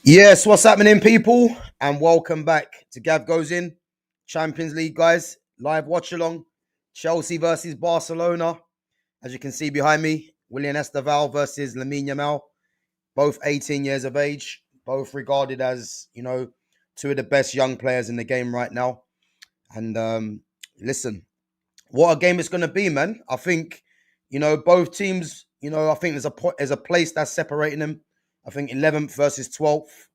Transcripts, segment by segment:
Yes, what's happening, people? And welcome back to Gav Goes In, Champions League, guys. Live watch along. Chelsea versus Barcelona. As you can see behind me, Willian Estevao versus Lamine Yamal. Both 18 years of age. Both regarded as, two of the best young players in the game right now. And listen, what a game it's going to be, man. I think, both teams, I think there's a place that's separating them. I think 11th versus 12th,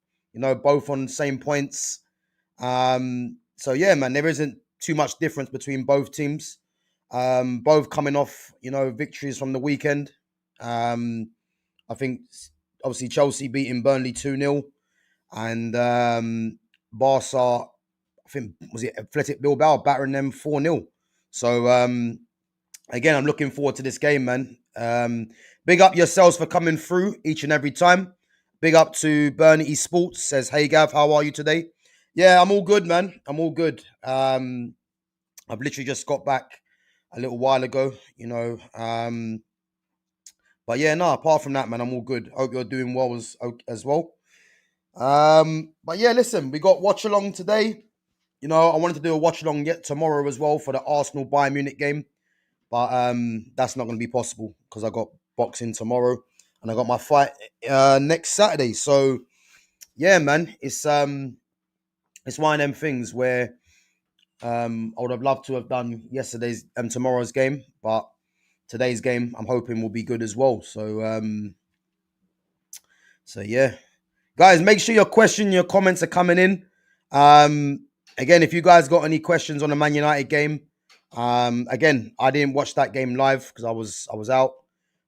both on the same points. So yeah, man, there isn't too much difference between both teams. Both coming off, victories from the weekend. Um, I think obviously Chelsea beating Burnley 2-0 and Barca, I think was it Athletic Bilbao battering them 4-0. So again, I'm looking forward to this game, man. Big up yourselves for coming through each and every time. Big up to Bernie Esports. Says, hey Gav, how are you today? Yeah, I'm all good, man. I'm all good. I've literally just got back a little while ago, but yeah, no, apart from that, man, I'm all good. Hope you're doing well as well. But yeah, listen, we got watch along today. I wanted to do a watch along yet tomorrow as well for the Arsenal Bayern Munich game. But that's not going to be possible because I got boxing tomorrow and I got my fight next Saturday. So yeah, man, it's one of them things where I would have loved to have done yesterday's and tomorrow's game, but today's game I'm hoping will be good as well. So yeah, guys, make sure your comments are coming in. Again, if you guys got any questions on the Man United game, again, I didn't watch that game live because I was out,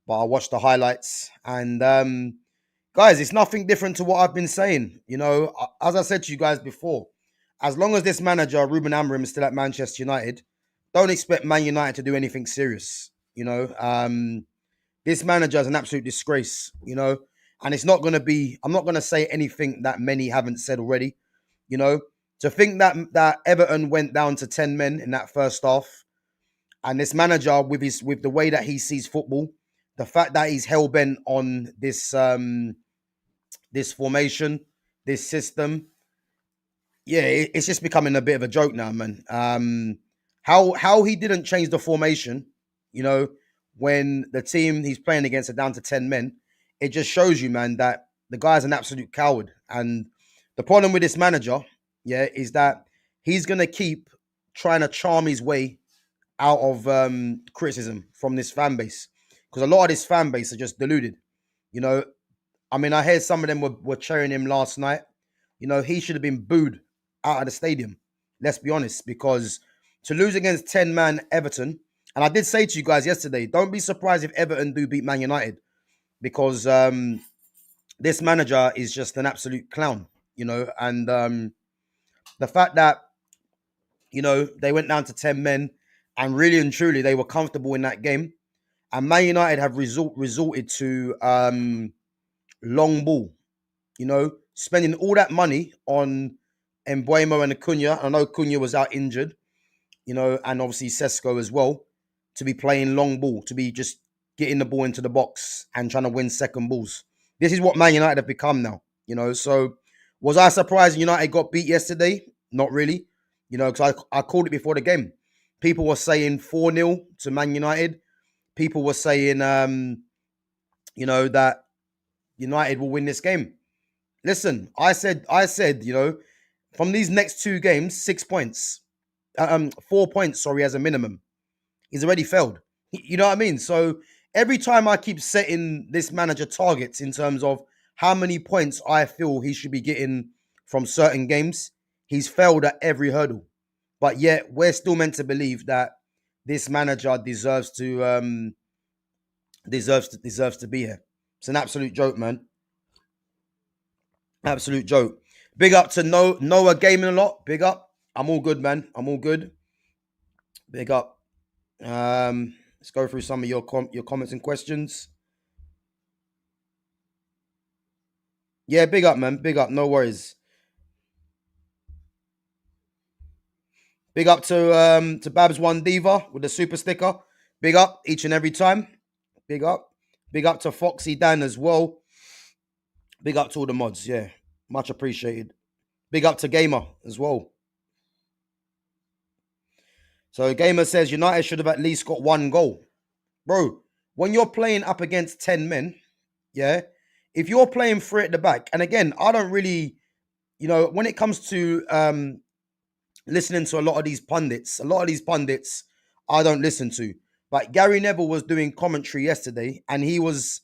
but I watched the highlights. And guys, it's nothing different to what I've been saying. As I said to you guys before, as long as this manager Ruben Amorim is still at Manchester United, don't expect Man United to do anything serious. This manager is an absolute disgrace. And it's not going to be. I'm not going to say anything that many haven't said already. You know, to think that Everton went down to 10 men in that first half, and this manager with the way that he sees football, the fact that he's hell bent on this formation, this system, yeah, it's just becoming a bit of a joke now, man. How he didn't change the formation, you know, when the team he's playing against are down to 10 men, it just shows you, man, that the guy's an absolute coward. And the problem with this manager, yeah, is that he's gonna keep trying to charm his way out of criticism from this fan base. Because a lot of this fan base are just deluded. You know, I mean, I heard some of them were cheering him last night. He should have been booed out of the stadium. Let's be honest, because to lose against 10-man Everton, and I did say to you guys yesterday, don't be surprised if Everton do beat Man United, because this manager is just an absolute clown, and the fact that, they went down to 10 men and really and truly they were comfortable in that game. And Man United have resorted to long ball, spending all that money on Embuemo and Acuna. I know Acuna was out injured, and obviously Sesko as well, to be playing long ball, to be just getting the ball into the box and trying to win second balls. This is what Man United have become now, So was I surprised United got beat yesterday? Not really, because I called it before the game. People were saying 4-0 to Man United. People were saying, that United will win this game. Listen, I said, from these next two games, 6 points, 4 points, sorry, as a minimum. He's already failed. You know what I mean? So every time I keep setting this manager targets in terms of how many points I feel he should be getting from certain games, he's failed at every hurdle. But yet we're still meant to believe that this manager deserves to be here. It's an absolute joke, man. Absolute joke. Big up to Noah Gaming a lot. Big up. I'm all good, man. I'm all good. Big up. Let's go through some of your comments and questions. Yeah, big up, man. Big up. No worries. Big up to Babs One Diva with the super sticker. Big up each and every time. Big up. Big up to Foxy Dan as well. Big up to all the mods. Yeah. Much appreciated. Big up to Gamer as well. So Gamer says United should have at least got one goal. Bro, when you're playing up against 10 men, yeah, if you're playing three at the back, and again, I don't really, when it comes to listening to a lot of these pundits I don't listen to. But Gary Neville was doing commentary yesterday, and he was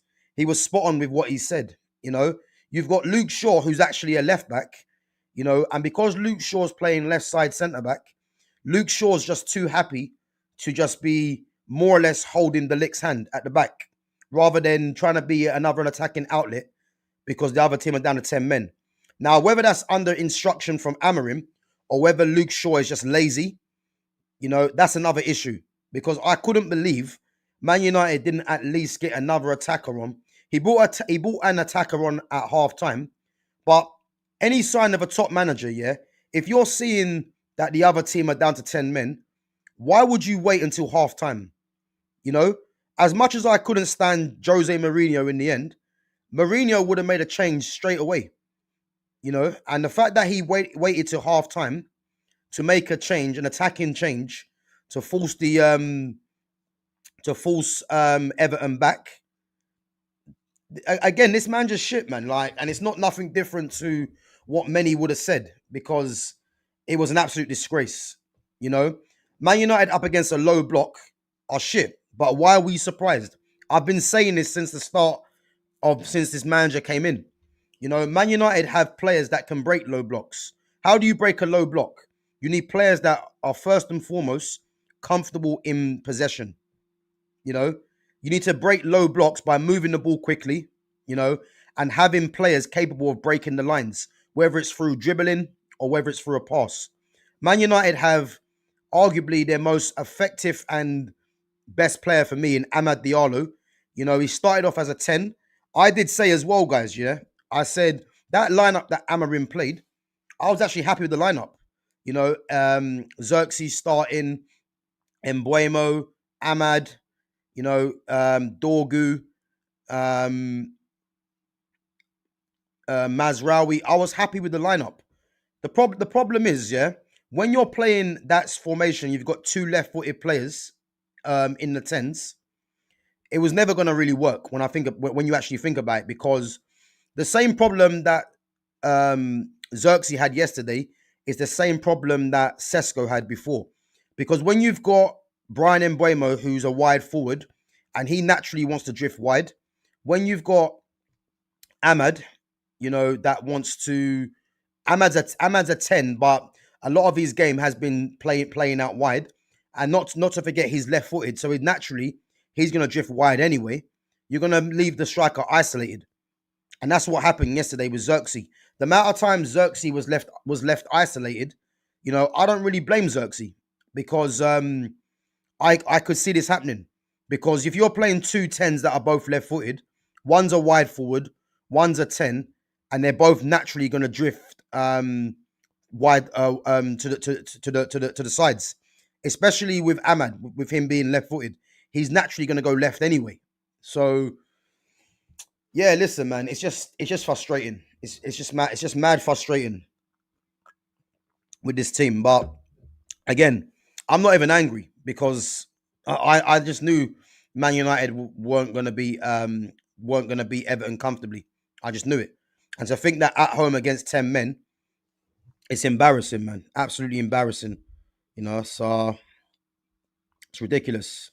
spot on with what he said. You've got Luke Shaw, who's actually a left back, and because Luke Shaw's playing left side centre back, Luke Shaw's just too happy to just be more or less holding the Lick's hand at the back, rather than trying to be another attacking outlet because the other team are down to 10 men. Now, whether that's under instruction from Amarim or whether Luke Shaw is just lazy, that's another issue. Because I couldn't believe Man United didn't at least get another attacker on. He brought an attacker on at half time. But any sign of a top manager, yeah, if you're seeing that the other team are down to 10 men, why would you wait until half time? You know, as much as I couldn't stand Jose Mourinho in the end, Mourinho would have made a change straight away. And the fact that he waited till half time to make a change, an attacking change, to force Everton back. Again, this man just shit, man. And it's not nothing different to what many would have said, because it was an absolute disgrace. Man United up against a low block are shit. But why are we surprised? I've been saying this since the start since this manager came in. Man United have players that can break low blocks. How do you break a low block? You need players that are first and foremost comfortable in possession. You need to break low blocks by moving the ball quickly, and having players capable of breaking the lines, whether it's through dribbling or whether it's through a pass. Man United have arguably their most effective and best player for me in Amad Diallo. He started off as a 10. I did say as well, guys, yeah. I said that lineup that Amarim played, I was actually happy with the lineup. Xerxes starting, Embuemo, Ahmad, Dorgu, Mazraoui. I was happy with the lineup. The problem is, yeah, when you're playing that formation, you've got two left-footed players in the tens. It was never going to really work when you actually think about it, because the same problem that Xerxes had yesterday is the same problem that Sesko had before. Because when you've got Brian Embuemo, who's a wide forward, and he naturally wants to drift wide, when you've got Ahmad, that wants to... Ahmad's a 10, but a lot of his game has been playing out wide. And not to forget, he's left-footed, so he's going to drift wide anyway. You're going to leave the striker isolated. And that's what happened yesterday with Xerxes. The amount of times Xerxes was left isolated, I don't really blame Xerxes, because I could see this happening. Because if you're playing two 10s that are both left-footed, one's a wide forward, one's a 10, and they're both naturally going to drift wide to the sides. Especially with Ahmad, with him being left-footed, he's naturally going to go left anyway. So yeah, listen, man, it's just frustrating. It's just mad frustrating with this team. But again, I'm not even angry, because I just knew Man United weren't gonna be Everton comfortably. I just knew it. And to think that at home against 10 men, it's embarrassing, man. Absolutely embarrassing. So it's ridiculous.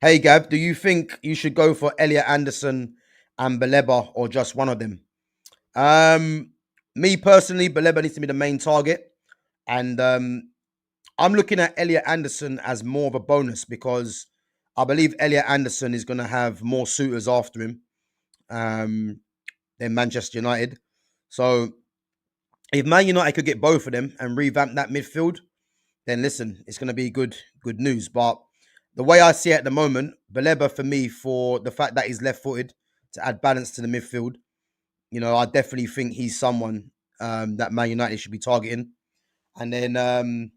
Hey Gav, do you think you should go for Elliot Anderson and Baleba, or just one of them? Me personally, Baleba needs to be the main target. And I'm looking at Elliot Anderson as more of a bonus, because I believe Elliot Anderson is going to have more suitors after him than Manchester United. So if Man United could get both of them and revamp that midfield, then listen, it's going to be good news. But the way I see it at the moment, Baleba for me, for the fact that he's left-footed, to add balance to the midfield, I definitely think he's someone that Man United should be targeting. And then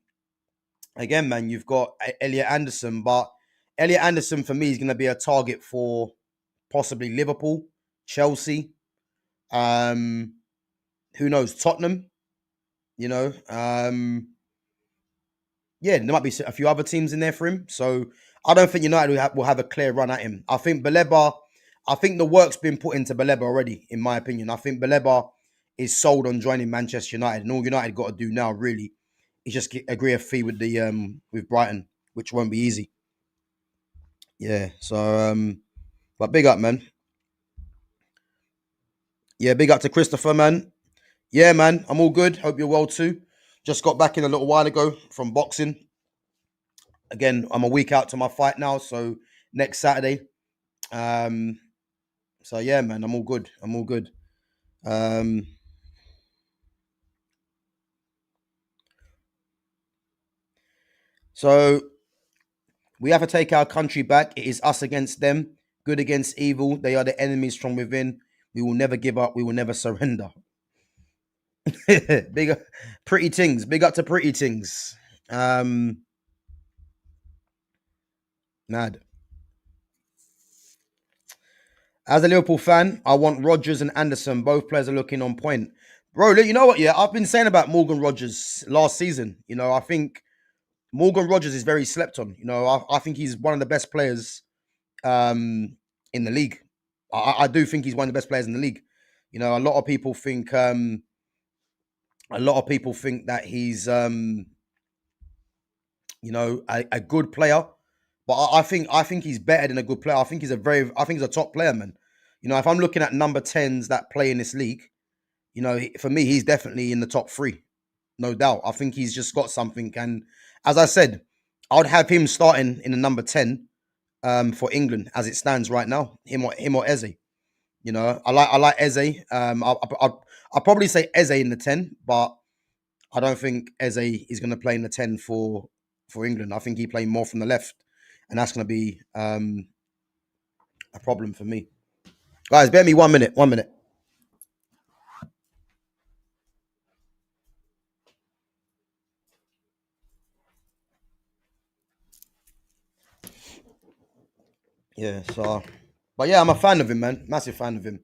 again, man, you've got Elliot Anderson, but Elliot Anderson for me is going to be a target for possibly Liverpool, Chelsea. Um, who knows? Tottenham, you know. Yeah, there might be a few other teams in there for him. So I don't think United will have a clear run at him. I think the work's been put into Baleba already, in my opinion. I think Baleba is sold on joining Manchester United, and all United got to do now really is just agree a fee with the with Brighton, which won't be easy. Yeah. So but big up, man. Yeah, big up to Christopher, man. Yeah, man. I'm all good. Hope you're well too. Just got back in a little while ago from boxing. Again, I'm a week out to my fight now, so next Saturday. Um, so yeah, man, I'm all good. I'm all good. Um, so we have to take our country back. It is us against them, good against evil. They are the enemies from within. We will never give up. We will never surrender. Big up, pretty things. Big up to pretty things. Um, Mad. As a Liverpool fan, I want Rodgers and Anderson. Both players are looking on point. Bro, you know what? Yeah, I've been saying about Morgan Rodgers last season. I think Morgan Rodgers is very slept on. I think he's one of the best players in the league. I do think he's one of the best players in the league. A lot of people think that he's a good player, but I think he's better than a good player. I think he's a top player, man. If I'm looking at number 10s that play in this league, for me, he's definitely in the top three, no doubt. I think he's just got something, and as I said, I'd have him starting in the number 10 for England as it stands right now. Him or Eze. I like Eze. I'll probably say Eze in the 10, but I don't think Eze is going to play in the 10 for England. I think he playing more from the left, and that's going to be a problem for me. Guys, bear me 1 minute. 1 minute. Yeah. But yeah, I'm a fan of him, man. Massive fan of him.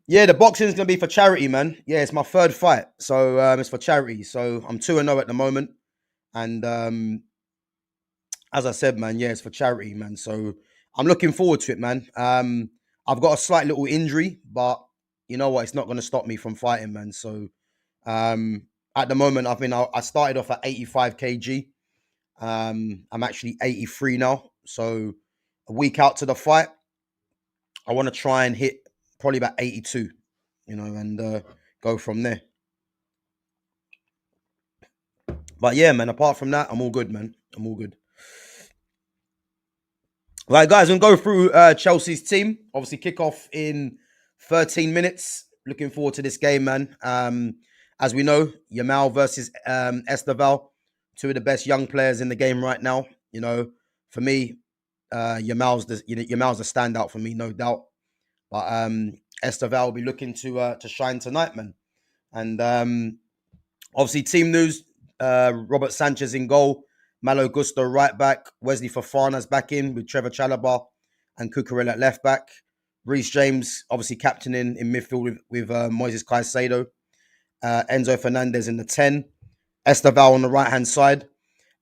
Yeah, the boxing is gonna be for charity, man. Yeah, it's my third fight, so it's for charity. So I'm 2-0 at the moment, and as I said, man, yeah, it's for charity, man. So I'm looking forward to it, man. I've got a slight little injury, but you know what? It's not gonna stop me from fighting, man. So um, at the moment, I started off at 85 kg. I'm actually 83 now, so a week out to the fight, I want to try and hit probably about 82, and go from there. But yeah, man, apart from that, I'm all good, man. I'm all good. Right, guys, I'm going to go through Chelsea's team. Obviously, kick off in 13 minutes. Looking forward to this game, man. As we know, Yamal versus Estevao, two of the best young players in the game right now. For me, Yamal's the standout for me, no doubt. But Estevao will be looking to shine tonight, man. And obviously, team news: Robert Sanchez in goal, Malo Gusto right back, Wesley Fofana's back in with Trevor Chalobah and Cucurella at left back. Reece James obviously captaining in midfield with Moises Caicedo, Enzo Fernandez in the 10, Estevao on the right hand side.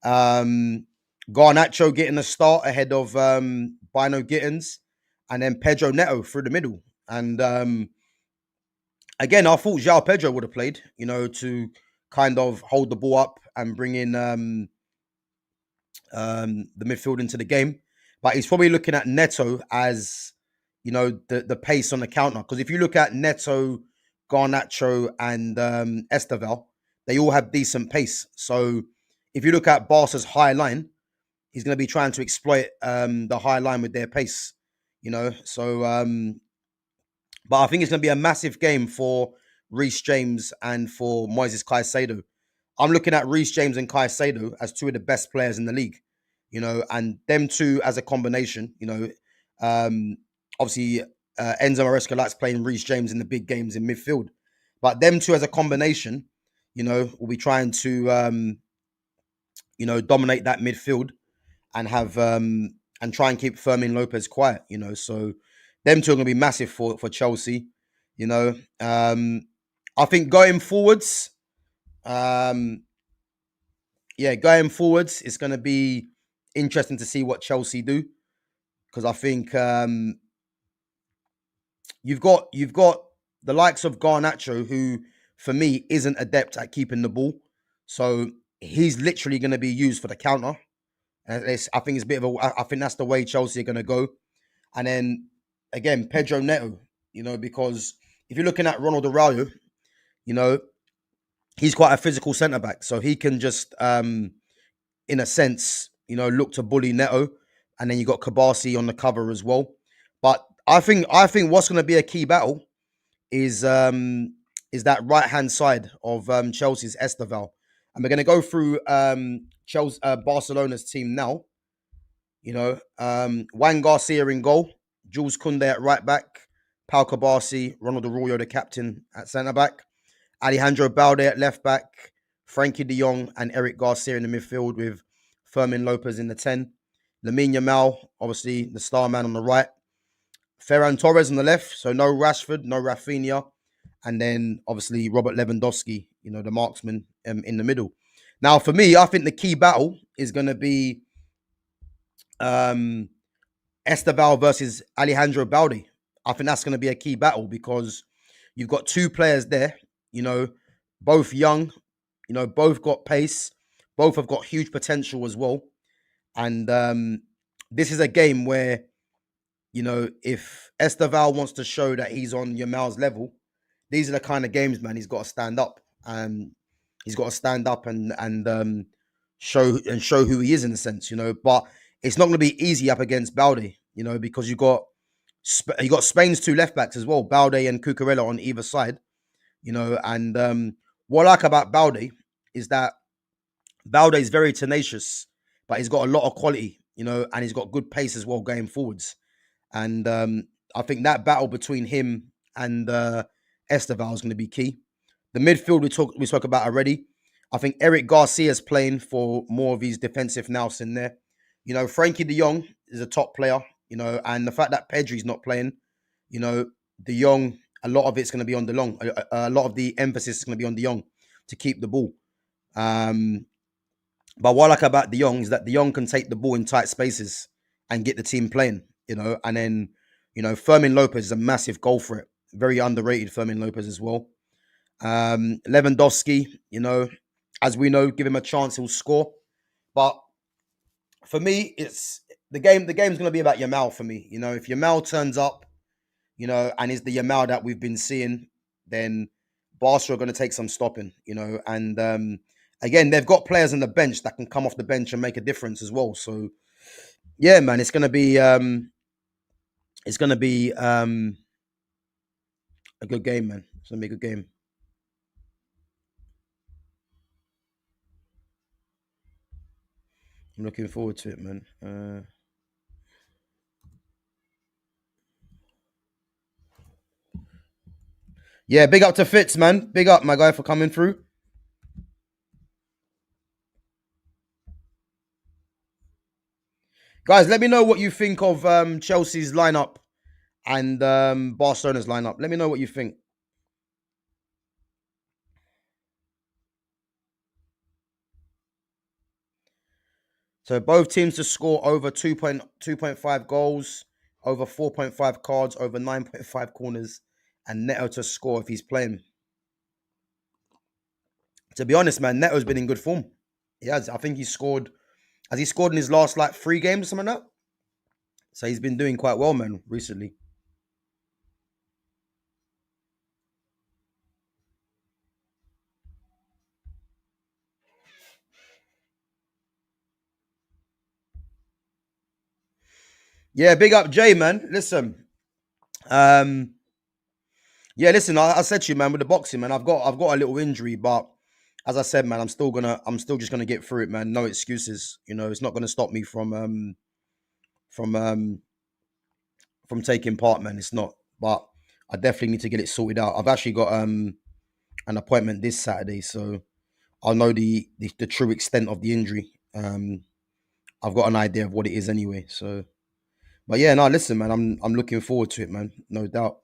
Garnacho getting a start ahead of Bino Gittins, and then Pedro Neto through the middle. And again, I thought João Pedro would have played, to kind of hold the ball up and bring in the midfield into the game. But he's probably looking at Neto as, the pace on the counter. Because if you look at Neto, Garnacho, and Esteval, they all have decent pace. So if you look at Barca's high line, he's going to be trying to exploit the high line with their pace, So, but I think it's going to be a massive game for Reece James and for Moises Caicedo. I'm looking at Reece James and Caicedo as two of the best players in the league, and them two as a combination, obviously Enzo Maresca likes playing Reece James in the big games in midfield, but them two as a combination, will be trying to, dominate that midfield and have and try and keep Fermin Lopez quiet, So Them two are going to be massive for Chelsea. You know, I think going forwards, um, yeah, going forwards, it's going to be interesting to see what Chelsea do because I think you've got the likes of Garnacho, who for me isn't adept at keeping the ball, so he's literally going to be used for the counter. And I think it's a bit of a. I think that's the way Chelsea are going to go. And then again, Pedro Neto, because if you're looking at Ronald Araujo, you know, he's quite a physical centre back, so he can just, in a sense, look to bully Neto, and then you got Kabasi on the cover as well. But I think what's going to be a key battle is that right hand side of Chelsea's Estevao, and we're going to go through Chelsea Barcelona's team now. Juan Garcia in goal, Jules Koundé at right back, Pau Kabasi, Ronald Arroyo, the captain, at centre back, Alejandro Balde at left back, Frankie de Jong and Eric Garcia in the midfield with Fermin Lopez in the 10. Lamine Yamal, obviously the star man on the right. Ferran Torres on the left, so no Rashford, no Rafinha. And then obviously Robert Lewandowski, the marksman in the middle. Now, for me, I think the key battle is going to be Estevao versus Alejandro Balde. I think that's going to be a key battle because you've got two players there, both young, both got pace, both have got huge potential as well. And this is a game where, if Estevao wants to show that he's on Yamal's level, these are the kind of games, man, he's got to stand up. He's got to stand up and show who he is in a sense, But it's not going to be easy up against Balde, because you got Spain's two left backs as well, Balde and Cucurella on either side, And what I like about Balde is that Balde is very tenacious, but he's got a lot of quality, and he's got good pace as well going forwards. And I think that battle between him and Estevao is going to be key. The midfield we spoke about already. I think Eric Garcia is playing for more of his defensive nous in there. Frankie de Jong is a top player, and the fact that Pedri's not playing, de Jong, a lot of it's going to be on De Jong. A lot of the emphasis is going to be on De Jong to keep the ball. But what I like about De Jong is that De Jong can take the ball in tight spaces and get the team playing, and then, Fermin Lopez is a massive goal threat. Very underrated, Fermin Lopez as well. Lewandowski, as we know, give him a chance, he'll score. But for me, it's the game. The game's going to be about Yamal for me. If Yamal turns up, and is the Yamal that we've been seeing, then Barca are going to take some stopping, And again, they've got players on the bench that can come off the bench and make a difference as well. So, yeah, man, it's going to be a good game, man. It's going to be a good game. I'm looking forward to it, man. Yeah, big up to Fitz, man. Big up, my guy, for coming through. Guys, let me know what you think of Chelsea's lineup and Barcelona's lineup. Let me know what you think. So both teams to score over 2.5 goals, over 4.5 cards, over 9.5 corners, and Neto to score if he's playing. To be honest, man, Neto's been in good form. He has. I think he scored. Has he scored in his last 3 games or something like that? So he's been doing quite well, man, recently. Yeah, big up Jay, man. Listen, um, yeah, listen. I said to you, man, with the boxing, man, I've got a little injury, but as I said, man, I'm still just gonna get through it, man. No excuses. It's not gonna stop me from um from taking part, man. It's not, but I definitely need to get it sorted out. I've actually got an appointment this Saturday, so I'll know the true extent of the injury. I've got an idea of what it is anyway. So, But yeah, no, listen, man, I'm looking forward to it, man. No doubt.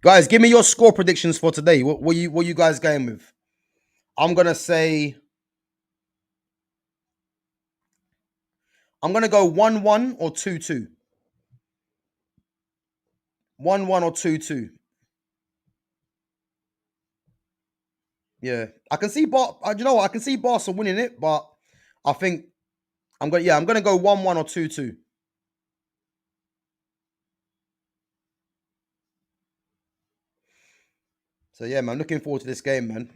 Guys, give me your score predictions for today. What you guys going with? I'm gonna say I'm gonna go 1-1 or 2-2. 1-1 or 2-2. Yeah, I can see you know what? I can see Barca winning it, but I think I'm gonna go 1-1 or 2-2. So yeah, man, looking forward to this game, man.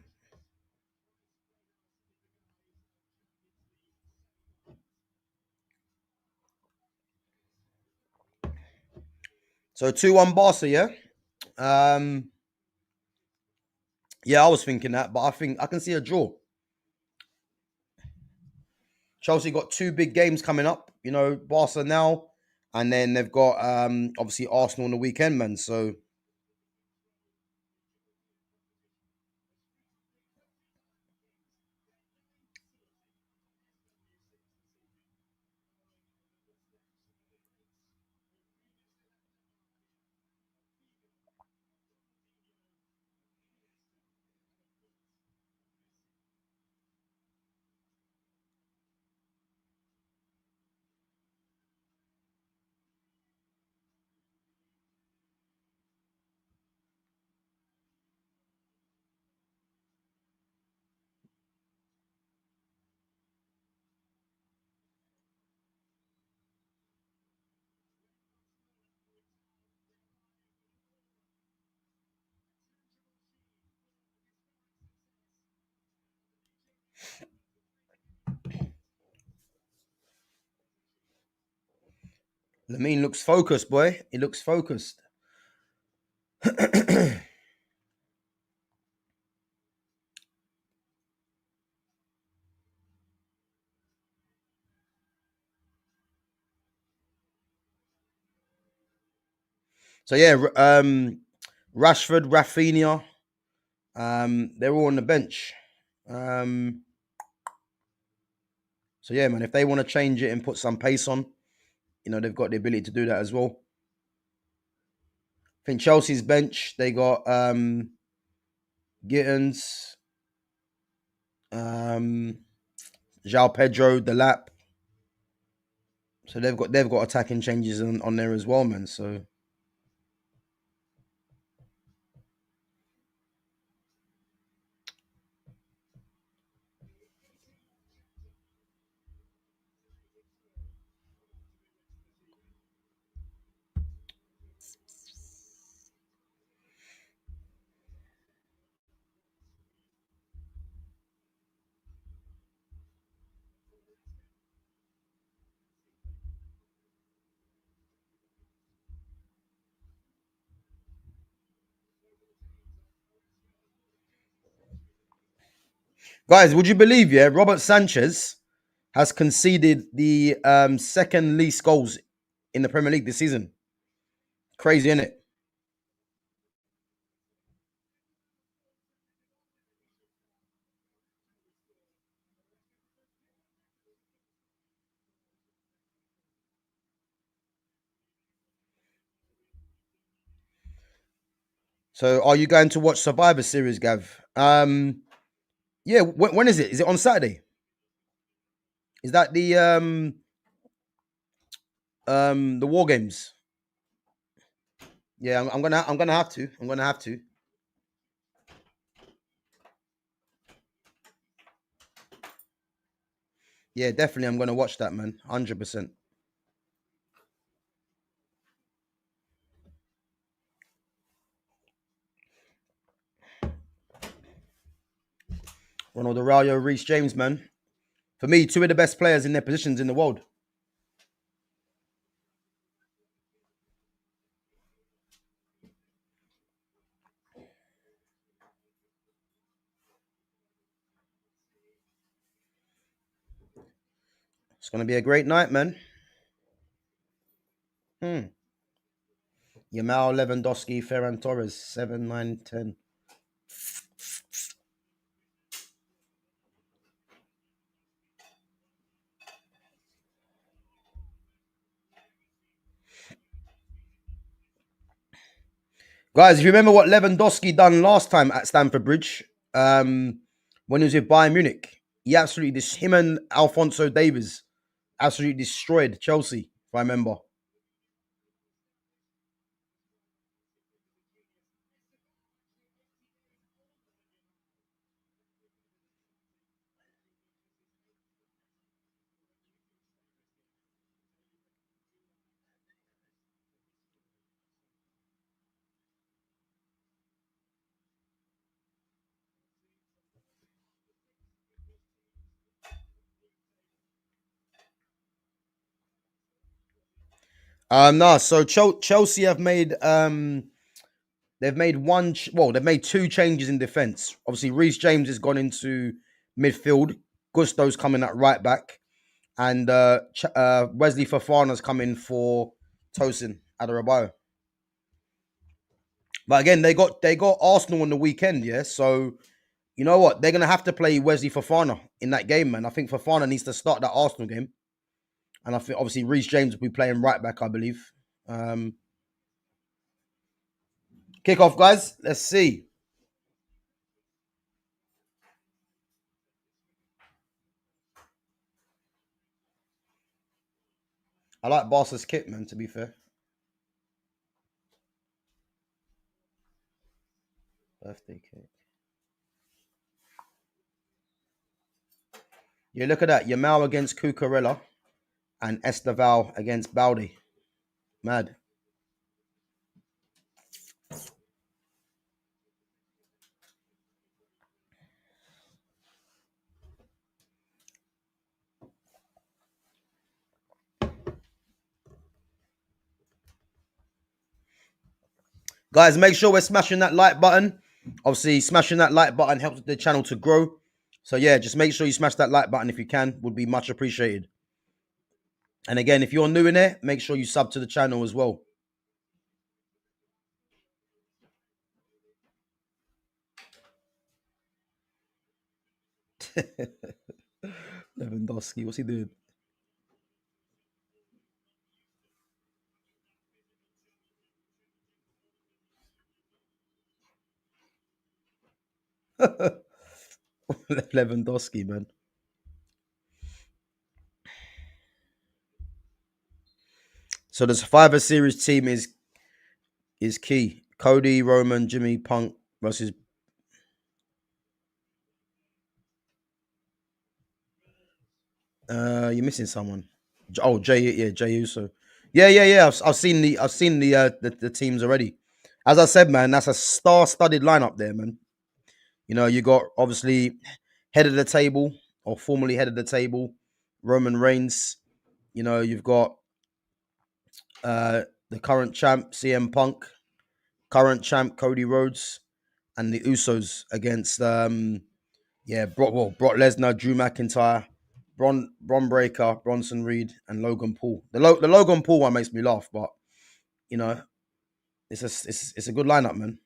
So 2-1 Barca, yeah. Um, yeah, I was thinking that, but I think I can see a draw. Chelsea got two big games coming up. You know, Barca now, and then they've got obviously Arsenal on the weekend, man. So Lamine looks focused, boy. He looks focused. So yeah, Rashford, Rafinha, they're all on the bench. Um, so yeah, man, if they want to change it and put some pace on, you know, they've got the ability to do that as well. I think Chelsea's bench, they got Gittins, um, João Pedro, Delap. So they've got attacking changes on there as well, man. So guys, would you believe, yeah, Robert Sanchez has conceded the second least goals in the Premier League this season. Crazy, isn't it? So are you going to watch Survivor Series, Gav? Yeah, when is it? Is it on Saturday? Is that the War Games? Yeah, I'm gonna have to. I'm gonna have to. Yeah, definitely. I'm gonna watch that, man. 100%. Ronaldo, Rayo, Reece James, man. For me, two of the best players in their positions in the world. It's gonna be a great night, man. Hmm. Yamal, Lewandowski, Ferran Torres, 7, 9, 10. Guys, if you remember what Lewandowski done last time at Stamford Bridge, when he was with Bayern Munich, he absolutely him and Alfonso Davies absolutely destroyed Chelsea, if I remember. No, so Chelsea have made they've made they've made two changes in defence. Obviously, Reece James has gone into midfield. Gusto's coming at right back, and Wesley Fofana's coming for Tosin Adarabioyo. But again, they got Arsenal on the weekend, yeah. So you know what? They're gonna have to play Wesley Fofana in that game, man. I think Fofana needs to start that Arsenal game, and I think obviously Reece James will be playing right back, I believe. Um, Kick off, guys. Let's see. I like Barca's kit, man. To be fair, birthday cake. Yeah, look at that. Yamal against Cucurella and Estevao against Baldi. Mad. Guys, make sure we're smashing that like button. Obviously, smashing that like button helps the channel to grow. So yeah, just make sure you smash that like button if you can. Would be much appreciated. And again, if you're new in there, make sure you sub to the channel as well. Lewandowski, what's he doing? Lewandowski, man. So the Survivor Series team is key. Cody, Roman, Jimmy, Punk versus. You're missing someone. Oh, Jay Uso. Yeah. I've seen the teams already. As I said, man, that's a star-studded lineup there, man. You know, you got obviously head of the table or formerly head of the table, Roman Reigns. You know, you've got the current champ CM Punk, current champ Cody Rhodes, and the Usos against Brock Lesnar, Drew McIntyre, Bron Breaker, Bronson Reed, and Logan Paul. The Logan Paul one makes me laugh, but you know it's a good lineup, man.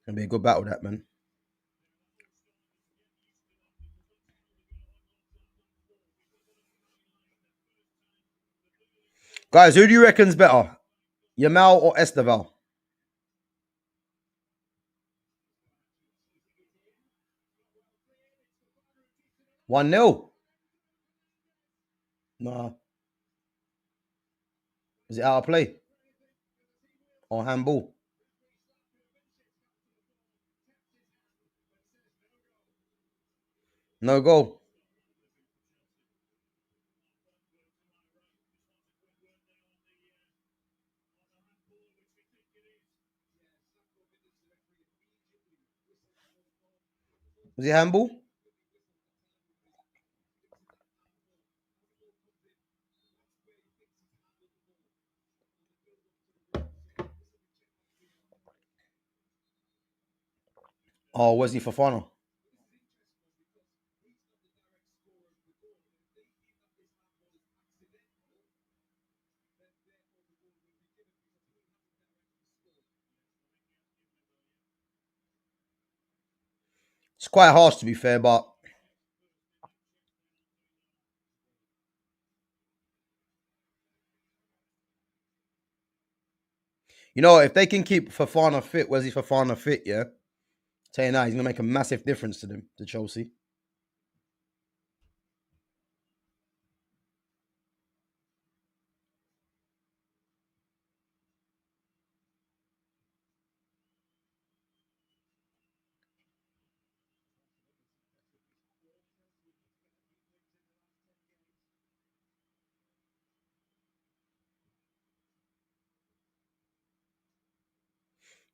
Gonna be a good battle, that man. Guys, who do you reckon's better, Yamal or Esteval? 1-0. Nah, is it out of play or handball? No goal. Was it handball? Oh, Wesley Fofana. It's quite harsh to be fair, but you know, if they can keep Fofana fit, Wesley Fofana fit, yeah, tell you now, he's gonna make a massive difference to them, to Chelsea.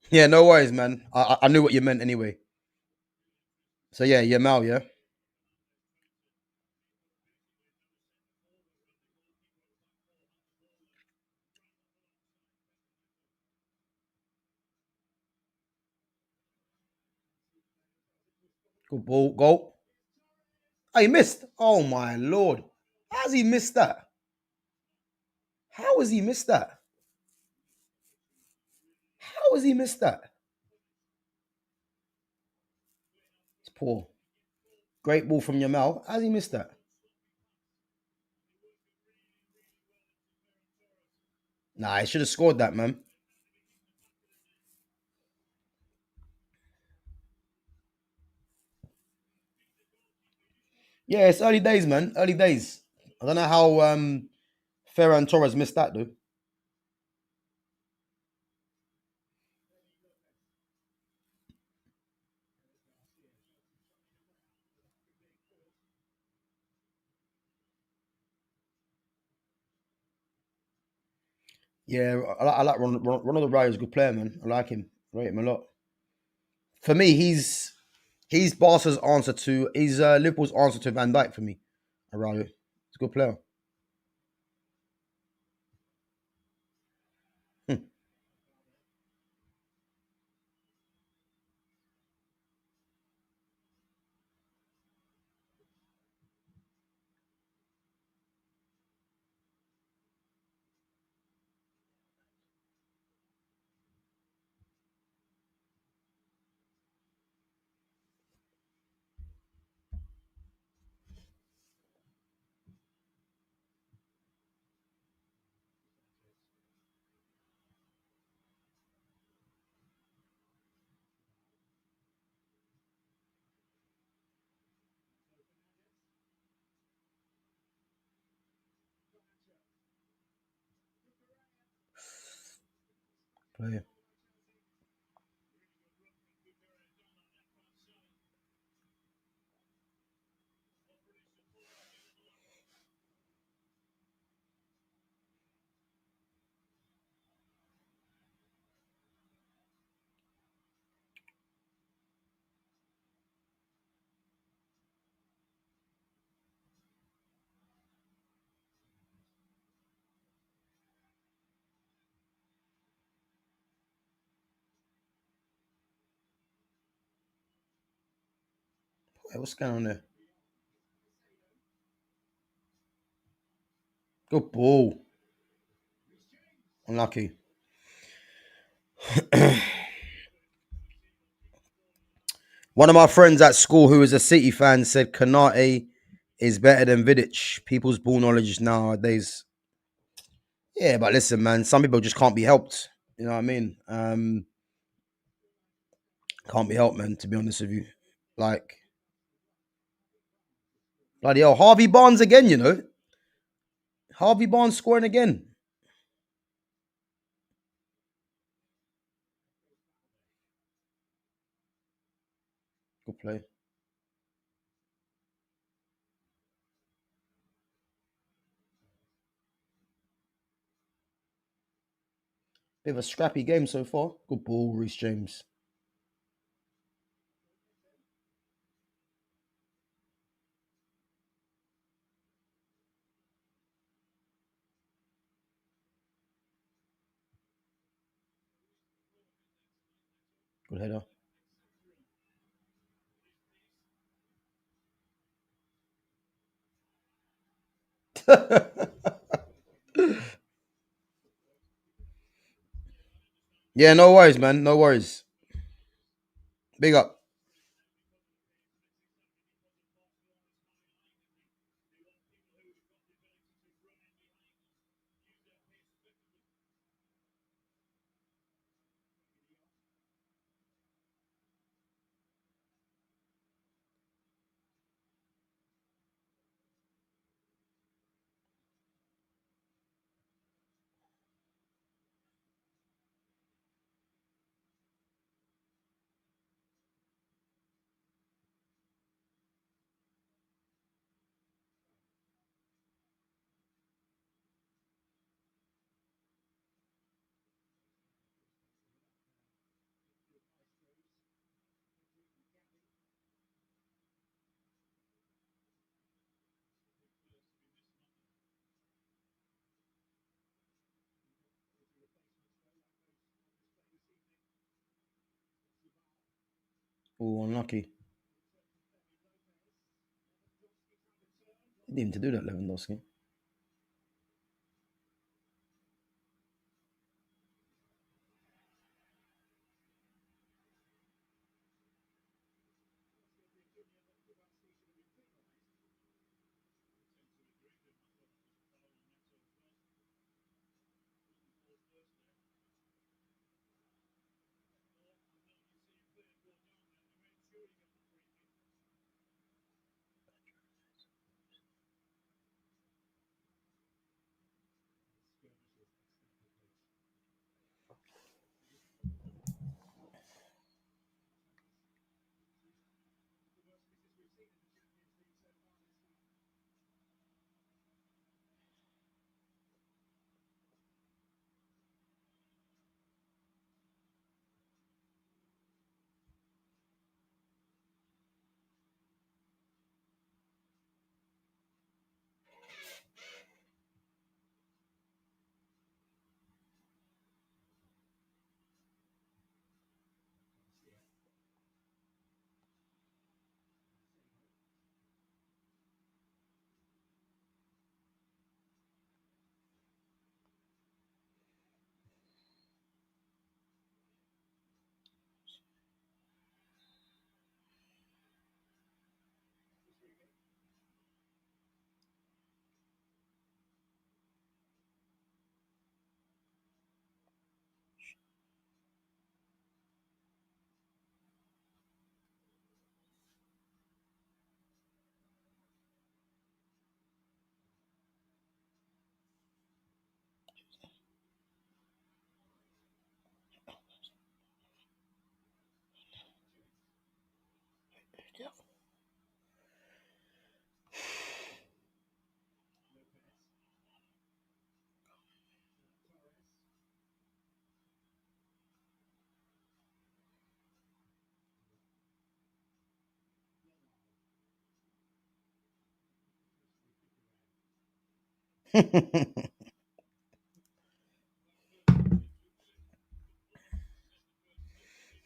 Yeah, no worries, man. I knew what you meant anyway. So yeah, Yamal, yeah. Good ball, goal. Oh, he missed. Oh my lord. How's he missed that? How has he missed that? How has he missed that? It's poor. Great ball from Yamal. How's he missed that? Nah, he should have scored that, man. Yeah, it's early days, man. Early days. I don't know how Ferran Torres missed that, though. Yeah, I like Ronaldo Raya is a good player, man. I like him. I rate him a lot. For me, he's Barca's answer to he's Liverpool's answer to Van Dijk for me. Araujo. He's a good player. Hmm. Player. Hey, what's going on there? Good ball. Unlucky. One of my friends at school who is a City fan said Kanate is better than Vidic. People's ball knowledge nowadays. Yeah, but listen, man, some people just can't be helped. You know what I mean? Can't be helped, man, to be honest with you. Like, bloody hell. Harvey Barnes again, you know? Harvey Barnes scoring again. Good play. Bit of a scrappy game so far. Good ball, Reece James. Good header. Yeah, no worries, man. No worries. Big up. Oh, unlucky. Didn't to do that, Lewandowski.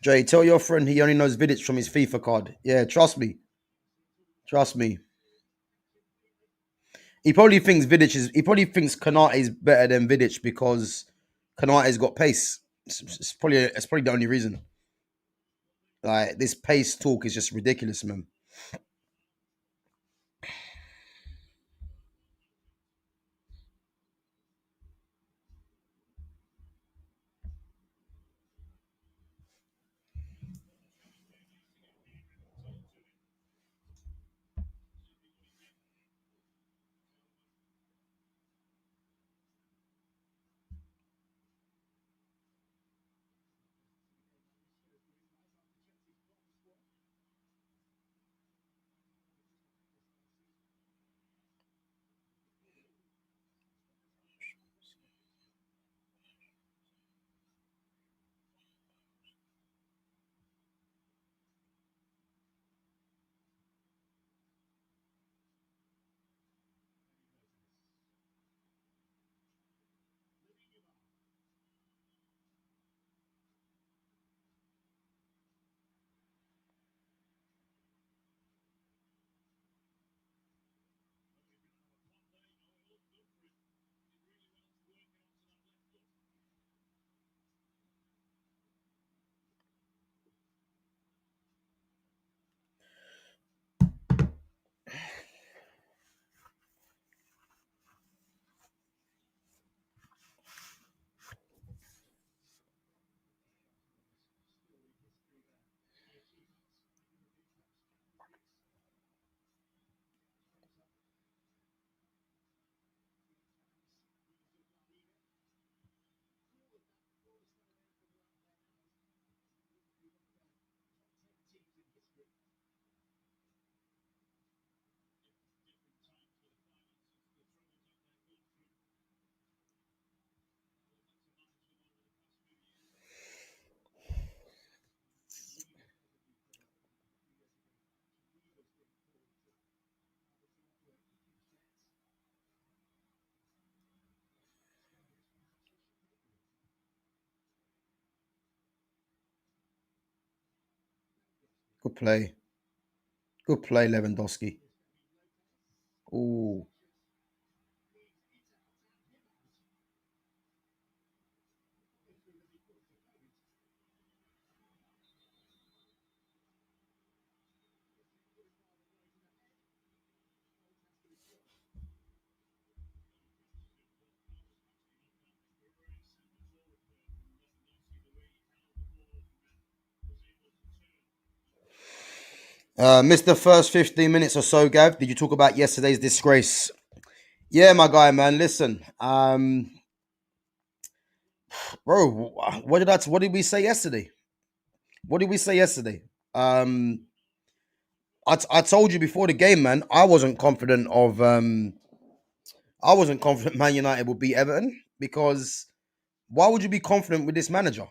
Jay, tell your friend he only knows Vidic from his FIFA card. Yeah, trust me. Trust me. He probably thinks Vidic is. He probably thinks Kanate is better than Vidic because Kanate's got pace. It's probably the only reason. Like this pace talk is just ridiculous, man. Good play. Good play, Lewandowski. Ooh. Missed the first 15 minutes or so, Gav. Did you talk about yesterday's disgrace? Yeah, my guy, man. Listen, bro, what did we say yesterday? What did we say yesterday? Um, I told you before the game, man. I wasn't confident Man United would beat Everton because why would you be confident with this manager?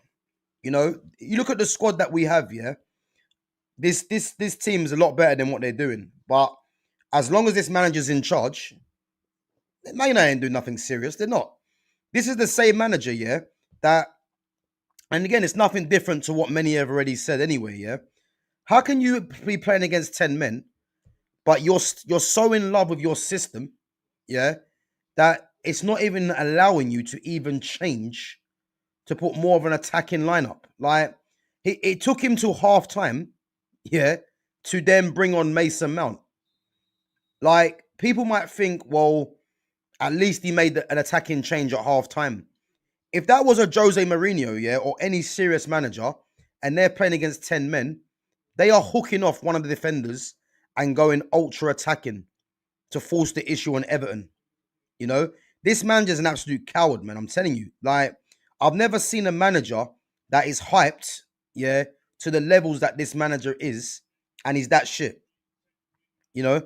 You know, you look at the squad that we have. Yeah, this team is a lot better than what they're doing. But as long as this manager's in charge, Man United ain't doing nothing serious. They're not. This is the same manager, yeah. That, and again, it's nothing different to what many have already said anyway. Yeah, how can you be playing against 10 men, but you're so in love with your system, yeah, that it's not even allowing you to even change to put more of an attacking lineup. Like it took him till half time, yeah, to then bring on Mason Mount. Like people might think, well, at least he made an attacking change at half time. If that was a Jose Mourinho, yeah, or any serious manager, and they're playing against 10 men, they are hooking off one of the defenders and going ultra attacking to force the issue on Everton. You know, this manager's an absolute coward, man. I'm telling you. Like, I've never seen a manager that is hyped, yeah, to the levels that this manager is, and he's that shit. You know,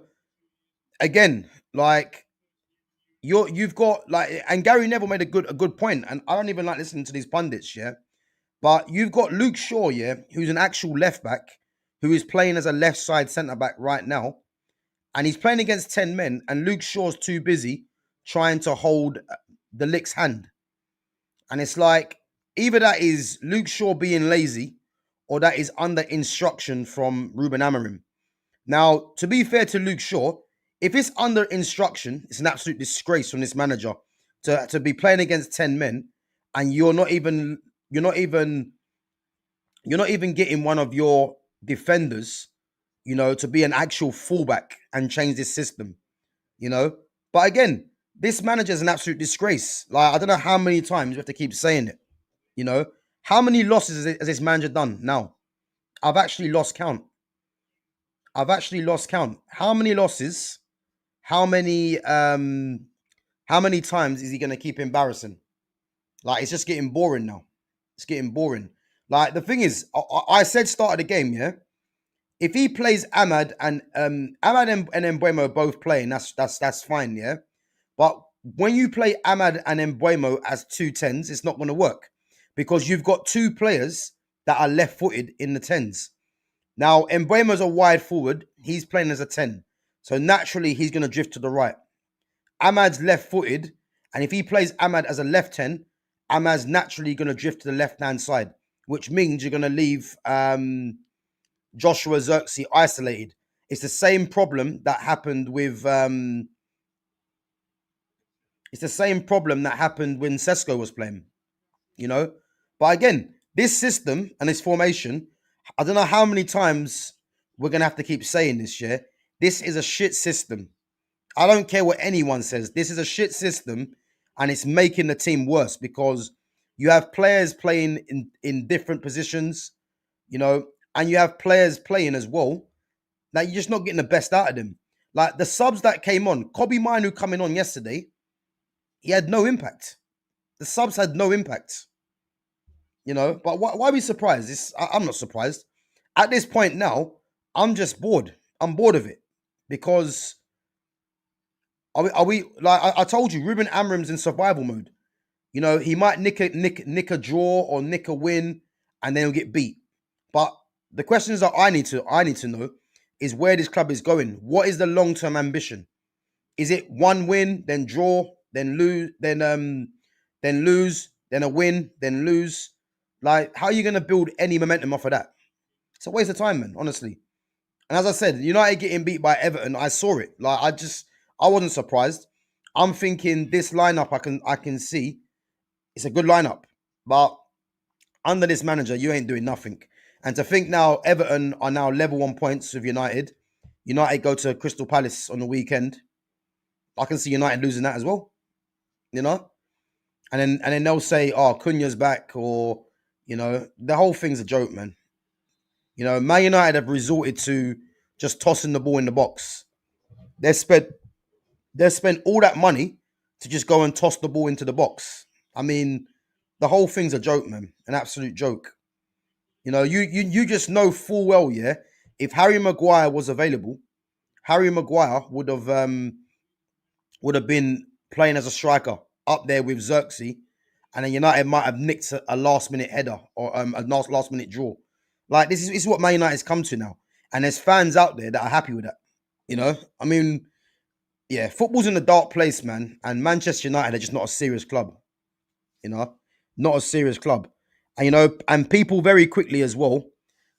again, like you've got like, and Gary Neville made a good point, and I don't even like listening to these pundits, yeah. But you've got Luke Shaw, yeah, who's an actual left back, who is playing as a left side centre back right now, and he's playing against 10 men, and Luke Shaw's too busy trying to hold the Lick's hand. And it's like, either that is Luke Shaw being lazy, or that is under instruction from Ruben Amorim. Now, to be fair to Luke Shaw, if it's under instruction, it's an absolute disgrace from this manager to be playing against 10 men, and you're not even getting one of your defenders, to be an actual fullback and change this system, you know. But again, this manager is an absolute disgrace. Like, I don't know how many times we have to keep saying it, you know. How many losses has this manager done now? I've actually lost count. I've actually lost count. How many losses? How many how many times is he gonna keep embarrassing? Like, it's just getting boring now. It's getting boring. Like, the thing is, I said start of the game, yeah. If he plays Ahmad and Embuemo both playing, that's fine, yeah. But when you play Ahmad and Embuemo as two tens, it's not going to work because you've got two players that are left-footed in the tens. Now, Embuemo's a wide forward; he's playing as a 10, so naturally he's going to drift to the right. Ahmad's left-footed, and if he plays Ahmad as a left 10, Ahmad's naturally going to drift to the left-hand side, which means you're going to leave Joshua Zirkzee isolated. It's the same problem that happened with it's the same problem that happened when Sesko was playing, you know. But again, this system and this formation, I don't know how many times we're gonna have to keep saying this, yeah. This is a shit system. I don't care what anyone says. This is a shit system, and it's making the team worse because you have players playing in different positions, you know, and you have players playing as well. Like, you're just not getting the best out of them. Like the subs that came on, Kobe Minu coming on yesterday, he had no impact. The subs had no impact, you know. But why are we surprised? I'm not surprised. At this point now, I'm just bored. I'm bored of it because are we like I told you, Ruben Amorim's in survival mode. You know, he might nick a draw or nick a win, and then he'll get beat. But the questions that I need to know is where this club is going. What is the long term ambition? Is it one win, then draw, then lose, then lose, then a win, then lose? Like, how are you going to build any momentum off of that? It's a waste of time, man, honestly. And as I said, United getting beat by Everton, I saw it. Like I wasn't surprised. I'm thinking this lineup I can see it's a good lineup. But under this manager, you ain't doing nothing. And to think now Everton are now level on points with United. United go to Crystal Palace on the weekend. I can see United losing that as well, you know? And then they'll say, oh, Cunha's back, or the whole thing's a joke, man. Man United have resorted to just tossing the ball in the box. They spent they spent all that money to just go and toss the ball into the box. I mean, the whole thing's a joke, man. An absolute joke. You just know full well, yeah. If Harry Maguire was available, Harry Maguire would have been playing as a striker up there with Xerxes, and then United might have nicked a last minute header or a last minute draw. Like this is what Man United's come to now, and there's fans out there that are happy with that. I mean, yeah, football's in a dark place, man, and Manchester United are just not a serious club. You know, not a serious club, and people very quickly as well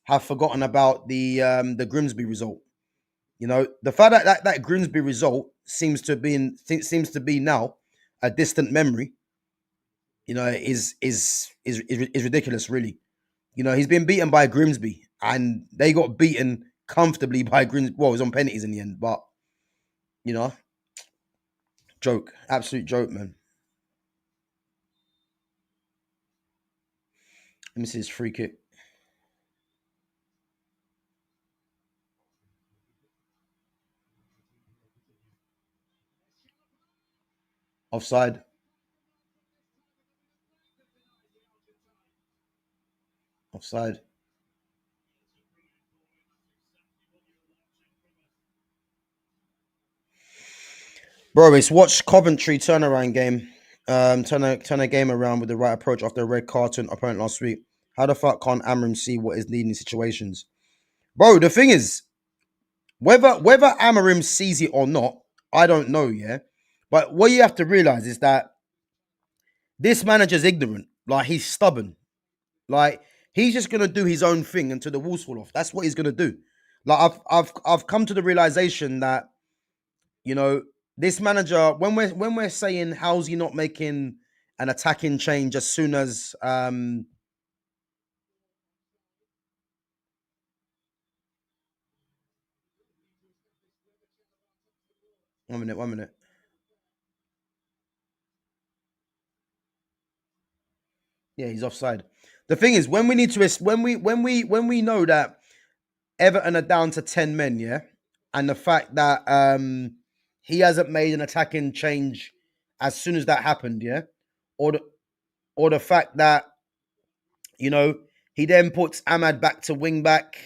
have forgotten about the Grimsby result. The fact that Grimsby result seems to be now a distant memory. Is ridiculous, really. He's been beaten by Grimsby, and they got beaten comfortably by Grimsby. Well, it was on penalties in the end, but you know, joke, absolute joke, man. Let me see his free kick. Offside, offside. Bro, it's watch Coventry turnaround game. Turn a game around with the right approach after a red card to an opponent last week. How the fuck can't Amram see what is needed in situations? Bro, the thing is, whether Amarim sees it or not, I don't know, yeah. But what you have to realize is that this manager's ignorant. Like he's stubborn. Like he's just gonna do his own thing until the walls fall off. That's what he's gonna do. Like I've come to the realization that you know this manager when we're saying how's he not making an attacking change as soon as 1 minute, 1 minute. Yeah, he's offside. The thing is, when we need to when we know that Everton are down to 10 men, yeah, and the fact that he hasn't made an attacking change as soon as that happened, yeah, or the fact that you know he then puts Ahmad back to wing back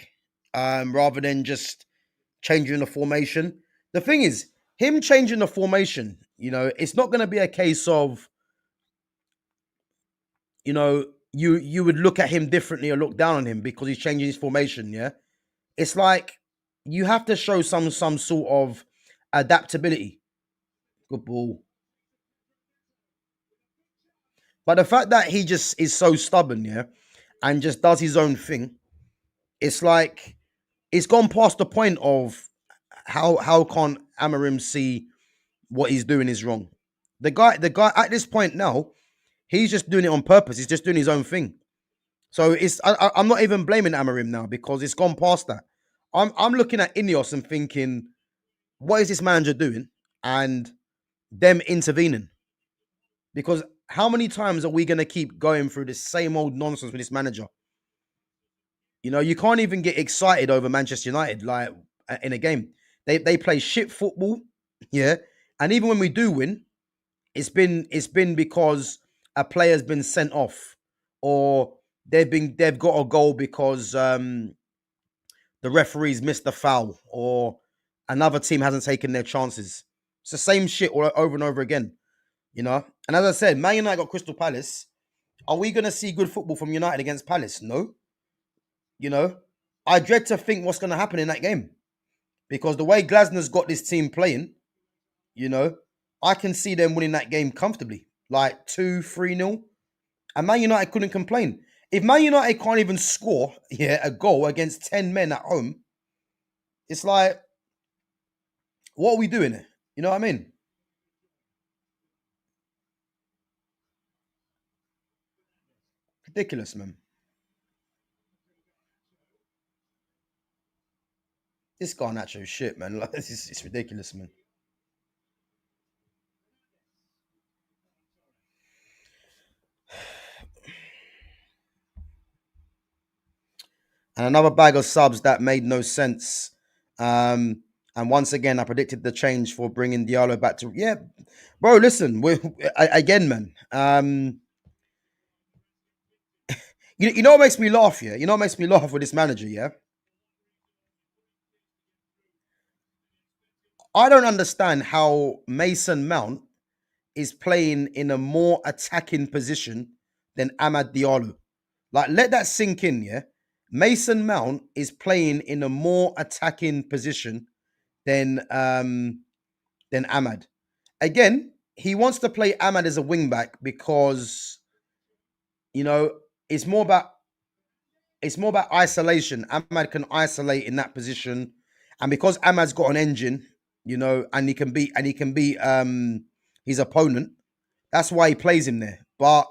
rather than just changing the formation. The thing is, him changing the formation, it's not going to be a case of you would look at him differently or look down on him because he's changing his formation. Yeah, it's like you have to show some sort of adaptability. Good ball. But the fact that he just is so stubborn, yeah, and just does his own thing, it's like it's gone past the point of how can't Amarim see what he's doing is wrong. The guy at this point now, he's just doing it on purpose. He's just doing his own thing. So I'm not even blaming Amarim now because it's gone past that. I'm looking at Ineos and thinking, what is this manager doing? And them intervening. Because how many times are we going to keep going through the same old nonsense with this manager? You can't even get excited over Manchester United like in a game. They play shit football, yeah. And even when we do win, it's been because a player's been sent off, or they've got a goal because the referees missed the foul, or another team hasn't taken their chances. It's the same shit all over and over again. And as I said, Man United got Crystal Palace. Are we going to see good football from United against Palace? No. You know, I dread to think what's going to happen in that game because the way Glasner's got this team playing, you know, I can see them winning that game comfortably, like 2-3 nil. And Man United couldn't complain. If Man United can't even score, yeah, a goal against 10 men at home, it's like, what are we doing here? You know what I mean? Ridiculous, man. This guy natural shit, man. Like, it's ridiculous, man. And another bag of subs that made no sense. And once again, I predicted the change for bringing Diallo back to. Yeah, bro, listen, again, man. You know what makes me laugh, yeah? You know what makes me laugh with this manager, yeah? I don't understand how Mason Mount is playing in a more attacking position than Ahmad Diallo. Like, let that sink in, yeah? Mason Mount is playing in a more attacking position than Ahmad. Again, he wants to play Ahmad as a wing back because you know it's more about isolation. Ahmad can isolate in that position, and because Ahmad's got an engine, and he can beat his opponent. That's why he plays him there. But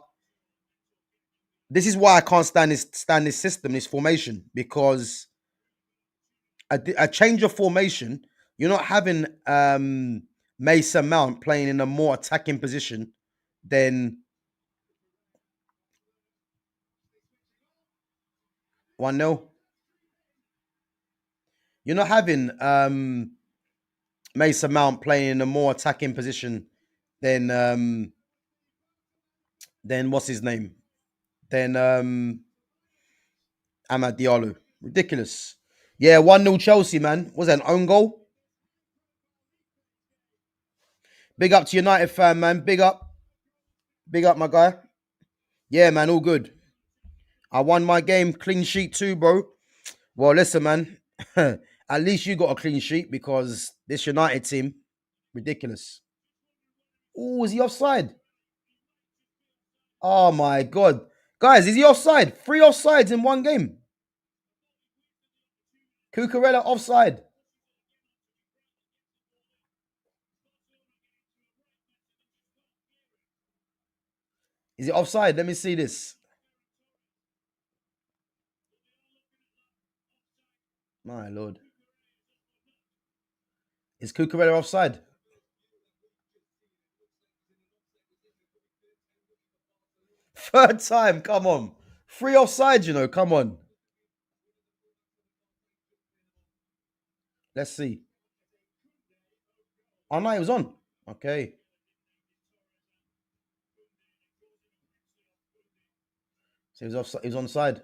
this is why I can't stand this system, this formation, because a change of formation, you're not having Mason Mount playing in a more attacking position than 1-0. You're not having Mason Mount playing in a more attacking position than what's his name? Than Amad Diallo. Ridiculous. Yeah, 1-0 Chelsea, man. Was that an own goal? Big up to United fan, man. Big up. Big up, my guy. Yeah, man, all good. I won my game. Clean sheet too, bro. Well, listen, man. At least you got a clean sheet because this United team, ridiculous. Oh, is he offside? Oh my god. Guys, is he offside? Three offsides in one game. Cucurella offside. Is it offside? Let me see this. My lord. Is Cucurella offside? Third time, come on. Three offsides, come on. Let's see. Oh no, it was on. Okay. So he was off he was on side.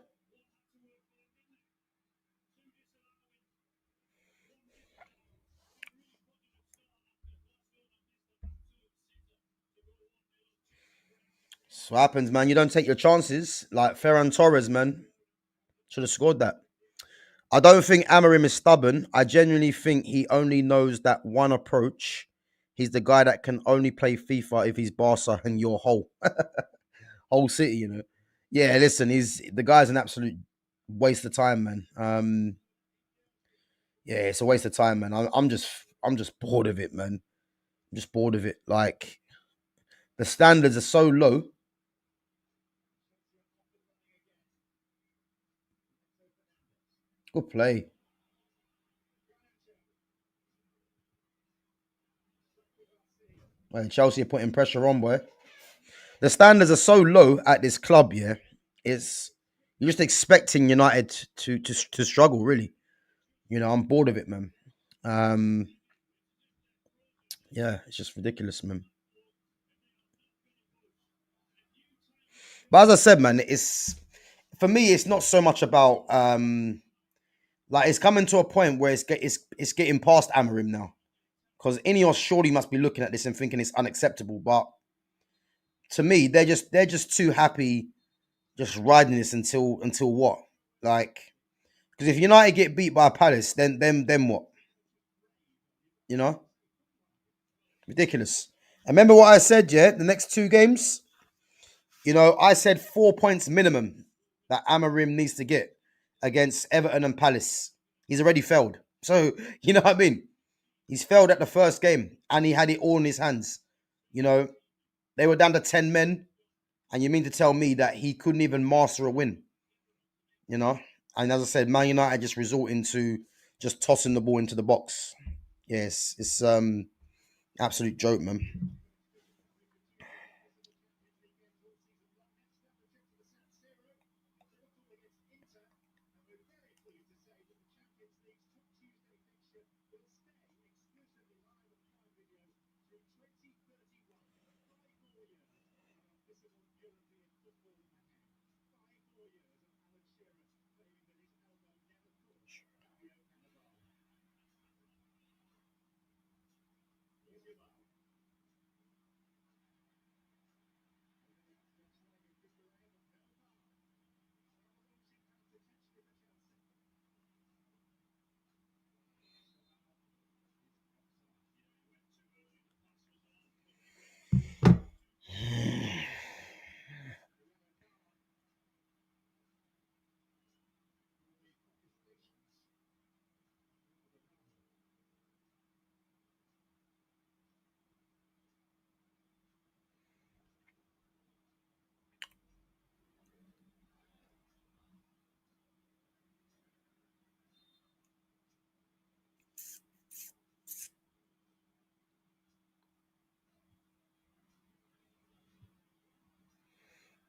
So what happens, man. You don't take your chances. Like Ferran Torres, man. Should have scored that. I don't think Amarim is stubborn. I genuinely think he only knows that one approach. He's the guy that can only play FIFA if he's Barca and your whole city, Yeah, listen, he's the guy's an absolute waste of time, man. Yeah, it's a waste of time, man. I'm just bored of it, man. I'm just bored of it. Like the standards are so low. Good play. Well, Chelsea are putting pressure on, boy. The standards are so low at this club, yeah. It's you're just expecting United to struggle, really. I'm bored of it, man. Um, yeah, it's just ridiculous, man. But as I said, man, it's for me, it's not so much about like it's coming to a point where it's getting past Amarim now. Because Ineos surely must be looking at this and thinking it's unacceptable. But to me, they're just too happy just riding this until what? Like because if United get beat by Palace, then what? You know? Ridiculous. And remember what I said, yeah? The next two games, I said 4 points minimum that Amarim needs to get against Everton and Palace, he's already failed. So, you know what I mean? He's failed at the first game and he had it all in his hands. You know, they were down to 10 men, and you mean to tell me that he couldn't even master a win, you know? And as I said, Man United just resorting to just tossing the ball into the box. Yes, it's absolute joke, man.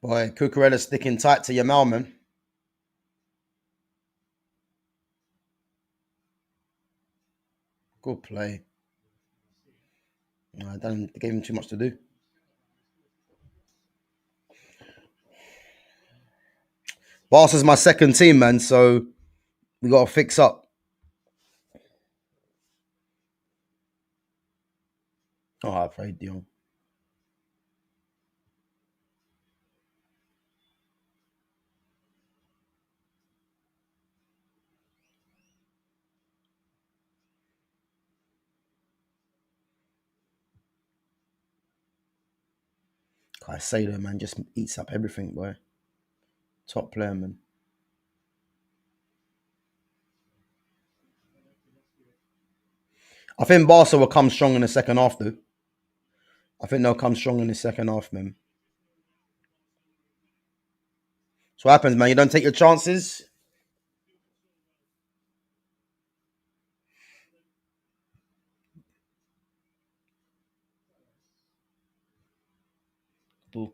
Boy, Cucurella sticking tight to Yamal, man. Good play. I don't gave him too much to do. Barca's my second team, man, so we got to fix up. Oh, I played Dion. I say that, man, just eats up everything, boy. Top player, man. I think Barca will come strong in the second half, though. I think they'll come strong in the second half, man. So what happens, man? You don't take your chances. Ooh,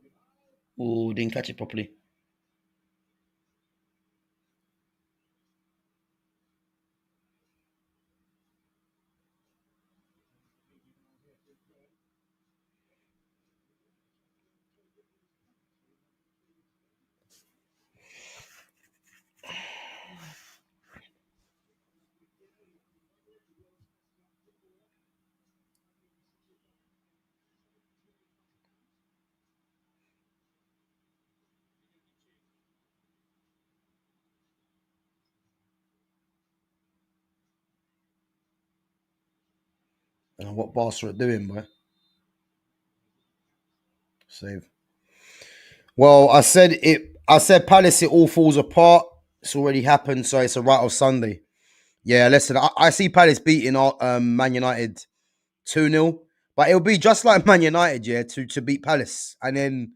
ooh, didn't catch it properly. What Barca are doing, boy. Save. Well, I said it. I said Palace. It all falls apart. It's already happened, so it's a write off Sunday. Yeah, listen. I see Palace beating Man United 2-0, but it'll be just like Man United, yeah, to beat Palace, and then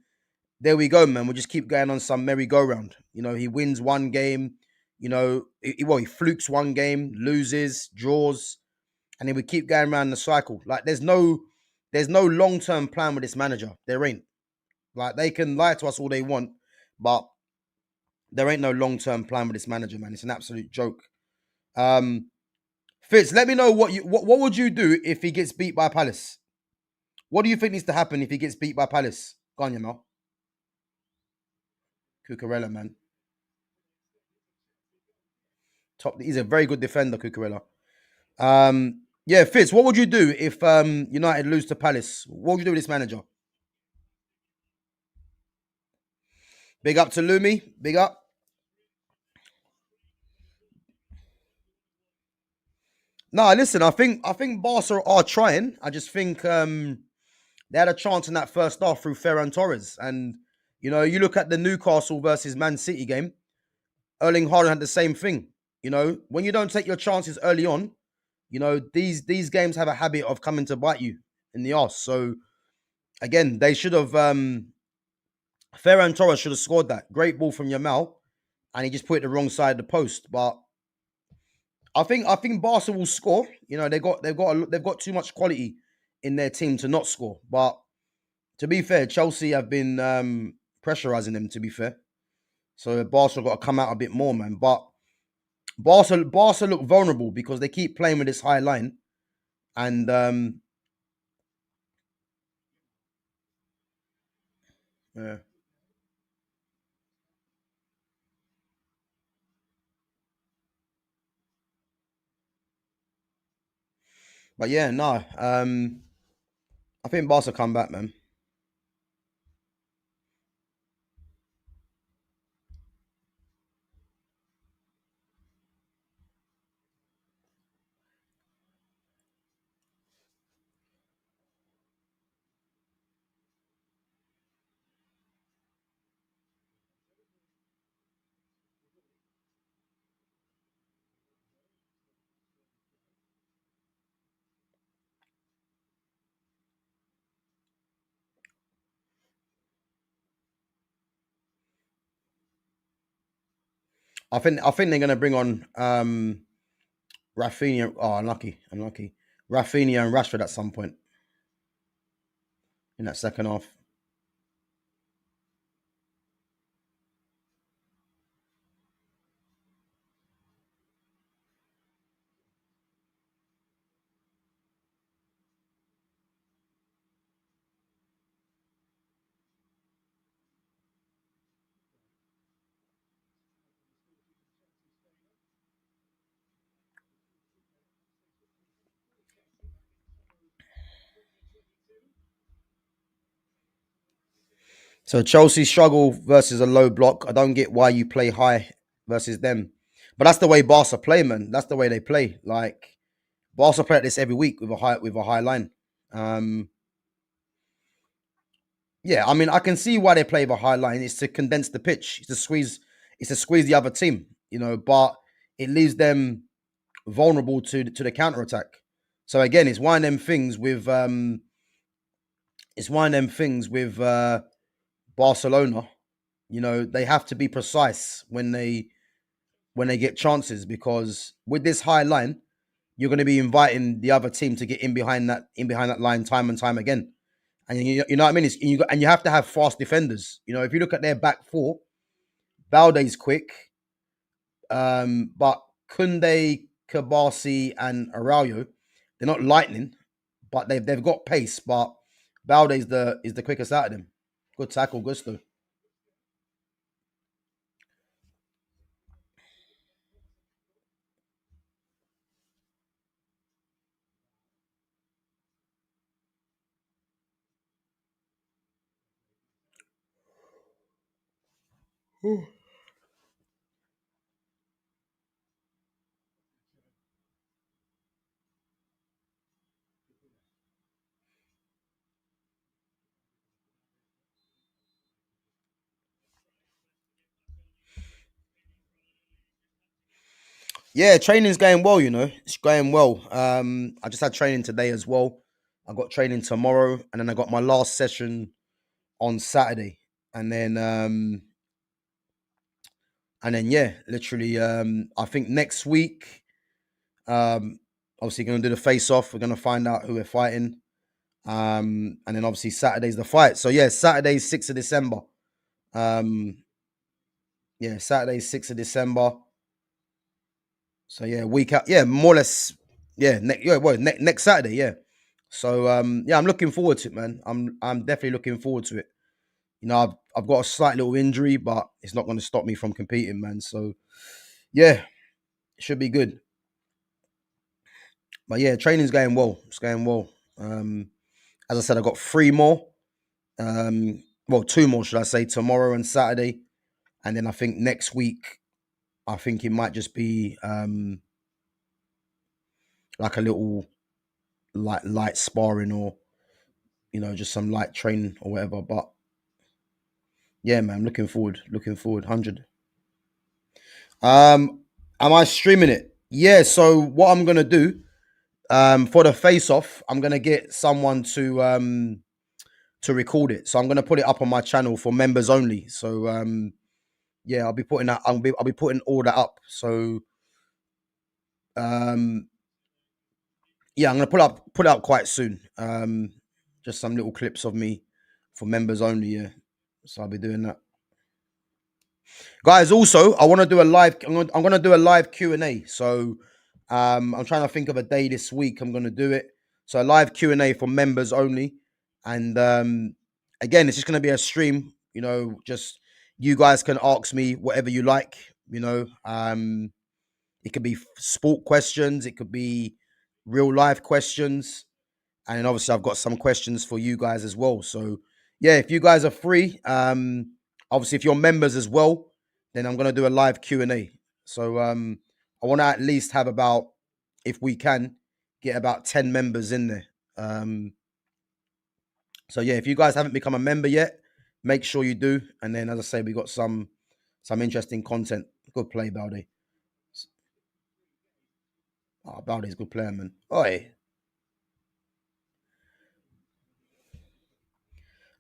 there we go, man. We'll just keep going on some merry-go-round. You know, he wins one game. You know, he flukes one game, loses, draws, and then we keep going around the cycle. Like there's no long-term plan with this manager. There ain't. Like they can lie to us all they want, but there ain't no long-term plan with this manager, man. It's an absolute joke. Um, Fitz, let me know what would you do if he gets beat by Palace? What do you think needs to happen if he gets beat by Palace? Go on, Yamal. Cucurella, man. Top. He's a very good defender, Cucurella. Yeah, Fitz, what would you do if United lose to Palace? What would you do with this manager? Big up to Lumi. Big up. No, listen, I think Barca are trying. I just think they had a chance in that first half through Ferran Torres. And you know, you look at the Newcastle versus Man City game. Erling Haaland had the same thing. You know, when you don't take your chances early on, you know, these games have a habit of coming to bite you in the arse. So again, they should have Ferran Torres should have scored that. Great ball from Yamal, and he just put it the wrong side of the post. But I think Barca will score. You know, they've got too much quality in their team to not score. But to be fair, Chelsea have been pressurizing them. To be fair, so Barca got to come out a bit more, man. But Barca look vulnerable because they keep playing with this high line, and yeah. But yeah, no. I think Barca come back, man. I think they're gonna bring on Rafinha. Oh, unlucky. Rafinha and Rashford at some point in that second half. So Chelsea struggle versus a low block. I don't get why you play high versus them, but that's the way Barca play, man. That's the way they play. Like Barca play at this every week with a high line. Um, yeah, I mean, I can see why they play with a high line. It's to condense the pitch. It's to squeeze the other team. You know, but it leaves them vulnerable to the counter attack. So again, it's one of them things with Barcelona. You know, they have to be precise when they get chances because with this high line, you're going to be inviting the other team to get in behind that line time and time again. And you know what I mean? And you have to have fast defenders. You know, if you look at their back four, Balde's quick, but Kunde, Kabasi, and Araujo, they're not lightning, but they've got pace. But Balde is the quickest out of them. Good tackle, Gusto. Yeah, training's going well. You know, it's going well. I just had training today as well. I got training tomorrow, and then I got my last session on Saturday, and then yeah, literally, I think next week, um, obviously going to do the face off. We're going to find out who we're fighting, and then obviously Saturday's the fight. So yeah, Saturday 6th of December. Um, yeah, Saturday 6th of December. So yeah, week out. Yeah, more or less. Yeah, next Saturday. Yeah. So yeah, I'm looking forward to it, man. I'm definitely looking forward to it. You know, I've got a slight little injury, but it's not going to stop me from competing, man. So yeah, it should be good. But yeah, training's going well. It's going well. As I said, I got three more. Well, two more, should I say, tomorrow and Saturday, and then I think next week, I think it might just be like a little light sparring or just some light training or whatever. But yeah, man, looking forward, 100. Am I streaming it? Yeah. So what I'm gonna do, for the face off, I'm gonna get someone to record it. So I'm gonna put it up on my channel for members only. So yeah, I'll be putting that. I'll be putting all that up. So um, yeah, I'm gonna put it up quite soon. Just some little clips of me for members only. Yeah, so I'll be doing that. Guys, also, I want to do a live. I'm gonna do a live Q&A. So, I'm trying to think of a day this week. I'm gonna do it. So, a live Q&A for members only, and again, it's just gonna be a stream. Just you guys can ask me whatever you like. It could be sport questions. It could be real life questions. And then obviously I've got some questions for you guys as well. So yeah, if you guys are free, obviously if you're members as well, then I'm gonna do a live Q&A. So I want to at least have about, if we can, get about 10 members in there. Um, so yeah, if you guys haven't become a member yet, make sure you do. And then as I say, we got some interesting content. Good play, Baldy. Oh, Baldy's a good player, man. Oi.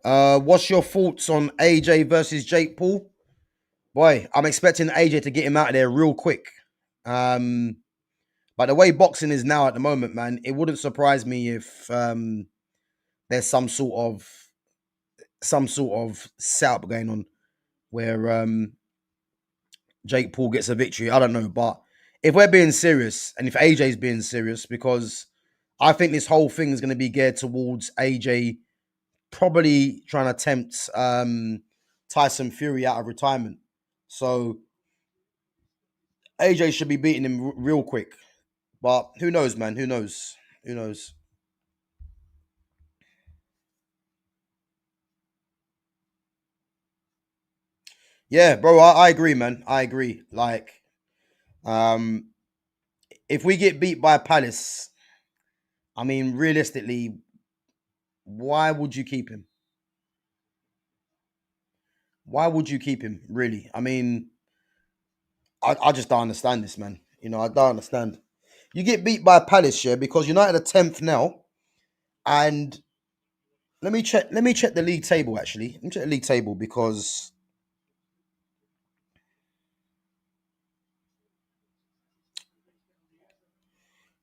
What's your thoughts on AJ versus Jake Paul? Boy, I'm expecting AJ to get him out of there real quick. Um, but the way boxing is now at the moment, man, it wouldn't surprise me if there's some sort of setup going on where Jake Paul gets a victory. I don't know, but if we're being serious, and if AJ's being serious, because I think this whole thing is going to be geared towards AJ probably trying to tempt Tyson Fury out of retirement. So AJ should be beating him real quick. But who knows, man? Who knows? Who knows? Yeah, bro, I agree, man. I agree. Like, um, if we get beat by Palace, I mean, realistically, why would you keep him? Why would you keep him? Really? I mean, I just don't understand this, man. I don't understand. You get beat by Palace, yeah, because United are 10th now, and let me check. Let me check the league table. Actually, let me check the league table because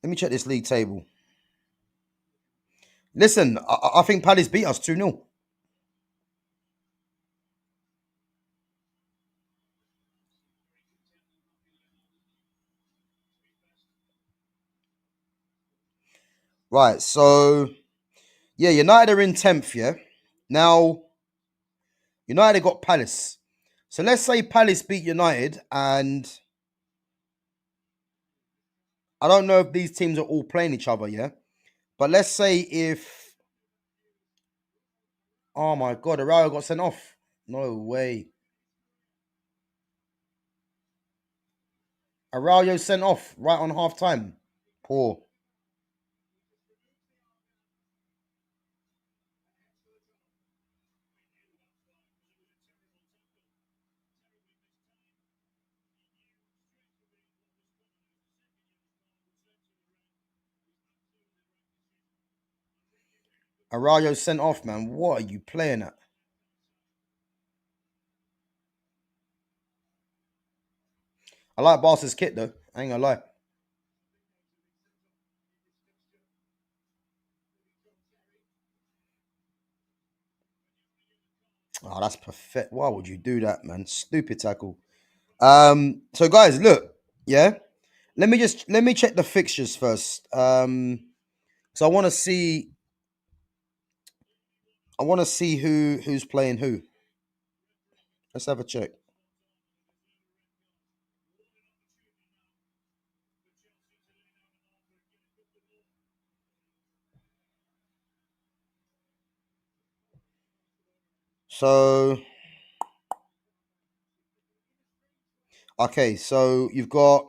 let me check this league table. Listen, I think Palace beat us 2-0. Right. So yeah, United are in 10th. Yeah. Now United got Palace. So let's say Palace beat United, and I don't know if these teams are all playing each other. Yeah. But let's say if, oh my God, Araujo got sent off. No way. Araujo sent off right on half time. Poor. Araujo sent off, man. What are you playing at? I like Barca's kit though. I ain't gonna lie. Oh, that's perfect. Why would you do that, man? Stupid tackle. So guys, look, yeah. Let me check the fixtures first. So I want to see who's playing who. Let's have a check. So okay, so you've got,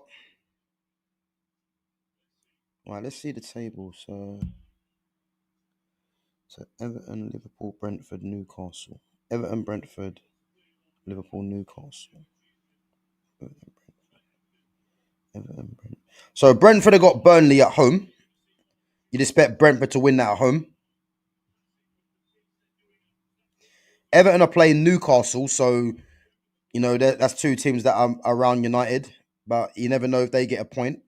right. Let's see the table. So Everton, Liverpool, Brentford, Newcastle. Everton, Brentford, Liverpool, Newcastle. So Brentford have got Burnley at home. You'd expect Brentford to win that at home. Everton are playing Newcastle, so you know that's two teams that are around United, but you never know if they get a point.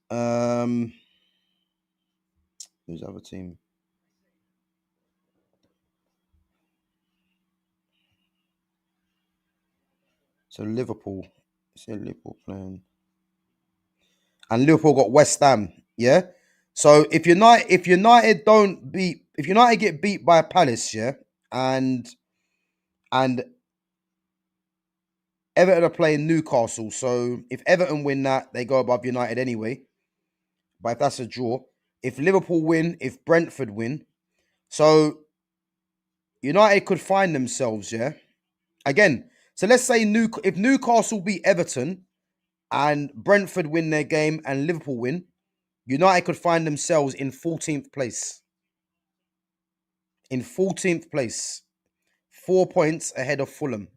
Who's the other team? So Liverpool. Say Liverpool playing, and Liverpool got West Ham. Yeah. So if United get beat by Palace, yeah, and and Everton are playing Newcastle. So if Everton win that, they go above United anyway. But if that's a draw, if Liverpool win, if Brentford win, so United could find themselves, yeah. Again, so let's say if Newcastle beat Everton and Brentford win their game and Liverpool win, United could find themselves in 14th place. In 14th place, 4 points ahead of Fulham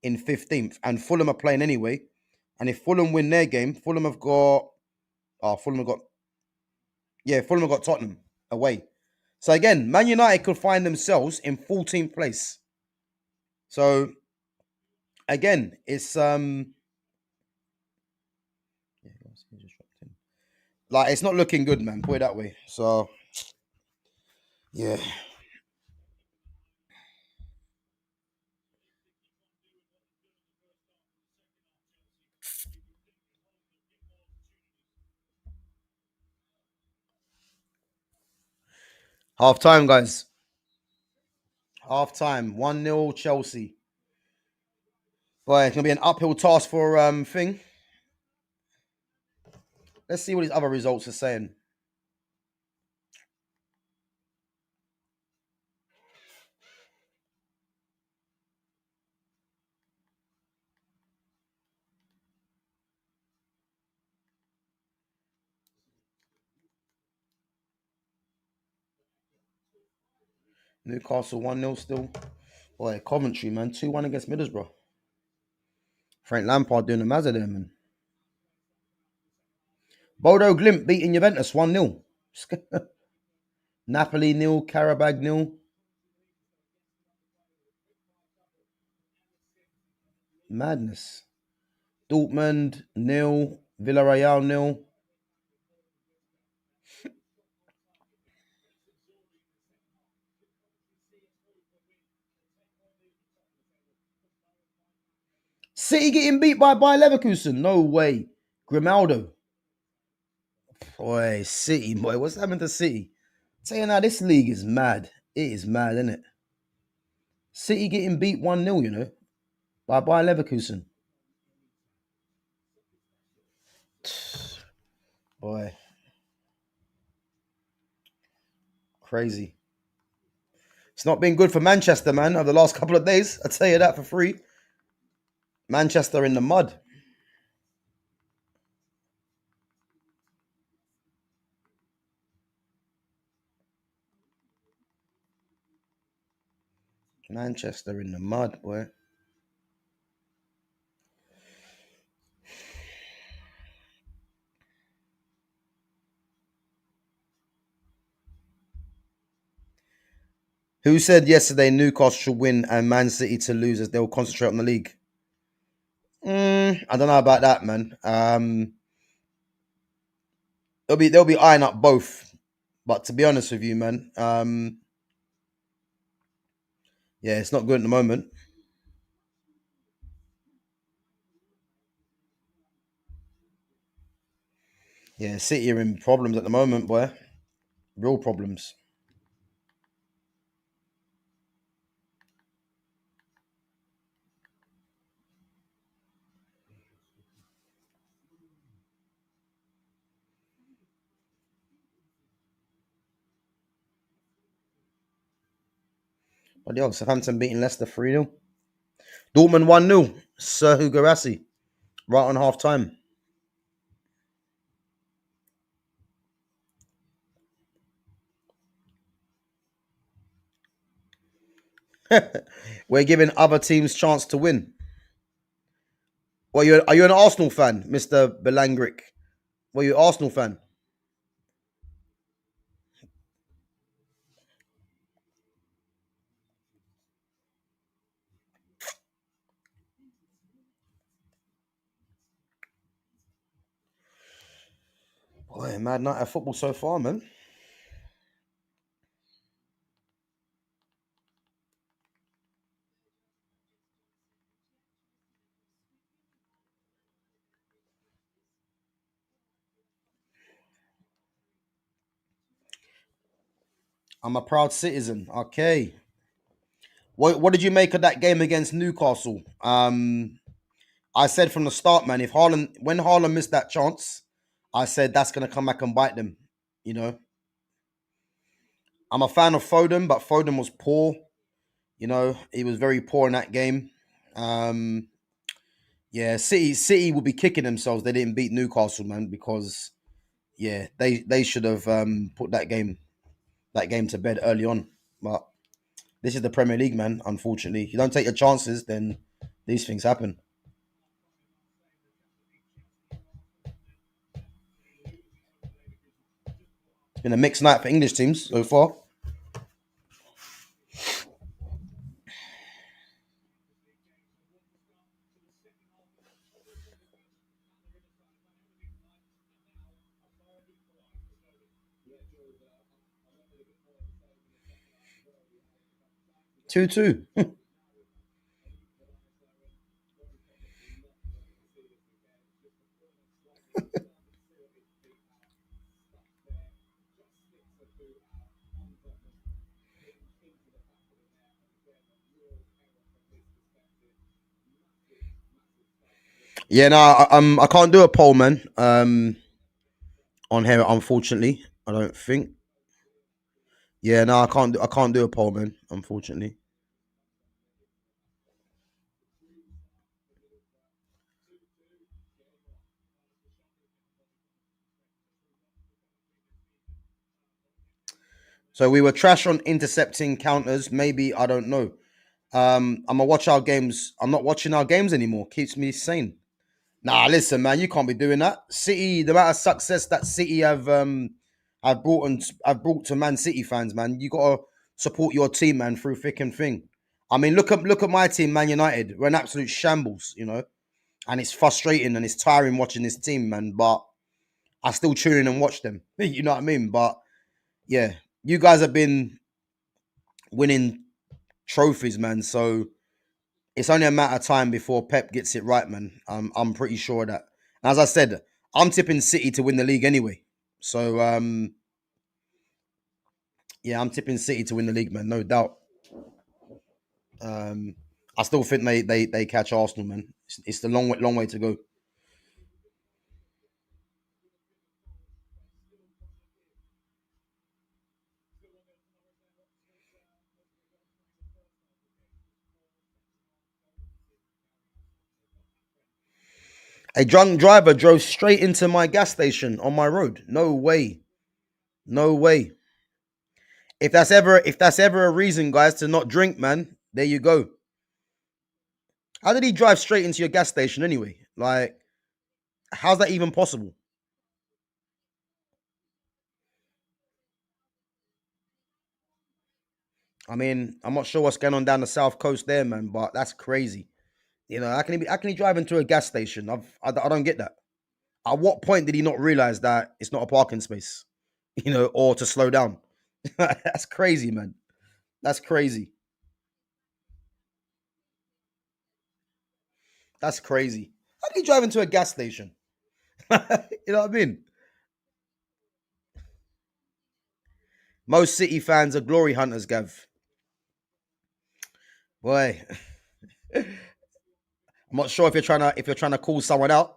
in 15th. And Fulham are playing anyway. And if Fulham win their game, Fulham have got Fulham have got Tottenham away. So again, Man United could find themselves in 14th place. So again, it's like it's not looking good, man. Put it that way. So yeah. Half time, guys. Half time. 1-0 Chelsea. Boy, it's gonna be an uphill task for thing. Let's see what these other results are saying. Newcastle 1-0 still. Boy, Coventry, man. 2-1 against Middlesbrough. Frank Lampard doing the Mazza there, man. Bodo Glimt beating Juventus 1-0. Napoli 0, Karabag 0. Madness. Dortmund 0, Villarreal 0. City getting beat by Bayer Leverkusen. No way. Grimaldo. Boy, City, boy. What's happened to City? Tell you now, this league is mad. It is mad, isn't it? City getting beat 1-0, you know, by Bayer Leverkusen. Boy, crazy. It's not been good for Manchester, man, over the last couple of days. I'll tell you that for free. Manchester in the mud. Manchester in the mud, boy. Who said yesterday Newcastle should win and Man City to lose as they'll concentrate on the league? I don't know about that, man. They'll be eyeing up both. But to be honest with you, man, yeah, it's not good at the moment. Yeah, City are in problems at the moment, boy. Real problems. But yo, Southampton beating Leicester 3-0. Dortmund 1-0. Serhu Garassi. Right on half time. We're giving other teams chance to win. Well, are you an Arsenal fan, Mister Belangric? Were you an Arsenal fan? Boy, mad night of football so far, man. I'm a proud citizen. Okay. What did you make of that game against Newcastle? I said from the start, man, if Haaland when Haaland missed that chance, I said that's gonna come back and bite them. You know, I'm a fan of Foden, but Foden was poor. You know, he was very poor in that game. Um, yeah, City will be kicking themselves they didn't beat Newcastle, man, because yeah, they should have put that game to bed early on. But this is the Premier League, man. Unfortunately, if you don't take your chances, then these things happen. It's been a mixed night for English teams so far. 2-2. Yeah, no, I can't do a poll, man. On here, unfortunately, I don't think. Yeah, no, I can't do a poll, man. Unfortunately. So we were trash on intercepting counters. Maybe I don't know. I'm gonna watch our games. I'm not watching our games anymore. Keeps me sane. Nah, listen, man, you can't be doing that. City, the amount of success that City have brought to Man City fans, man. You gotta support your team, man, through thick and thin. I mean, look at my team, Man United. We're an absolute shambles, you know, and it's frustrating and it's tiring watching this team, man. But I still tune in and watch them. You know what I mean? But yeah, you guys have been winning trophies, man. So it's only a matter of time before Pep gets it right, man. I'm pretty sure of that. And as I said, I'm tipping City to win the league anyway. So yeah, I'm tipping City to win the league, man, no doubt. Um, I still think they catch Arsenal, man. It's the long way to go. A drunk driver drove straight into my gas station on my road. No way, no way. If that's ever a reason, guys, to not drink, man, there you go. How did he drive straight into your gas station anyway? Like, how's that even possible? I mean, I'm not sure what's going on down the south coast there, man, but that's crazy. You know, how can he drive into a gas station? I don't get that. At what point did he not realize that it's not a parking space? You know, or to slow down? That's crazy, man. That's crazy. That's crazy. How did he drive into a gas station? You know what I mean? Most City fans are glory hunters, Gav. Boy, I'm not sure if you're trying to call someone out.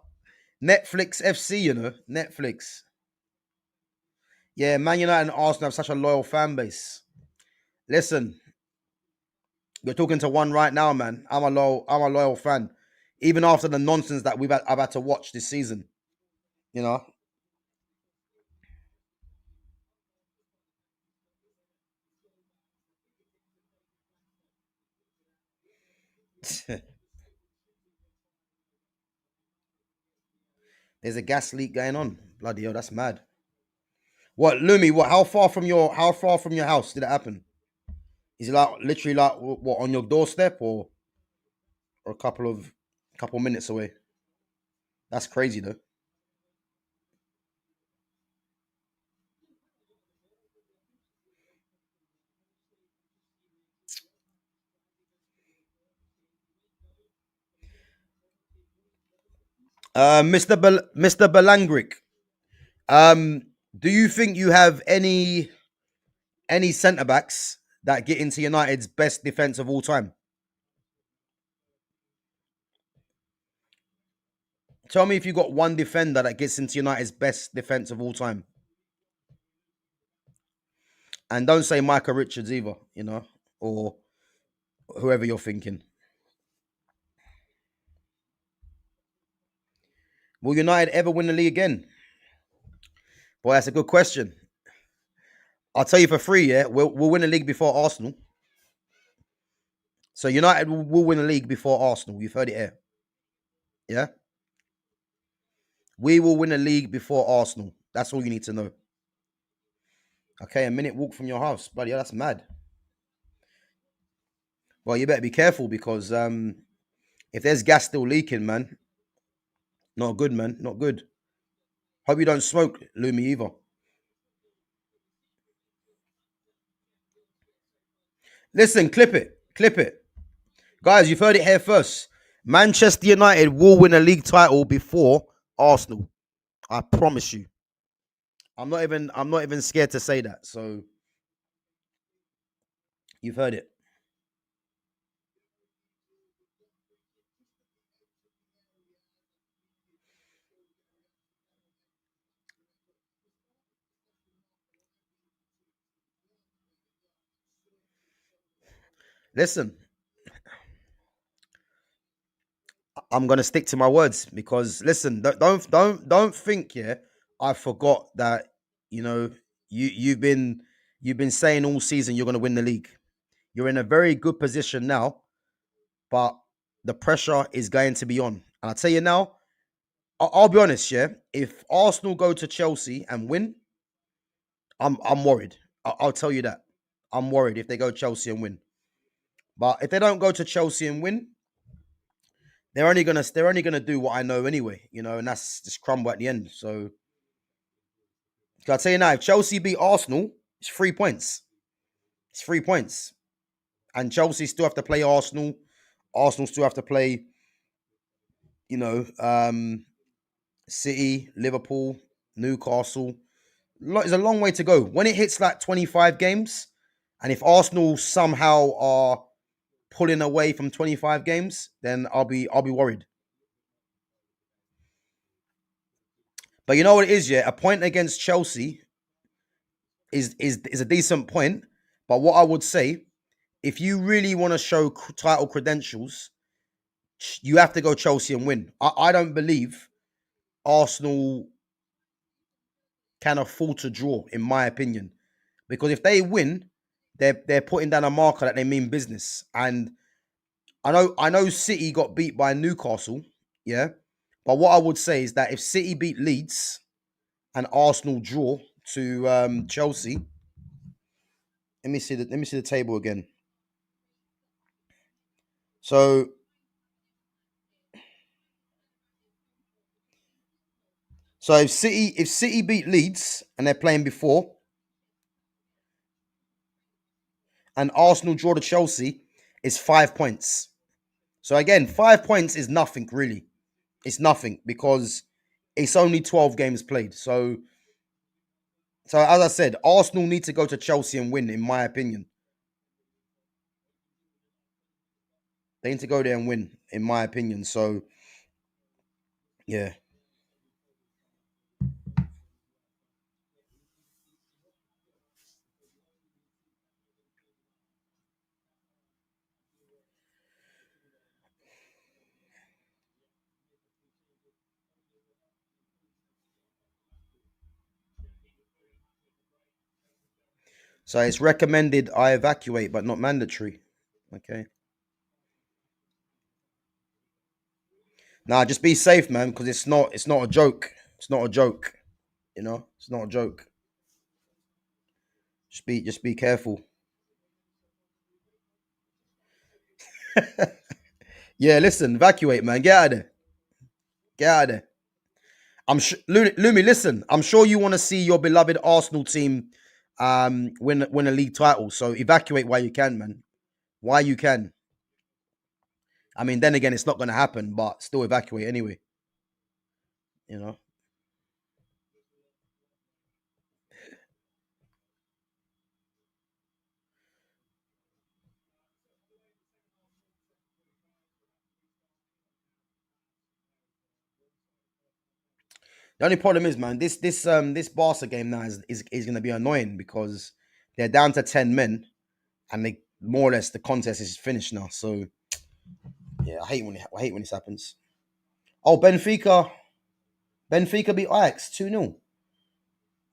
Netflix FC, you know, Netflix. Yeah, Man United and Arsenal have such a loyal fan base. Listen, you're talking to one right now, man. I'm a loyal fan. Even after the nonsense that I've had to watch this season, you know. There's a gas leak going on. Bloody hell, that's mad. What, Lumi? What? How far from your house did it happen? Is it like literally like what on your doorstep or a couple minutes away? That's crazy though. Mr. Belangric, um, do you think you have any centre backs that get into United's best defense of all time? Tell me if you got one defender that gets into United's best defense of all time, and don't say Micah Richards either. Or whoever you're thinking. Will United ever win the league again? Boy, that's a good question. I'll tell you for free. Yeah, we'll win the league before Arsenal. So United will win the league before Arsenal. You've heard it here. Yeah, we will win the league before Arsenal. That's all you need to know. Okay, a minute walk from your house, buddy. Yeah, that's mad. Well, you better be careful because if there's gas still leaking, man, not good, man, not good. Hope you don't smoke, Lumi, either. Listen, clip it, guys. You've heard it here first. Manchester United will win a league title before Arsenal. I promise you. I'm not even scared to say that. So you've heard it. Listen, I'm gonna stick to my words because listen, don't think, yeah, I forgot that, you know, you've been saying all season you're gonna win the league. You're in a very good position now, but the pressure is going to be on. And I tell you now, I'll be honest, yeah. If Arsenal go to Chelsea and win, I'm worried. I'll tell you that. I'm worried if they go Chelsea and win. But if they don't go to Chelsea and win, they're only gonna do what I know anyway, and that's just crumble at the end. So I'll tell you now, if Chelsea beat Arsenal, it's 3 points. It's 3 points. And Chelsea still have to play Arsenal. Arsenal still have to play, you know, City, Liverpool, Newcastle. It's a long way to go. When it hits like 25 games, and if Arsenal somehow are pulling away from 25 games, then I'll be worried. But you know what it is, yeah? A point against Chelsea is a decent point. But what I would say, if you really want to show title credentials, you have to go Chelsea and win. I don't believe Arsenal can afford to draw, in my opinion, because if they win, they're putting down a marker that they mean business. And I know City got beat by Newcastle, yeah. But what I would say is that if City beat Leeds and Arsenal draw to Chelsea, let me see the table again. So if City beat Leeds and they're playing before, and Arsenal draw to Chelsea, it's 5 points. So again, 5 points is nothing really. It's nothing because it's only 12 games played. So as I said, Arsenal need to go to Chelsea and win, in my opinion. They need to go there and win, in my opinion. So yeah. So it's recommended I evacuate, but not mandatory. Okay. Nah, just be safe, man, because it's not a joke. It's not a joke. It's not a joke. Just be careful. Yeah, listen, evacuate, man. Get out of there. Get out of there. I'm sure, Lumi, listen. I'm sure you want to see your beloved Arsenal team win a league title. So evacuate while you can, man. While you can. I mean, then again, it's not going to happen, but still evacuate anyway. You know. The only problem is, man, this Barca game now is going to be annoying because they're down to 10 men, and they more or less the contest is finished now. So yeah, I hate when this happens. Oh, Benfica beat Ajax 2-0.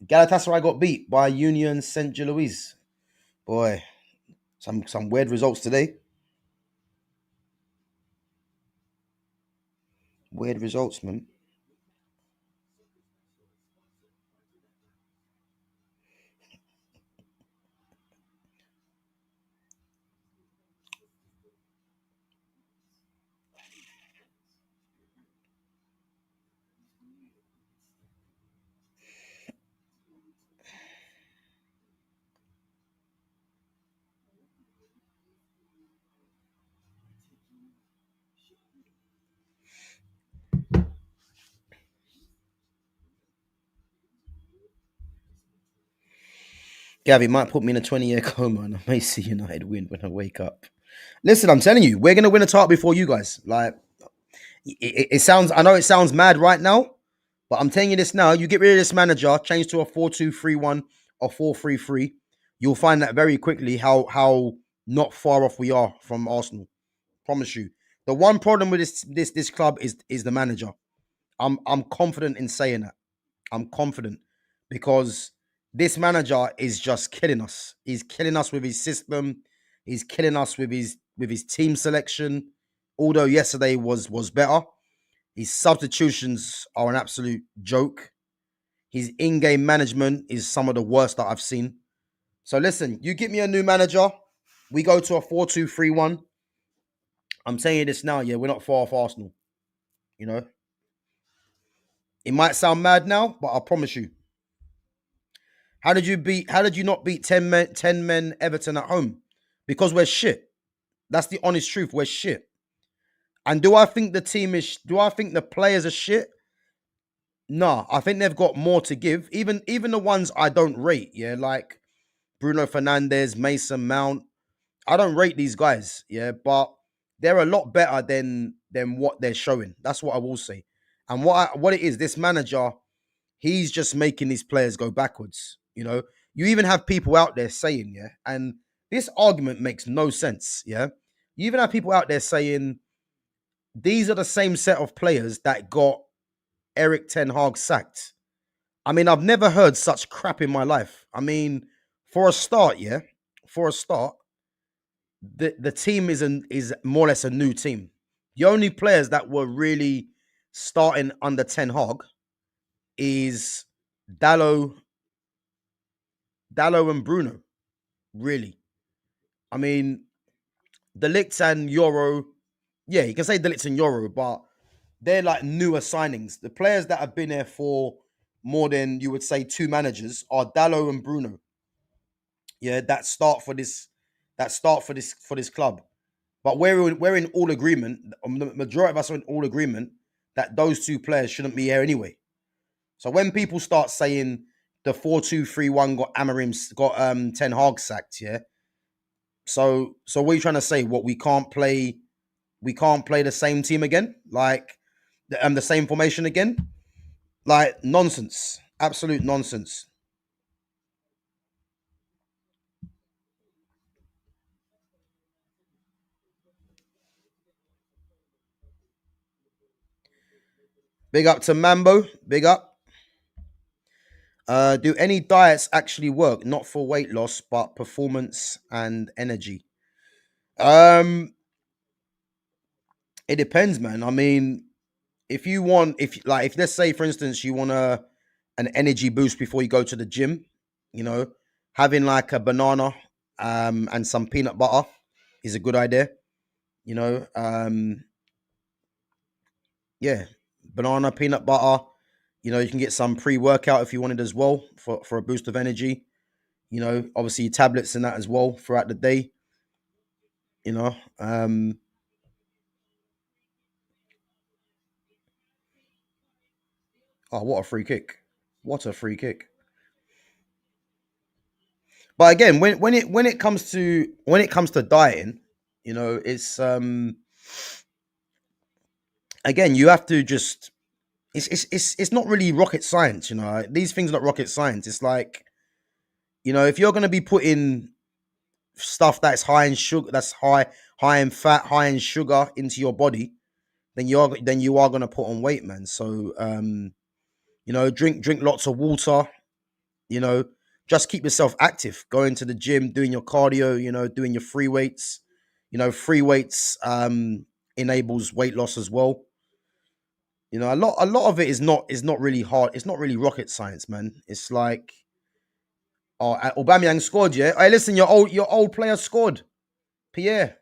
Galatasaray got beat by Union Saint Louis. Boy, some weird results today. Weird results, man. Gabby might put me in a 20-year coma and I may see United win when I wake up. Listen, I'm telling you, we're gonna win a title before you guys. Like it sounds, I know it sounds mad right now, but I'm telling you this now. You get rid of this manager, change to a 4-2-3-1 or 4-3-3. You'll find that very quickly how not far off we are from Arsenal. Promise you. The one problem with this club is the manager. I'm confident in saying that. I'm confident because this manager is just killing us. He's killing us with his system. He's killing us with his team selection. Although yesterday was better, his substitutions are an absolute joke. His in-game management is some of the worst that I've seen. So listen, you get me a new manager, we go to a 4-2-3-1. I'm telling you this now, yeah, we're not far off Arsenal. You know, it might sound mad now, but I promise you. How did you not beat 10 men Everton at home? Because we're shit. That's the honest truth. We're shit. And do I think the players are shit? Nah, I think they've got more to give. Even the ones I don't rate, yeah, like Bruno Fernandez, Mason Mount. I don't rate these guys, yeah, but they're a lot better than what they're showing. That's what I will say. And what it is, this manager, he's just making these players go backwards. You even have people out there saying, yeah, and this argument makes no sense, yeah. You even have people out there saying these are the same set of players that got Eric Ten Hag sacked. I mean, I've never heard such crap in my life. I mean, for a start, yeah, for a start, the team is more or less a new team. The only players that were really starting under Ten Hag is Dallo, Dallo and Bruno. Really, I mean, Delict and Euro. Yeah, you can say Delict and Euro, but they're like newer signings. The players that have been there for more than you would say two managers are Dallo and Bruno. Yeah, that start for this club. But we're in all agreement. The majority of us are in all agreement that those two players shouldn't be here anyway. So when people start saying the 4-2-3-1 got got Ten Hag sacked, yeah. So what are you trying to say? What we can't play the same team again, like the same formation again, like nonsense, absolute nonsense. Big up to Mambo, big up. Do any diets actually work? Not for weight loss, but performance and energy. Um, it depends, man. I mean, if you want, if let's say for instance you want an energy boost before you go to the gym, you know, having like a banana and some peanut butter is a good idea. You know, yeah, banana, peanut butter. You know, you can get some pre-workout if you wanted as well for a boost of energy. You know, obviously tablets and that as well throughout the day. You know, oh, what a free kick! What a free kick! But again, when it comes to dieting, you know, it's again you have to just it's not really rocket science, you know. These things are not rocket science. It's like, you know, if you're going to be putting stuff that's high in sugar, that's high in fat, high in sugar into your body, then you are going to put on weight, man. So you know, drink lots of water. You know, just keep yourself active. Going to the gym, doing your cardio. You know, doing your free weights. You know, free weights enables weight loss as well. You know, a lot of it is not really hard. It's not really rocket science, man. It's like, oh, Aubameyang scored, yeah. Hey, listen, your old player scored, Pierre.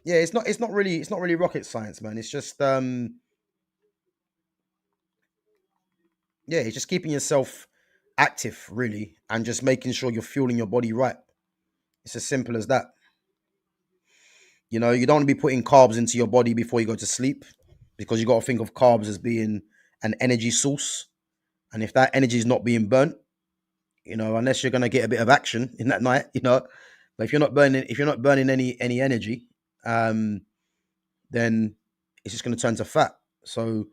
Yeah, it's not really rocket science, man. It's just yeah, it's just keeping yourself active, really, and just making sure you're fueling your body right. It's as simple as that. You know, you don't want to be putting carbs into your body before you go to sleep, because you got to think of carbs as being an energy source, and if that energy is not being burnt, you know, unless you're gonna get a bit of action in that night, you know. But if you're not burning any energy, um, then it's just gonna turn to fat. So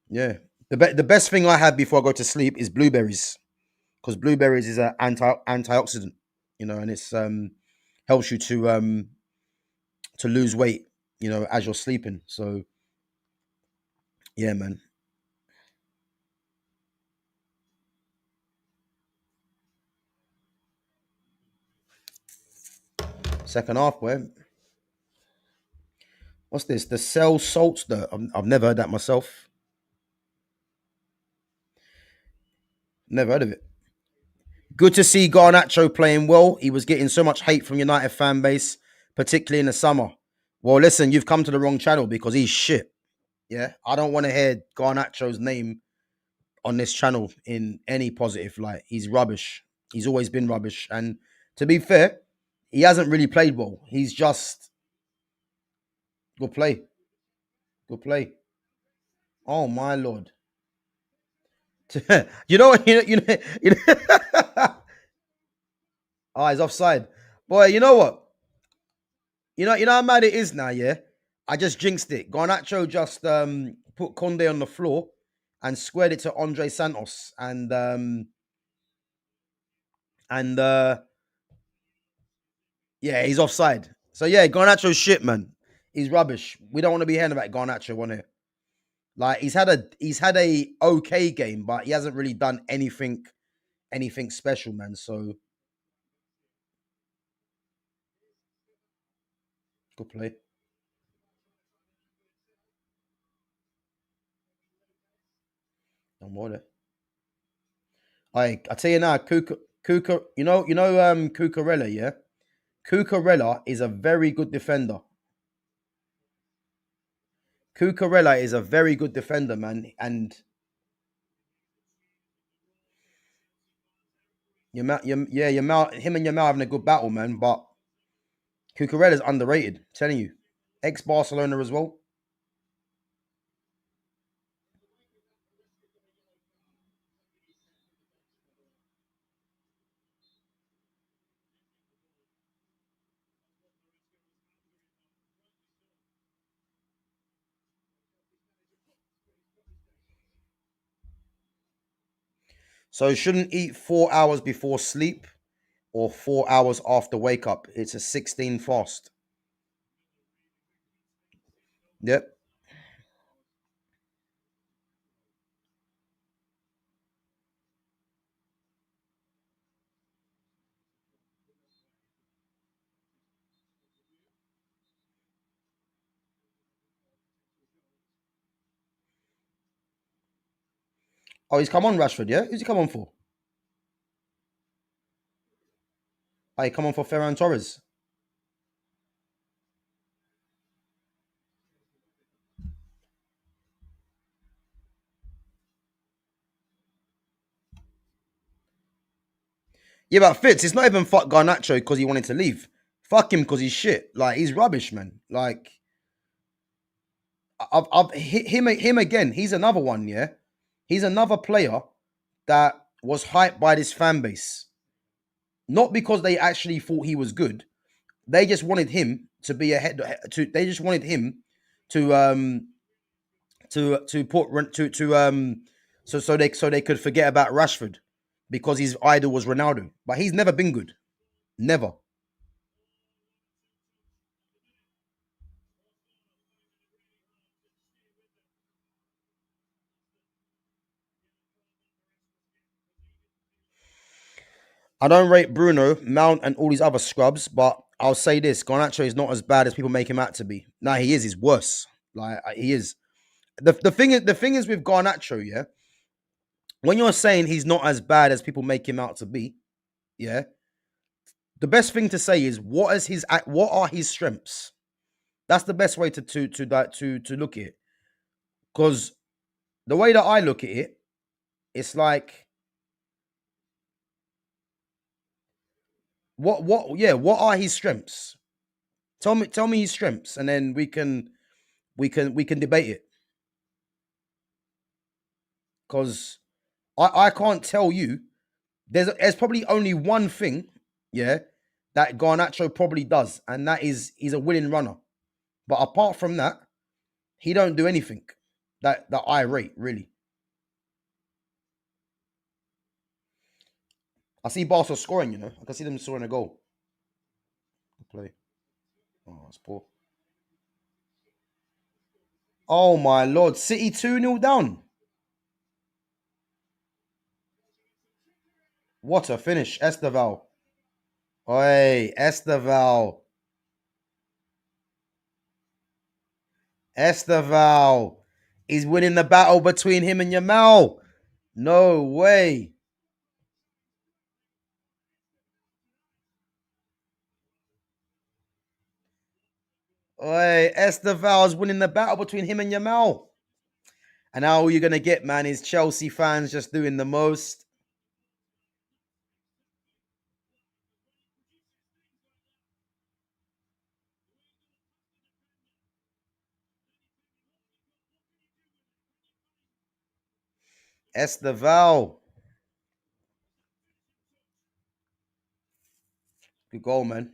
yeah, the best thing I have before I go to sleep is blueberries, because blueberries is an antioxidant, you know, and it's helps you to lose weight, you know, as you're sleeping. So yeah, man. Second half, boy. What's this? The cell salt stir. I've never heard that myself. Never heard of it. Good to see Garnacho playing well. He was getting so much hate from United fan base, particularly in the summer. Well, listen, you've come to the wrong channel because he's shit. Yeah, I don't want to hear Garnacho's name on this channel in any positive light. He's rubbish. He's always been rubbish. And to be fair, he hasn't really played well. He's just good play, good play. Oh my lord! You know what? Oh, he's offside. Boy, you know what? You know how mad it is now, yeah? I just jinxed it. Garnacho just put Conde on the floor and squared it to Andre Santos. And yeah, he's offside. So yeah, Garnacho's shit, man. He's rubbish. We don't want to be hearing about Garnacho on here. Like he's had a okay game, but he hasn't really done anything special, man. So good play. Don't worry. I tell you now, Kuka, Cucurella, yeah? Cucurella is a very good defender. Cucurella is a very good defender, man. And him and Yamal having a good battle, man. But Cucurella's underrated. I'm telling you, ex Barcelona as well. So shouldn't eat 4 hours before sleep or 4 hours after wake up. It's a 16 fast. Yep. Oh, he's come on, Rashford, yeah? Who's he come on for? Oh, he come on for Ferran Torres. Yeah, but Fitz, it's not even fuck Garnacho because he wanted to leave. Fuck him because he's shit. Like, he's rubbish, man. Like, I've him again. He's another one, yeah? He's another player that was hyped by this fan base. Not because they actually thought he was good. They just wanted him to be ahead. They just wanted him to put so they could forget about Rashford because his idol was Ronaldo. But he's never been good. Never. I don't rate Bruno, Mount, and all these other scrubs, but I'll say this: Garnacho is not as bad as people make him out to be. No, he is. He's worse. Like he is. The thing is with Garnacho, yeah. When you're saying he's not as bad as people make him out to be, yeah. The best thing to say is what are his strengths? That's the best way to look at it. Because the way that I look at it, it's like what are his strengths? Tell me his strengths, and then we can debate it. Because I can't tell you. There's probably only one thing, yeah, that Garnacho probably does, and that is he's a winning runner. But apart from that, he don't do anything that I rate really. I see Barca scoring, I can see them scoring a goal. Play. Oh, that's poor. Oh my lord, City 2-0 down. What a finish, Estevao. Oi, Estevao. Estevao. He's winning the battle between him and Yamal. No way. Oi, Estevao's winning the battle between him and Yamal. And now all you're gonna get, man, is Chelsea fans just doing the most. Estevao. Good goal, man.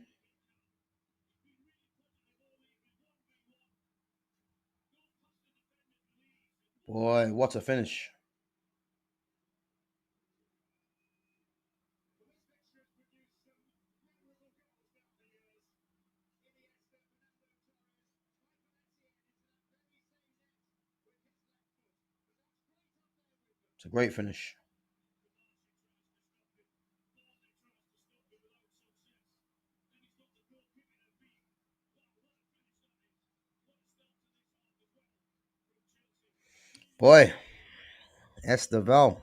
Boy, what a finish. It's a great finish. Boy, Estevao.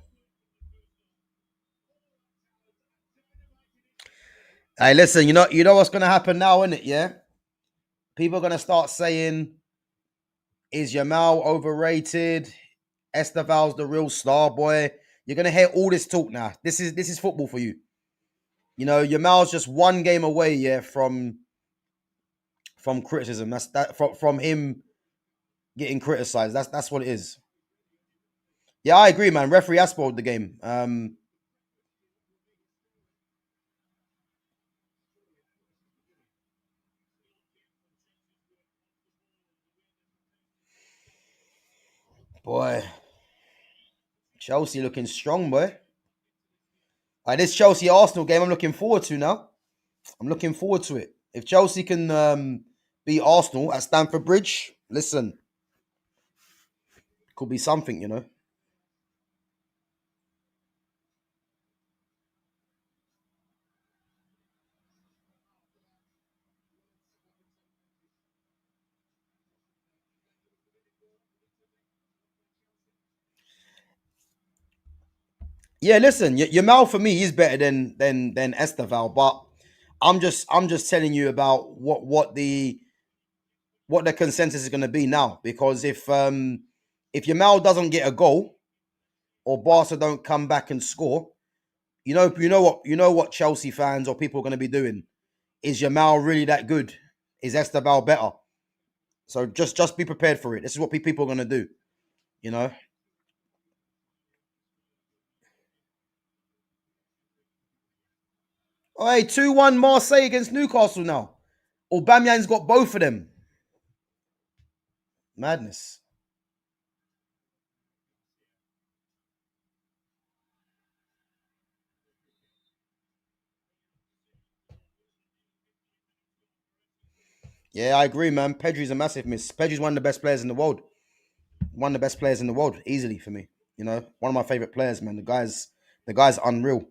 Hey, listen, you know what's gonna happen now, isn't it? Yeah, people are gonna start saying, "Is Yamal overrated? Esteval's the real star, boy." You're gonna hear all this talk now. This is football for you. Yamal's just one game away, yeah, from criticism. That's that from him getting criticized. That's what it is. Yeah, I agree, man. Referee has spoiled the game. Boy, Chelsea looking strong, boy. This Chelsea Arsenal game, I'm looking forward to now. I'm looking forward to it. If Chelsea can beat Arsenal at Stamford Bridge, listen, could be something. Yeah, listen, Yamal for me is better than Estevao, but I'm just telling you about what the consensus is going to be now. Because if Yamal doesn't get a goal or Barca don't come back and score, you know what Chelsea fans or people are going to be doing. Is Yamal really that good? Is Estevao better? So just be prepared for it. This is what people are going to do. You know. Oh, hey, 2-1 Marseille against Newcastle now. Aubameyang's got both of them. Madness. Yeah, I agree, man. Pedri's a massive miss. Pedri's one of the best players in the world. One of the best players in the world, easily for me. One of my favorite players, man. The guy's unreal.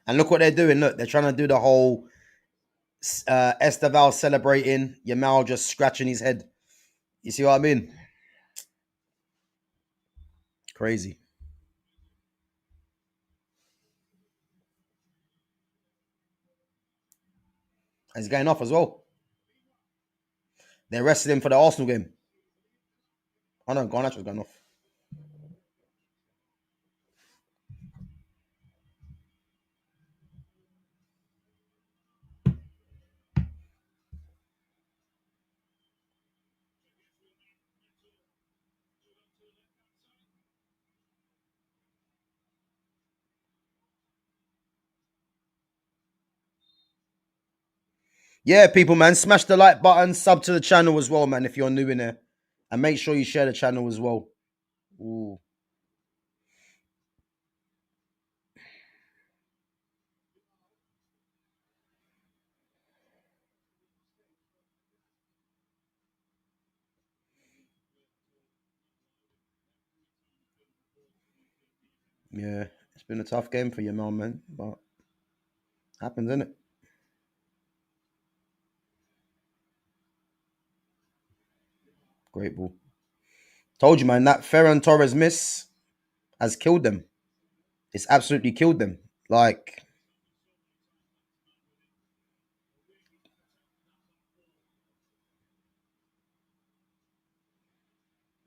And look what they're doing. Look, they're trying to do the whole Esteval celebrating, Yamal just scratching his head. You see what I mean? Crazy. And he's going off as well. They're resting him for the Arsenal game. Oh no, Garnacho's going off. Yeah, people, man, smash the like button, sub to the channel as well, man, if you're new in there. And make sure you share the channel as well. Ooh, yeah. It's been a tough game for your mum, man. But happens, innit? Great ball. Told you, man, that Ferran Torres miss has killed them. It's absolutely killed them. Like,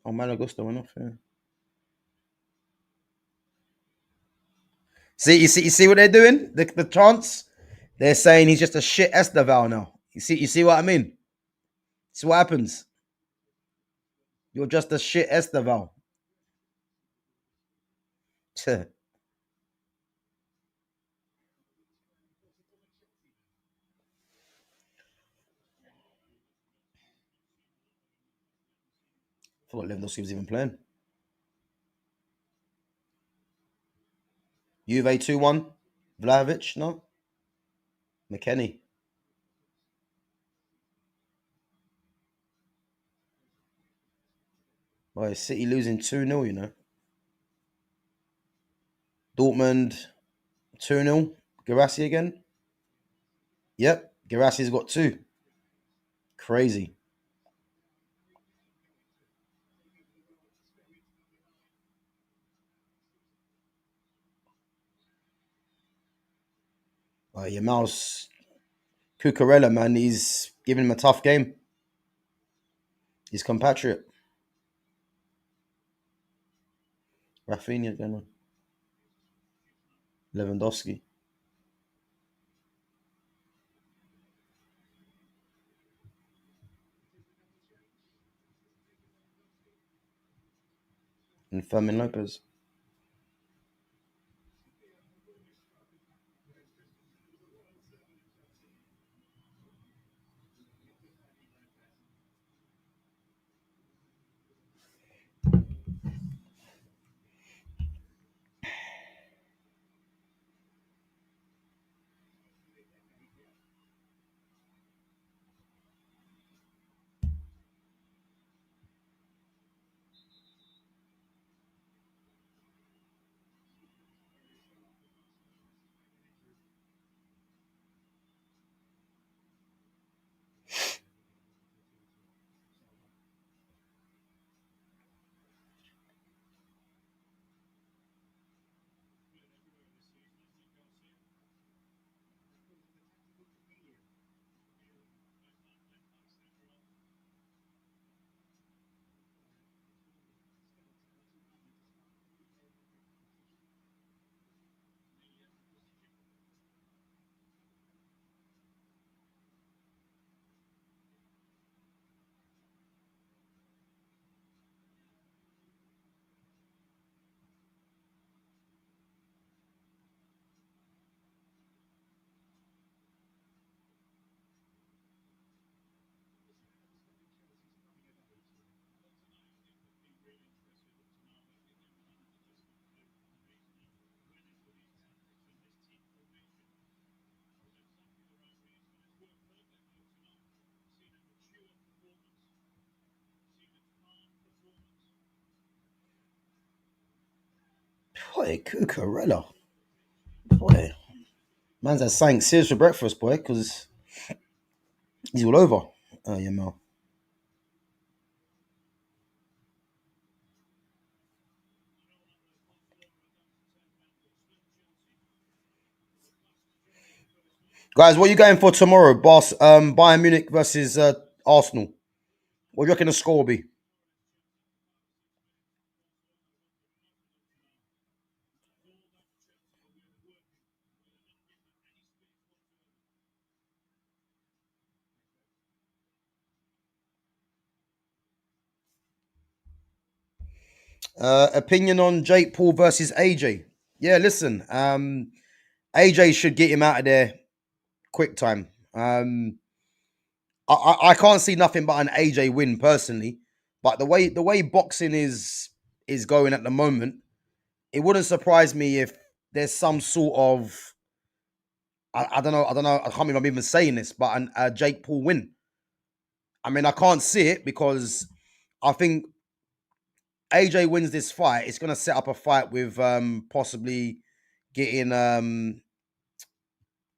oh, man, Augusto went off, yeah. You see what they're doing? The chants? They're saying he's just a shit Esteval now. You see what I mean? See what happens? You're just a shit Esteval. I forgot Lewandowski was even playing. Juve 2-1. Vlahovic, no? McKennie. Boy, City losing 2-0, you know. Dortmund 2-0. Garassi again? Yep. Garassi's got two. Crazy. Yamal's Cucurella, man, he's giving him a tough game. His compatriot. Rafinha going on. Lewandowski. And Fermin Lopez. Boy, Cucurella. Boy, man's had something serious for breakfast, boy, because he's all over. Yamal. Guys, what are you going for tomorrow? Bayern Munich versus Arsenal. What do you reckon the score will be? Opinion on Jake Paul versus AJ. Yeah, listen. AJ should get him out of there quick time. I can't see nothing but an AJ win personally, but the way boxing is going at the moment, it wouldn't surprise me if there's some sort of I don't know, I can't believe I'm even saying this, but a Jake Paul win. I mean, I can't see it because I think AJ wins this fight. It's gonna set up a fight with possibly getting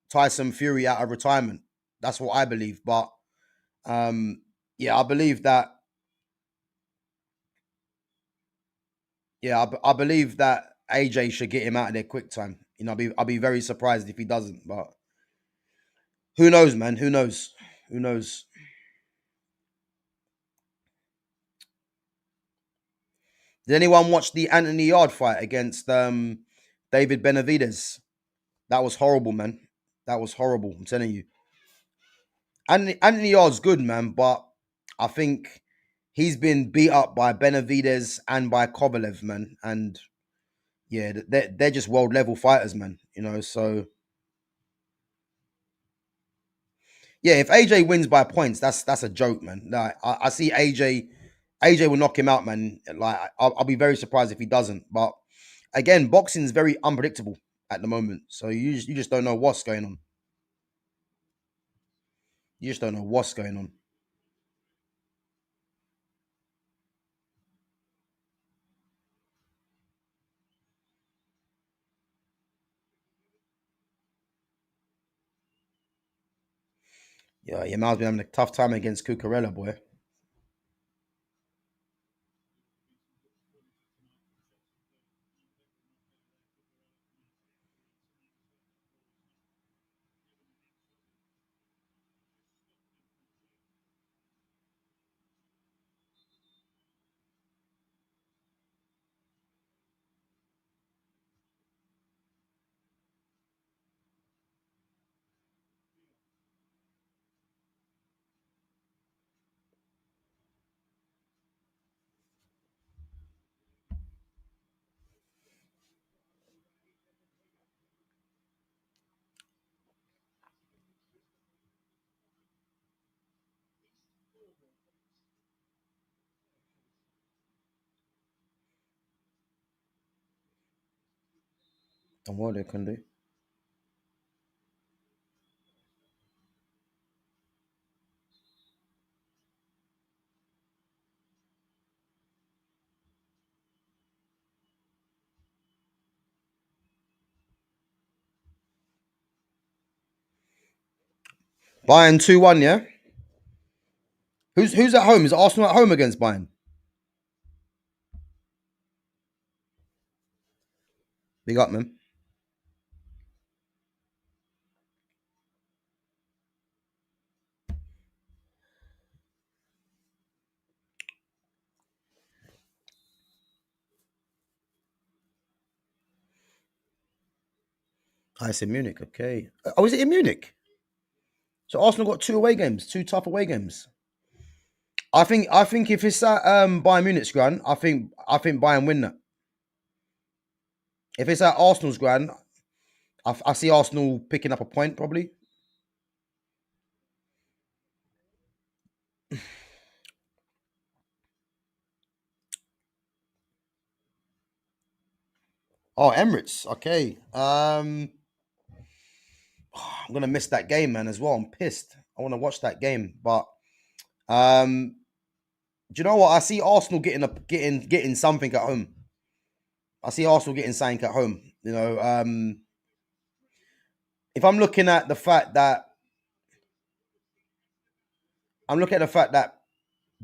Tyson Fury out of retirement. That's what I believe. But um, yeah, I believe that. Yeah, I believe that AJ should get him out of there quick time. You know, I'll be very surprised if he doesn't. But who knows, man? Who knows? Who knows? Did anyone watch the Anthony Yard fight against David Benavides? That was horrible, man. That was horrible. I'm telling you. Anthony Yard's good, man, but I think he's been beat up by Benavides and by Kovalev, man. And yeah, they're just world level fighters, man. You know, so yeah, if AJ wins by points, that's a joke, man. Like, I see AJ will knock him out, man. Like I'll be very surprised if he doesn't. But again, boxing's very unpredictable at the moment, so you just don't know what's going on. You just don't know what's going on. Yeah, Yamal's been having a tough time against Cucurella, boy. And what they can do. Bayern 2-1, yeah? Who's at home? Is Arsenal at home against Bayern? Big up, man. I said Munich, okay. Oh, is it in Munich? So Arsenal got two away games, two tough away games. I think if it's at Bayern Munich's ground, I think Bayern win that. If it's at Arsenal's ground, I see Arsenal picking up a point probably. Oh, Emirates, okay. I'm gonna miss that game, man, as well. I'm pissed. I want to watch that game, but um, do you know what? I see Arsenal getting something at home. I see Arsenal getting something at home. If I'm looking at the fact that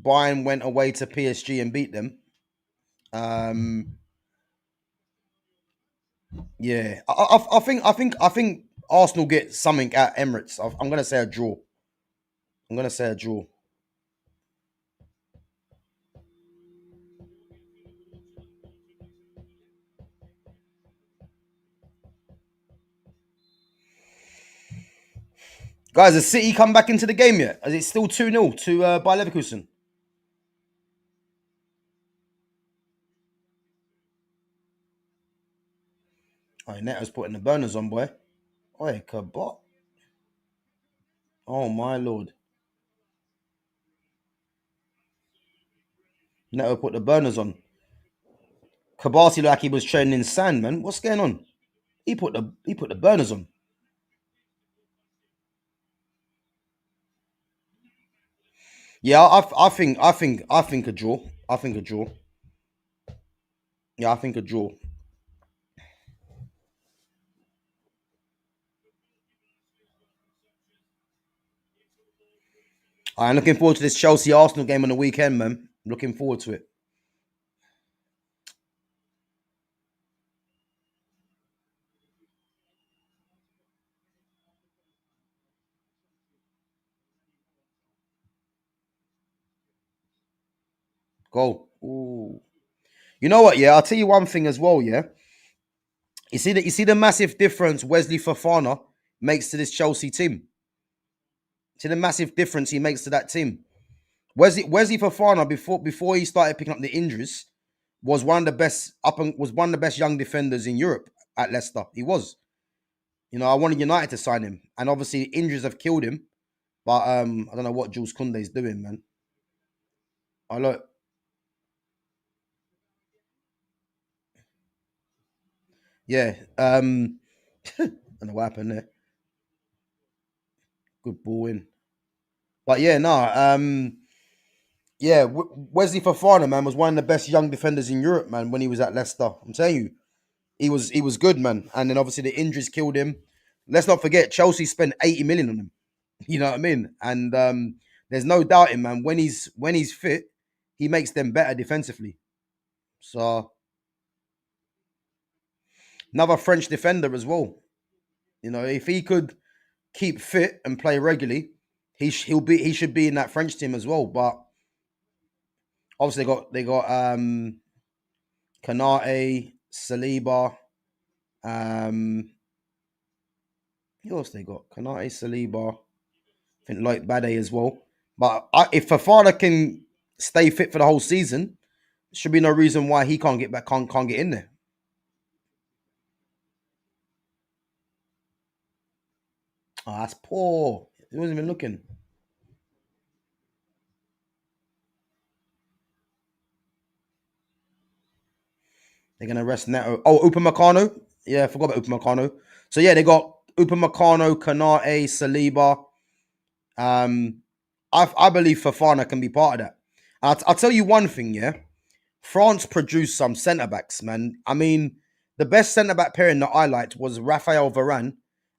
Bayern went away to PSG and beat them. Yeah, I think Arsenal get something at Emirates. I'm gonna say a draw. I'm gonna say a draw. Guys, has City come back into the game yet? Is it still 2-0 to Bayer Leverkusen? Oh, Neto's putting the burners on, boy. Oi, kabot. Oh my lord. Neto put the burners on. Kabasi like he was training in sand, man. What's going on? He put the burners on. Yeah, I think a draw. I think a draw. Yeah, I think a draw. I'm looking forward to this Chelsea Arsenal game on the weekend, man. Looking forward to it. Go. Ooh. You know what? Yeah, I'll tell you one thing as well. Yeah, you see the massive difference Wesley Fofana makes to this Chelsea team. See the massive difference he makes to that team. Wesley Fofana before he started picking up the injuries was one of the best was one of the best young defenders in Europe at Leicester. He was. I wanted United to sign him, and obviously injuries have killed him. But I don't know what Jules Koundé's doing, man. I look, yeah. I don't know what happened there. Good ball in, but yeah, no. Yeah, Wesley Fofana, man, was one of the best young defenders in Europe, man. When he was at Leicester, I'm telling you, he was good, man. And then obviously the injuries killed him. Let's not forget Chelsea spent 80 million on him. You know what I mean? And there's no doubting, man. When he's fit, he makes them better defensively. So another French defender as well. If he could keep fit and play regularly, he should be in that French team as well. But obviously they got Kanate, Saliba, um who else they got? Kanate, Saliba, I think like Bade as well. But if Fafana can stay fit for the whole season, there should be no reason why he can't get back, can't get in there. Oh, that's poor. He wasn't even looking. They're gonna rest Neto. Oh, Upamecano. Yeah, I forgot about Upamecano. So yeah, they got Upamecano, Kanate, Saliba. Um, I believe Fafana can be part of that. I'll tell you one thing, yeah. France produced some centre backs, man. I mean, the best centre back pairing that I liked was Raphael Varane,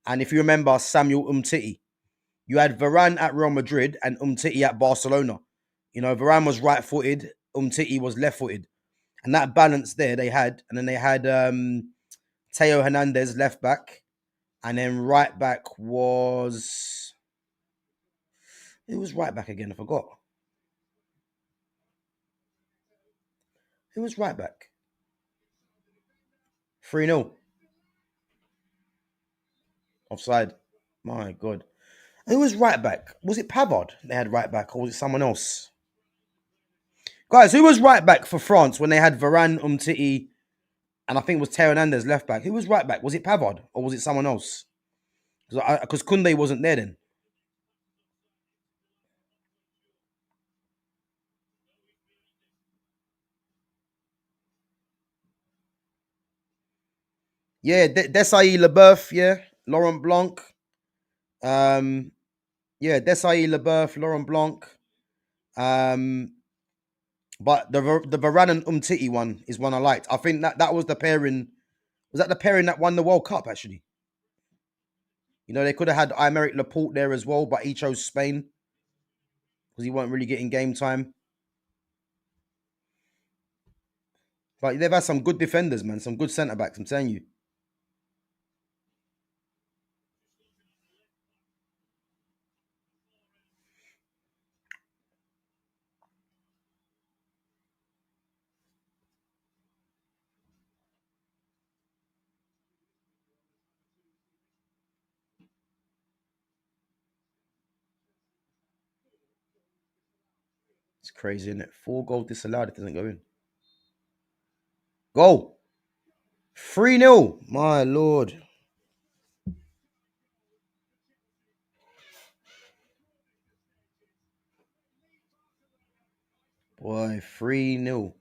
and if you remember, Samuel Umtiti. You had Varane at Real Madrid and Umtiti at Barcelona. Varane was right-footed, Umtiti was left-footed, and that balance there they had. And then they had Teo Hernandez left back, and then right back was who was right back again? I forgot. Who was right back? 3-0 offside. My God. Who was right back? Was it Pavard they had right back, or was it someone else? Guys, who was right back for France when they had Varane, Umtiti, and I think it was Teo Hernandez left back? Who was right back? Was it Pavard, or was it someone else? Because Koundé wasn't there then. Yeah, Desai Leboeuf, yeah. Laurent Blanc. Um, yeah, Desai Leboeuf, Laurent Blanc. Um, But the Varane and Umtiti one is one I liked. I think that was the pairing. Was that the pairing that won the World Cup? Actually, they could have had Aymeric Laporte there as well, but he chose Spain because he wasn't really getting game time. But they've had some good defenders, man. Some good centre backs. I'm telling you. It's crazy, isn't it? 4 goals disallowed. It doesn't go in. Goal. 3-0. My lord. Boy, 3-0.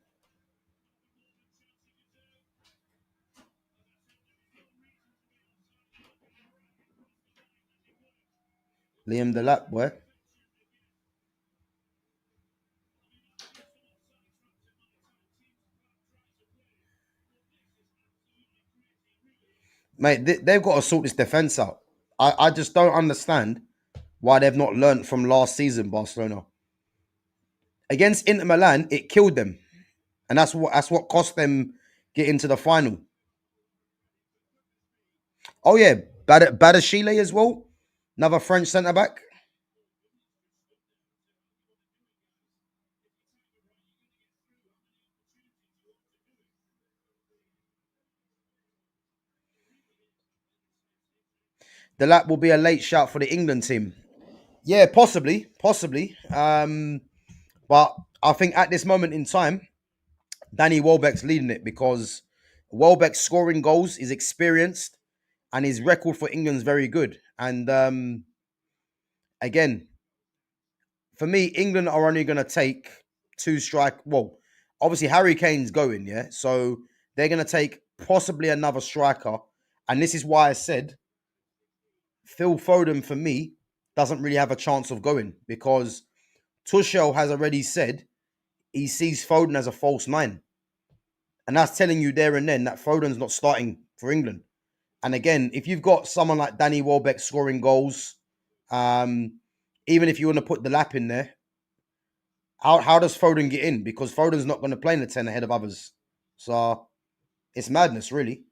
Liam Delap, boy. Mate, they've got to sort this defence out. I just don't understand why they've not learnt from last season, Barcelona. Against Inter Milan, it killed them. And that's what cost them getting to the final. Oh, yeah. Badashile as well. Another French centre back. Delap will be a late shout for the England team. Yeah, possibly. Possibly. But I think at this moment in time, Danny Welbeck's leading it because Welbeck's scoring goals is experienced and his record for England's very good. And again, for me, England are only going to take two strike. Well, obviously Harry Kane's going, yeah. So they're going to take possibly another striker, and this is why I said Phil Foden for me doesn't really have a chance of going because Tuchel has already said he sees Foden as a false nine, and that's telling you there and then that Foden's not starting for England. And again, if you've got someone like Danny Welbeck scoring goals, um, even if you want to put the lap in there, how does Foden get in? Because Foden's not going to play in the 10 ahead of others. So it's madness, really.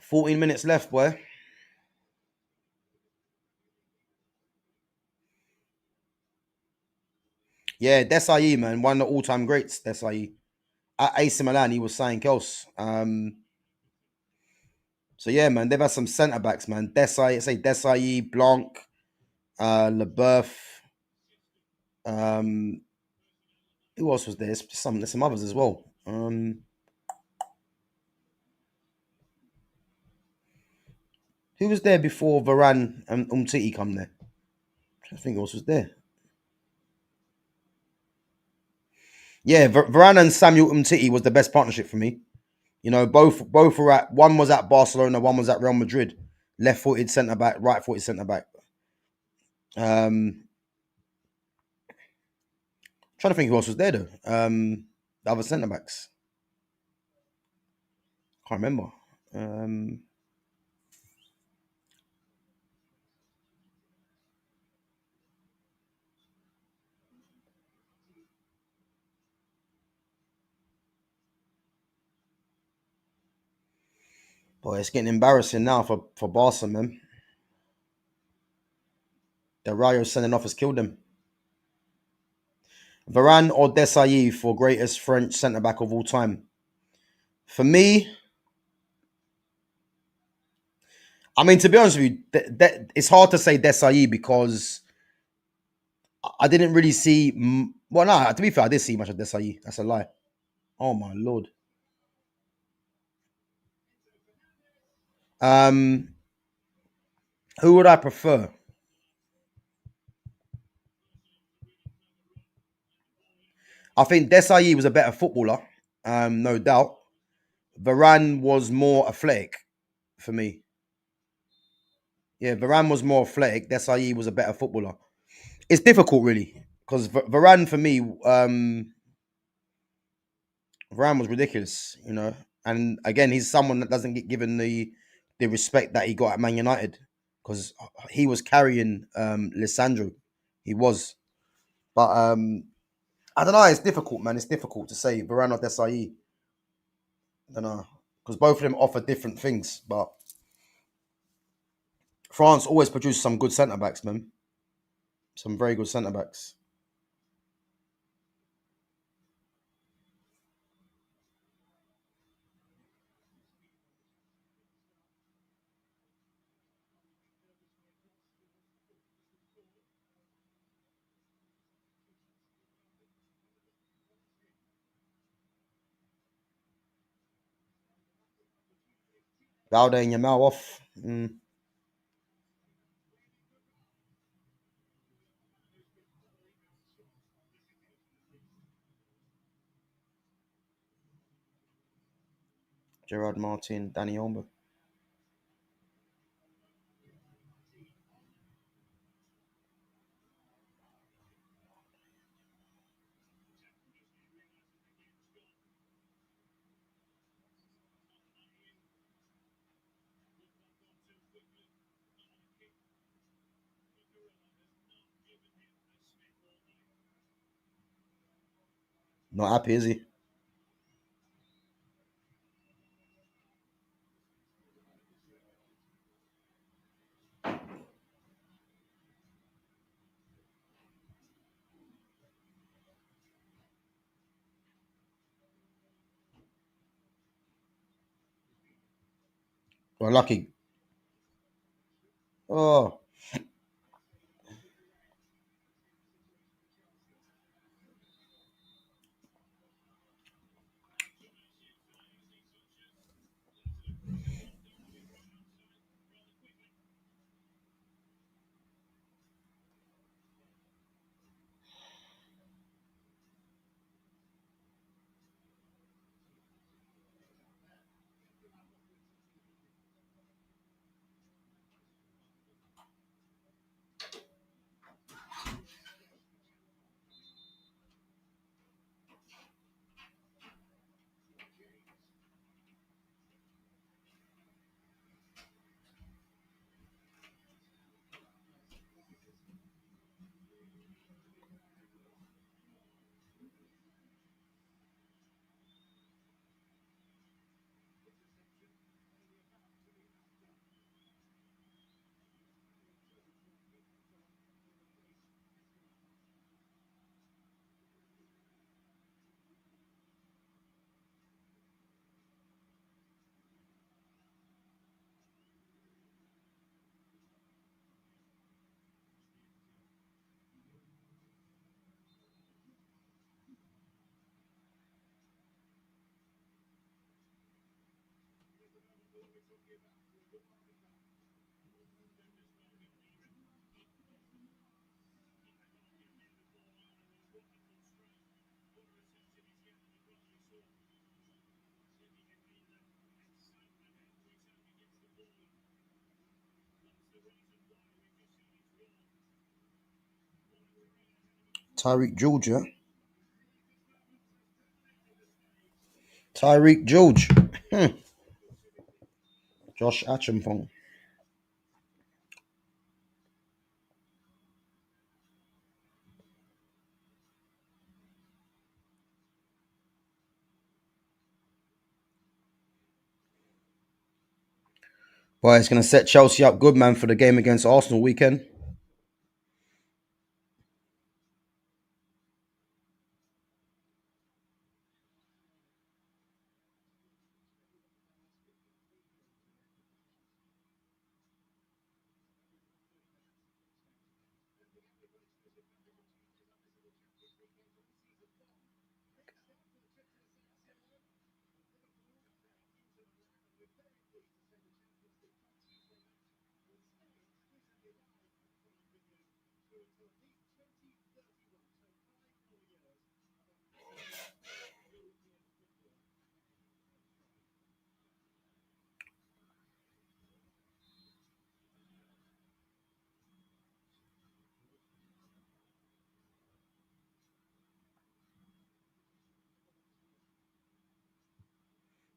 14 minutes left, boy. Yeah, Desai, man, one of the all-time greats, Desai. At AC Milan, he was something else. So yeah, man, they've had some centre backs, man. Desai, Blanc, Leboeuf. Um, who else was there? There's some others as well. Who was there before Varane and Umtiti come there? I think who else was there. Yeah, Varane and Samuel Umtiti was the best partnership for me. Both were at one was at Barcelona, one was at Real Madrid. Left-footed centre back, right-footed centre back. Trying to think who else was there though. The other centre backs. Can't remember. Um, Boy, it's getting embarrassing now for Barca, man. The Rayo sending off has killed them. Varane or Desailly for greatest French centre back of all time. For me, I mean, to be honest with you, it's hard to say Desailly because I didn't really see. Well, no, to be fair, I did see much of Desailly. That's a lie. Oh my lord. Um, who would I prefer? I think Desailly was a better footballer, no doubt. Varane was more athletic. for me. Yeah, Varane was more athletic. Desai was a better footballer. It's difficult, really, because Varane for me, Varane was ridiculous, And again, he's someone that doesn't get given the respect that he got at Man United because he was carrying Lissandro. He was, but I don't know. It's difficult, man. It's difficult to say Varane or Desai. I don't know because both of them offer different things, but France always produces some good centre backs, man. Some very good centre backs. Valde and Yamal off. Gerard Martin, Danny Olmo. Not happy, is he? Well, lucky. Oh, Tyreek George, yeah. Tyreek George. Josh Achampong. Boy, it's going to set Chelsea up good, man, for the game against Arsenal weekend.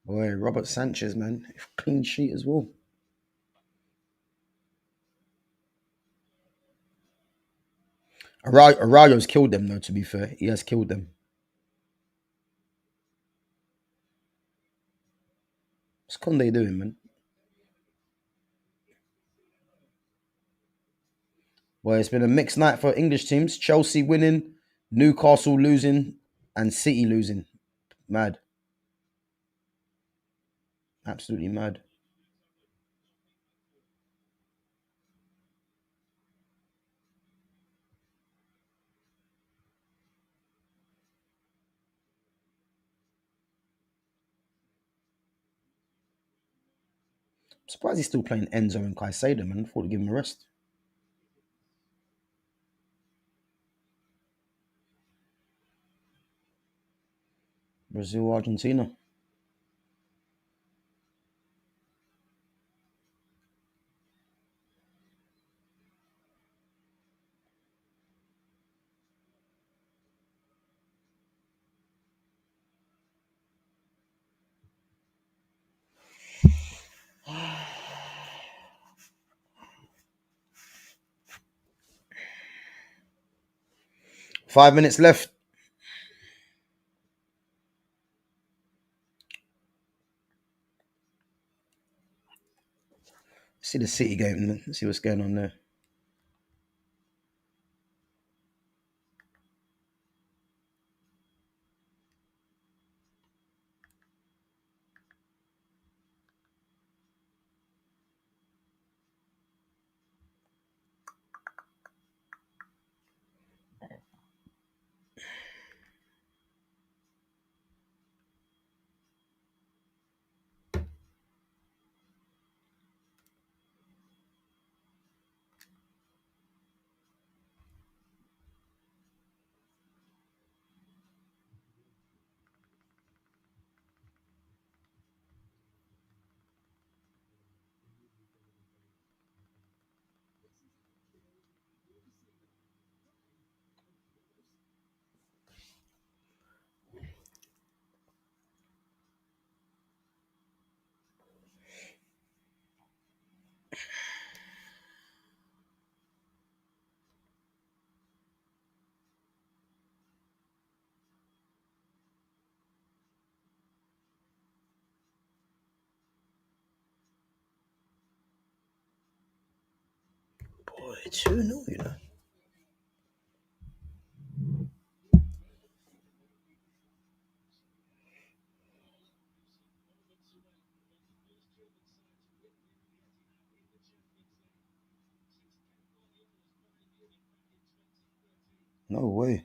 Boy, Robert Sanchez, man, clean sheet as well. Arayo's killed them though. To be fair, he has killed them. What's Conde doing, man? Well, it's been a mixed night for English teams. Chelsea winning, Newcastle losing, and City losing. Mad. Absolutely mad. I'm surprised he's still playing Enzo and Caicedo, man. I thought to give him a rest. Brazil, Argentina. 5 minutes left. See the City game, man. Let's see what's going on there. Boy, 2-0, you know. No way.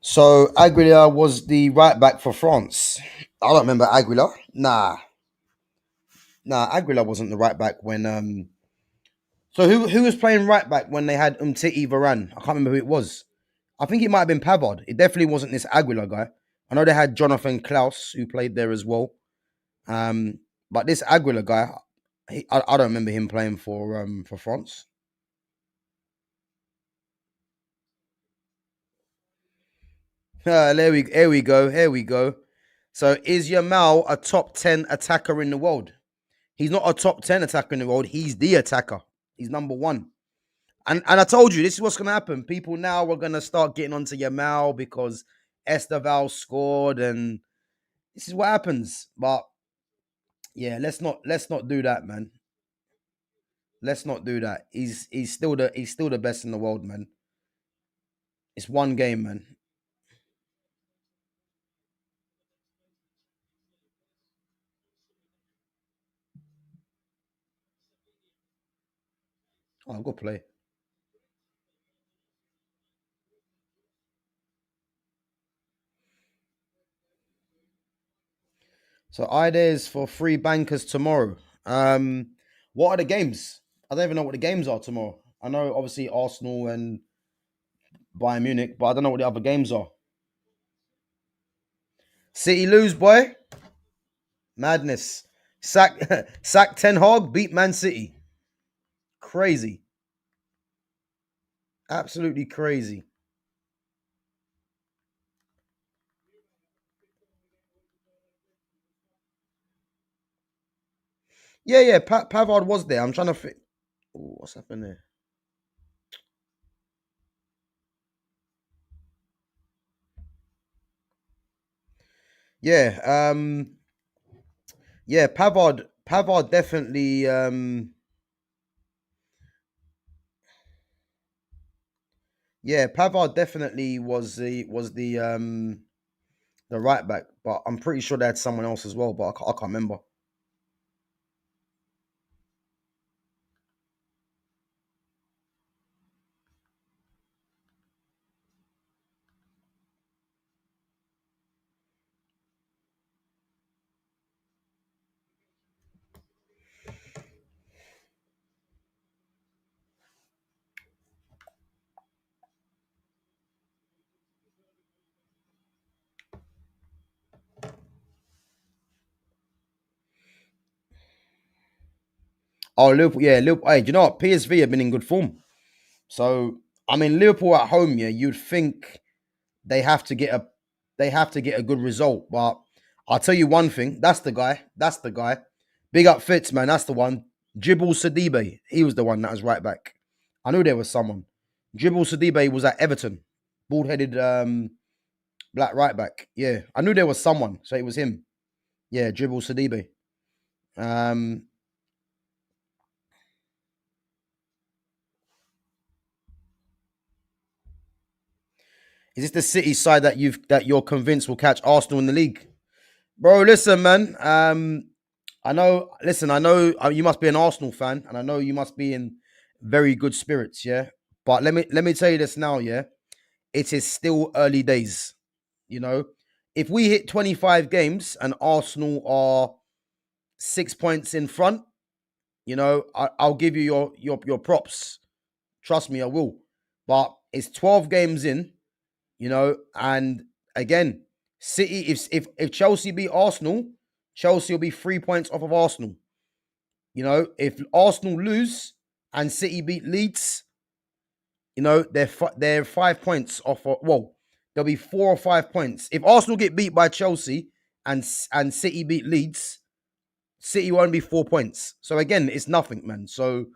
So Aguilar was the right back for France. I don't remember Aguilar. Nah, Aguilar wasn't the right back when So who was playing right back when they had Umtiti Varane? I can't remember who it was. I think it might have been Pavard. It definitely wasn't this Aguilar guy. I know they had Jonathan Klaus who played there as well. But this Aguilar guy, I don't remember him playing for France. Here we go. Here we go. So is Yamal a top 10 attacker in the world? He's not a top 10 attacker in the world. He's the attacker. He's number one. And I told you this is what's gonna happen. People now are gonna start getting onto Yamal because Estevao scored, and this is what happens. But yeah, let's not do that, man. Let's not do that. He's still the best in the world, man. It's one game, man. Oh, I've got to play. So ideas for free bankers tomorrow. What are the games? I don't even know what the games are tomorrow. I know obviously Arsenal and Bayern Munich, but I don't know what the other games are. City lose, boy. Madness. Sack sack Ten Hag, beat Man City. Crazy. Absolutely crazy. Yeah, yeah. Pavard was there. I'm trying to fit. What's happened there? Yeah. Yeah. Pavard definitely. Yeah. Pavard definitely was the right back, but I'm pretty sure they had someone else as well, but I can't remember. Oh, Liverpool. Yeah, Liverpool. Hey, do you know what? PSV have been in good form. So I mean, Liverpool at home. Yeah, you'd think they have to get a they have to get a good result. But I'll tell you one thing. That's the guy. That's the guy. Big up Fitz, man. That's the one. Dribble Sidibe. He was the one that was right back. I knew there was someone. Dribble Sidibe was at Everton. Bald headed black right back. Yeah. I knew there was someone. So it was him. Yeah, Dribble Sidibe. Um, is this the City side that you're convinced will catch Arsenal in the league? Bro, listen, man. I know. Listen, I know you must be an Arsenal fan, and I know you must be in very good spirits. Yeah, but let me tell you this now. Yeah, it is still early days. You know, if we hit 25 games and Arsenal are 6 points in front, I'll give you your props. Trust me, I will. But it's 12 games in. And again, City. If Chelsea beat Arsenal, Chelsea will be 3 points off of Arsenal. If Arsenal lose and City beat Leeds, they're 5 points off. Well, there'll be 4 or 5 points. If Arsenal get beat by Chelsea and City beat Leeds, City won't be 4 points. So again, it's nothing, man. So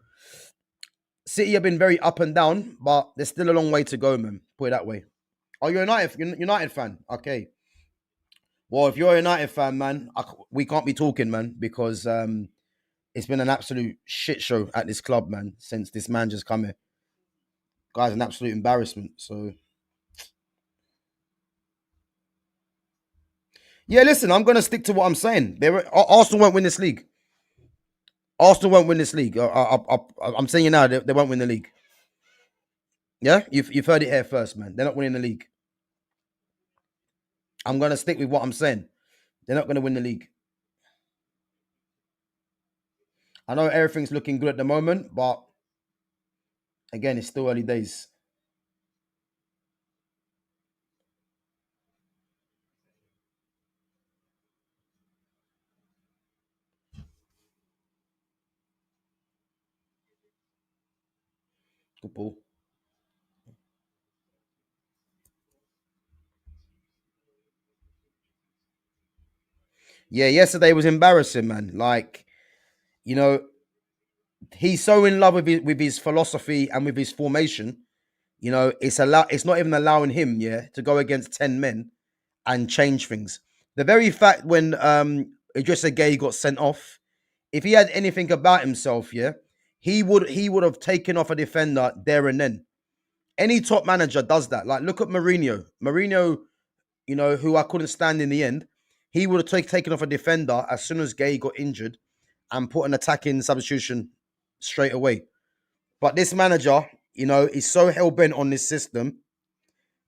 City have been very up and down, but there's still a long way to go, man. Put it that way. Are you a United fan? Okay. Well, if you're a United fan, man, we can't be talking, man, because it's been an absolute shit show at this club, man, since this man just come here. Guy's an absolute embarrassment. So yeah, listen, I'm gonna stick to what I'm saying. Arsenal won't win this league. Arsenal won't win this league. I'm saying you now, they won't win the league. Yeah, you've heard it here first, man. They're not winning the league. I'm gonna stick with what I'm saying. They're not gonna win the league. I know everything's looking good at the moment, but again, it's still early days. Good ball. Yeah, yesterday was embarrassing, man. Like, you know, he's so in love with his philosophy and with his formation. It's not even allowing him, yeah, to go against 10 men and change things. The very fact when Idrissa Gay got sent off, if he had anything about himself, yeah, he would have taken off a defender there and then. Any top manager does that. Like, look at Mourinho. Mourinho, who I couldn't stand in the end, he would have taken off a defender as soon as Gay got injured and put an attacking substitution straight away. But this manager, is so hell bent on this system,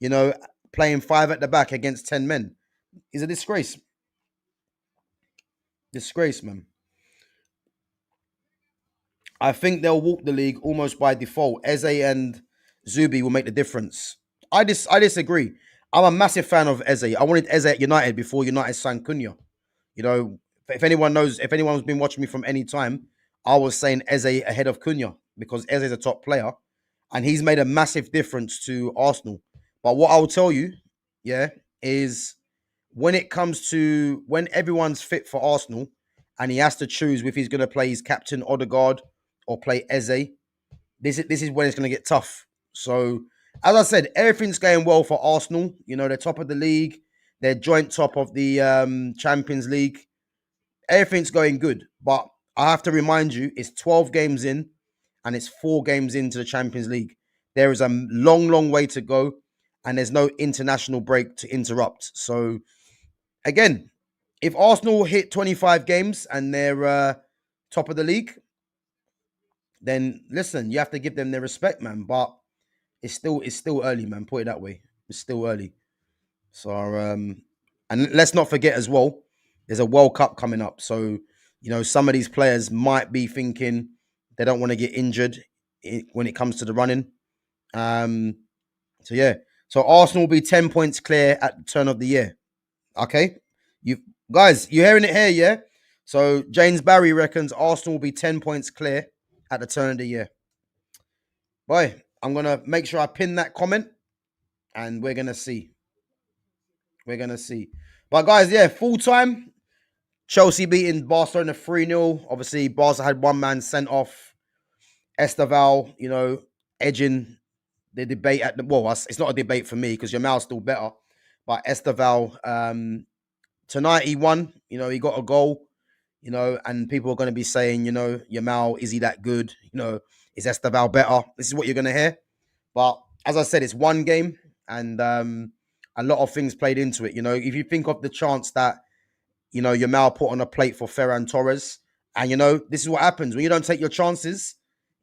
you know, playing five at the back against 10 men. Is a disgrace. Disgrace, man. I think they'll walk the league almost by default. Eze and Zubi will make the difference. I disagree. I'm a massive fan of Eze. I wanted Eze at United before United signed Cunha. You know, if anyone knows, if anyone's been watching me from any time, I was saying Eze ahead of Cunha because Eze is a top player and he's made a massive difference to Arsenal. But what I'll tell you, yeah, is when it comes to when everyone's fit for Arsenal and he has to choose if he's going to play his captain Odegaard or play Eze, this is when it's going to get tough. So, as I said, everything's going well for Arsenal. You know, they're top of the league. They're joint top of the Champions League. Everything's going good. But I have to remind you, it's 12 games in and it's 4 games into the Champions League. There is a long, long way to go and there's no international break to interrupt. So, again, if Arsenal hit 25 games and they're top of the league, then listen, you have to give them their respect, man. But it's still early, man. Put it that way. It's still early. So and let's not forget as well, there's a World Cup coming up. So, some of these players might be thinking they don't want to get injured when it comes to the running. Um, so yeah. So Arsenal will be 10 points clear at the turn of the year. Okay? You guys, you hearing it here, yeah? So James Barry reckons Arsenal will be 10 points clear at the turn of the year. Boy, I'm gonna make sure I pin that comment and we're gonna see. We're gonna see. But guys, yeah, full time. Chelsea beating Barcelona 3-0. Obviously, Barca had one man sent off. Estevao, edging the debate at the it's not a debate for me because Yamal's still better. But Estevao, tonight he won. He got a goal. And people are going to be saying, Yamal, is he that good? Is Estevao better? This is what you're going to hear. But as I said, it's one game and a lot of things played into it. If you think of the chance that, Yamal put on a plate for Ferran Torres, and, this is what happens. When you don't take your chances,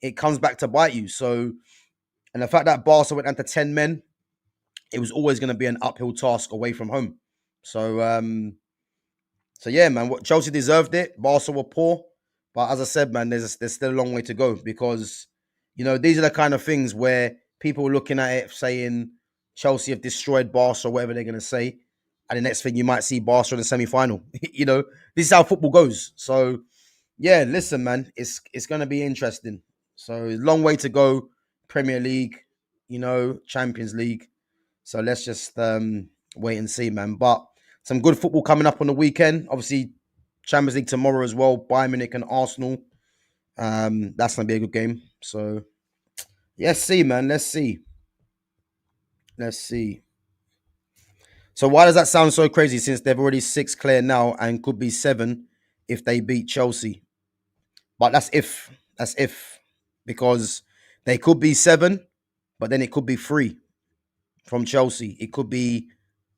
it comes back to bite you. So, and the fact that Barca went down to 10 men, it was always going to be an uphill task away from home. So yeah, man, what Chelsea deserved it. Barca were poor, but as I said, man, there's still a long way to go because these are the kind of things where people are looking at it saying Chelsea have destroyed Barca or whatever they're going to say, and the next thing you might see Barca in the semi-final. This is how football goes. So yeah, listen, man, it's going to be interesting. So long way to go. Premier League, Champions League. So let's just wait and see, man. But some good football coming up on the weekend. Obviously, Champions League tomorrow as well. Bayern Munich and Arsenal. That's gonna be a good game. So let's see, man. Let's see. Let's see. So why does that sound so crazy? Since they've already 6 clear now and could be 7 if they beat Chelsea. But that's if. That's if. Because they could be 7, but then it could be 3 from Chelsea. It could be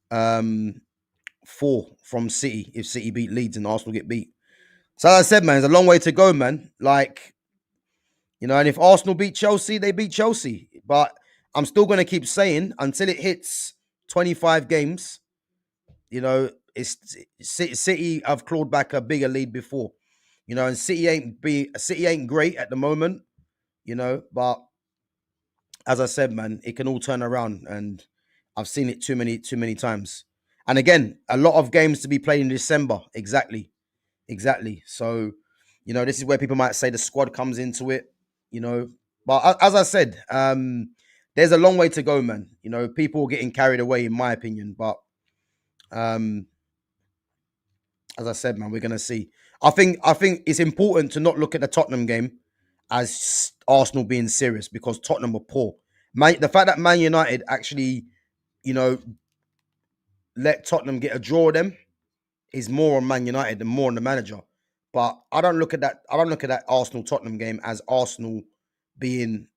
4 from City if City beat Leeds and Arsenal get beat. So as I said, man, there's a long way to go, man. And if Arsenal beat Chelsea, they beat Chelsea. But I'm still going to keep saying until it hits 25 games, it's City have clawed back a bigger lead before. And City ain't great at the moment, but as I said, man, it can all turn around and I've seen it too many times. And again, a lot of games to be played in December. Exactly. So, this is where people might say the squad comes into it, But as I said, there's a long way to go, man. People are getting carried away, in my opinion. But as I said, man, we're gonna see. I think it's important to not look at the Tottenham game as Arsenal being serious because Tottenham were poor. The fact that Man United actually, you know, let Tottenham get a draw with them is more on Man United than more on the manager. But I don't look at that. I don't look at that Arsenal Tottenham game as Arsenal being,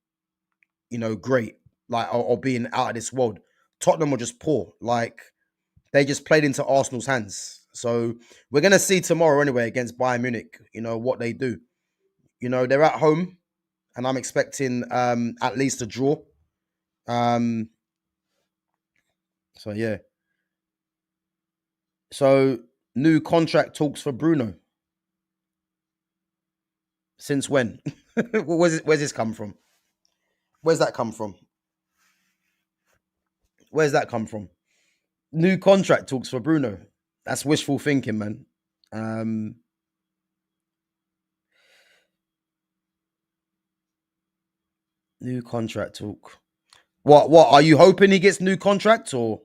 great, or being out of this world. Tottenham were just poor. They just played into Arsenal's hands. So we're gonna see tomorrow anyway against Bayern Munich. What they do. They're at home, and I'm expecting at least a draw. Um, so yeah. So new contract talks for Bruno. Since when? Where's this come from? Where's that come from? Where's that come from? New contract talks for Bruno. That's wishful thinking, man. Um, New contract talk. What are you hoping he gets new contract or?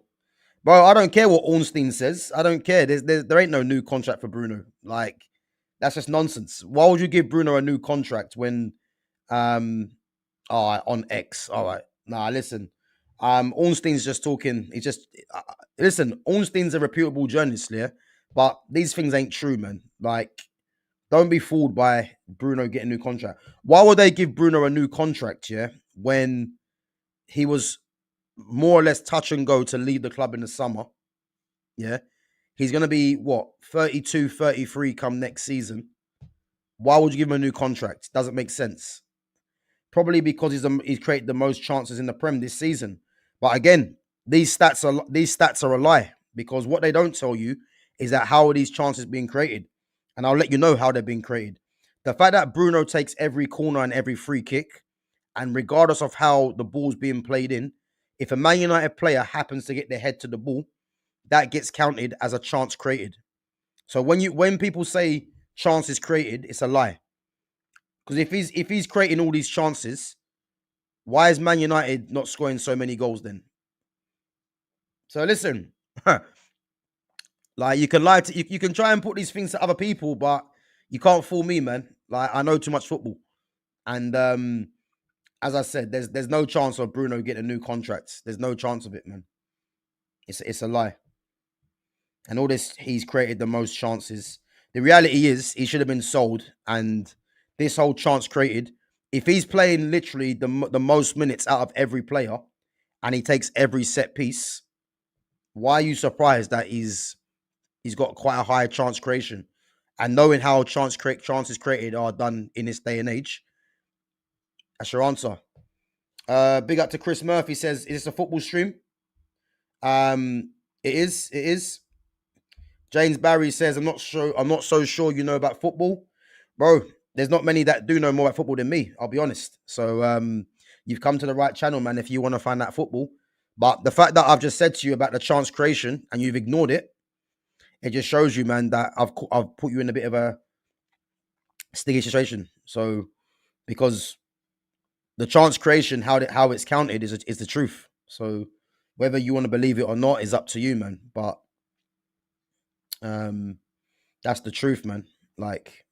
Bro, I don't care what Ornstein says. I don't care. There ain't no new contract for Bruno. Like, that's just nonsense. Why would you give Bruno a new contract when um all right, on X? All right. Nah, listen. Ornstein's just talking. He's just listen, Ornstein's a reputable journalist, yeah. But these things ain't true, man. Like, don't be fooled by Bruno getting a new contract. Why would they give Bruno a new contract, yeah, when he was more or less touch and go to leave the club in the summer? Yeah. He's going to be what, 32, 33 come next season. Why would you give him a new contract? Doesn't make sense. Probably because he's created the most chances in the Prem this season. But again, these stats are a lie because what they don't tell you is that how are these chances being created? And I'll let you know how they're being created. The fact that Bruno takes every corner and every free kick, and regardless of how the ball's being played in, if a Man United player happens to get their head to the ball, that gets counted as a chance created. So when people say chances created, it's a lie. Because if he's creating all these chances, why is Man United not scoring so many goals then? So listen, like you can lie to you can try and put these things to other people, but you can't fool me, man. Like I know too much football, and as I said, there's no chance of Bruno getting a new contract. There's no chance of it, man. It's a lie. And all this, he's created the most chances. The reality is, he should have been sold. And this whole chance created, if he's playing literally the most minutes out of every player, and he takes every set piece, why are you surprised that he's got quite a high chance creation? And knowing how chances created are done in this day and age, that's your answer. Big up to Chris Murphy says, "Is this a football stream?" It is. It is. James Barry says, "I'm not sure. I'm not so sure you know about football, bro. There's not many that do know more about football than me. I'll be honest. So you've come to the right channel, man. If you want to find out football, but the fact that I've just said to you about the chance creation and you've ignored it, it just shows you, man, that I've put you in a bit of a sticky situation. So because the chance creation, how it's counted is the truth. So whether you want to believe it or not is up to you, man. But um, that's the truth, man. Like."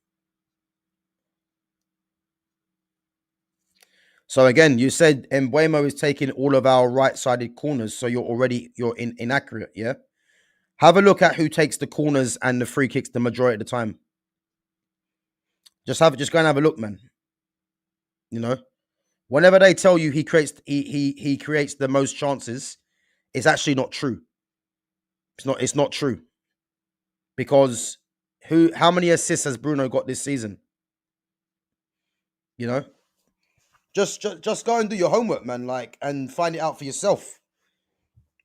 So again, you said Embuemo is taking all of our right-sided corners, so you're inaccurate, yeah? Have a look at who takes the corners and the free kicks the majority of the time. Just go and have a look, man. You know, whenever they tell you he creates the most chances, it's actually not true. It's not true because how many assists has Bruno got this season? You know, just go and do your homework, man. Like and find it out for yourself.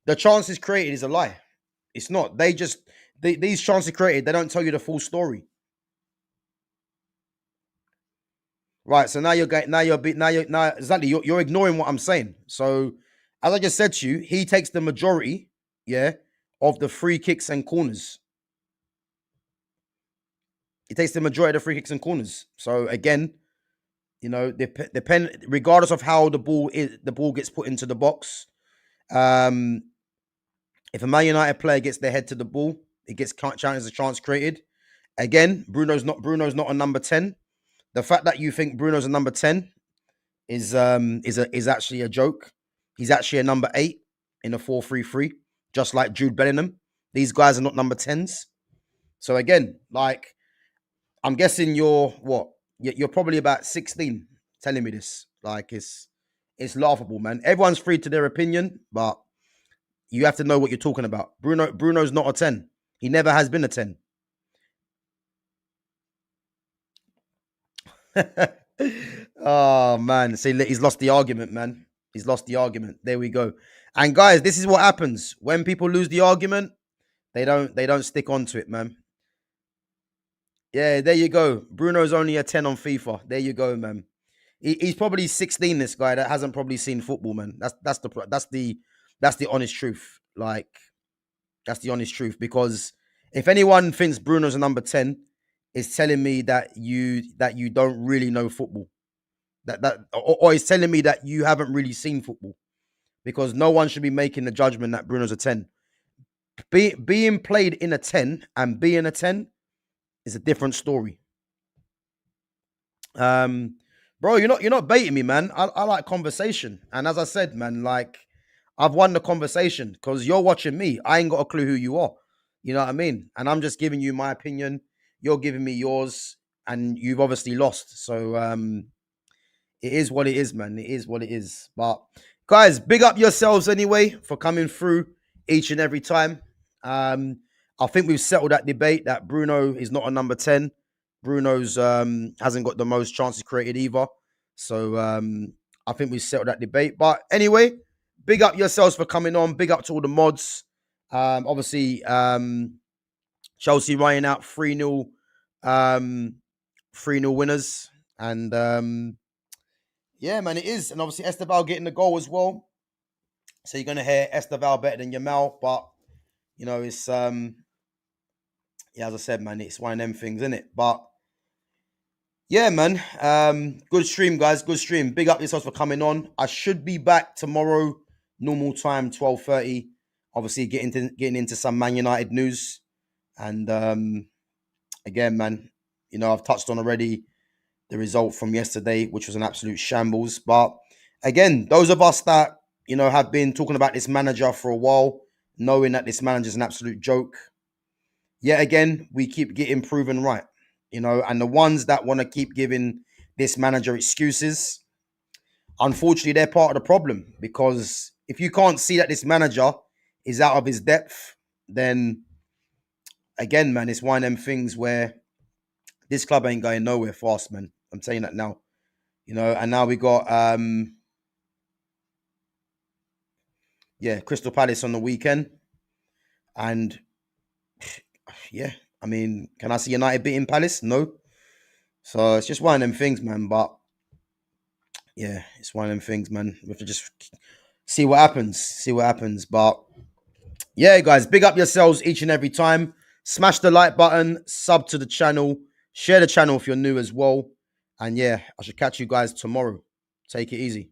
The chances created is a lie. It's not. These chances created. They don't tell you the full story. Right. So now you're going. Now exactly. You're ignoring what I'm saying. So as I just said to you, he takes the majority, yeah, of the free kicks and corners. He takes the majority of the free kicks and corners. So again, depend regardless of how the ball gets put into the box. Um, if a Man United player gets their head to the ball, it gets counted as a chance created. Again, Bruno's not a number 10. The fact that you think Bruno's a number 10 is actually a joke. He's actually a number 8 in a 4-3-3, just like Jude Bellingham. These guys are not number 10s. So again, like I'm guessing you're what? You're probably about 16 telling me this. Like it's laughable, man. Everyone's free to their opinion, but you have to know what you're talking about. Bruno's not a 10. He never has been a 10. Oh man, see, he's lost the argument, man. He's lost the argument. There we go. And guys, this is what happens when people lose the argument. They don't stick onto it, man. Yeah, there you go. Bruno's only a 10 on FIFA. There you go, man. He's probably 16. This guy that hasn't probably seen football, man. That's the honest truth. Like that's the honest truth. Because if anyone thinks Bruno's a number 10, it's telling me that you don't really know football. Or it's telling me that you haven't really seen football. Because no one should be making the judgment that Bruno's a 10. Being played in a 10 and being a 10 is a different story. Um, Bro, you're not baiting me, man. I like conversation, and as I said, man, like I've won the conversation because you're watching me. I ain't got a clue who you are. You know what I mean? And I'm just giving you my opinion. You're giving me yours, and you've obviously lost. So it is what it is, man. It is what it is. But guys, big up yourselves anyway for coming through each and every time. I think we've settled that debate that Bruno is not a number 10. Bruno's hasn't got the most chances created either. So I think we've settled that debate. But anyway, big up yourselves for coming on. Big up to all the mods. Obviously, Chelsea running out 3-0 3-0 winners. And yeah, man, it is. And obviously Estevao getting the goal as well. So you're gonna hear Estevao better than Yamal, but it's yeah, as I said, man, it's one of them things, isn't it? But yeah, man. Good stream, guys. Good stream. Big up yourselves for coming on. I should be back tomorrow, normal time, 12:30. Obviously, getting into some Man United news. And again, man, I've touched on already the result from yesterday, which was an absolute shambles. But again, those of us that have been talking about this manager for a while, knowing that this manager is an absolute joke, yet again, we keep getting proven right. And the ones that want to keep giving this manager excuses, unfortunately, they're part of the problem. Because if you can't see that this manager is out of his depth, then again, man, it's one of them things where this club ain't going nowhere fast, man. I'm saying that now. And now we got Crystal Palace on the weekend. And yeah, I mean, can I see United beating Palace? No. So it's just one of them things, man. But yeah, it's one of them things, man. We have to just see what happens. See what happens. But yeah, guys, big up yourselves each and every time. Smash the like button, sub to the channel, share the channel if you're new as well. And yeah, I should catch you guys tomorrow. Take it easy.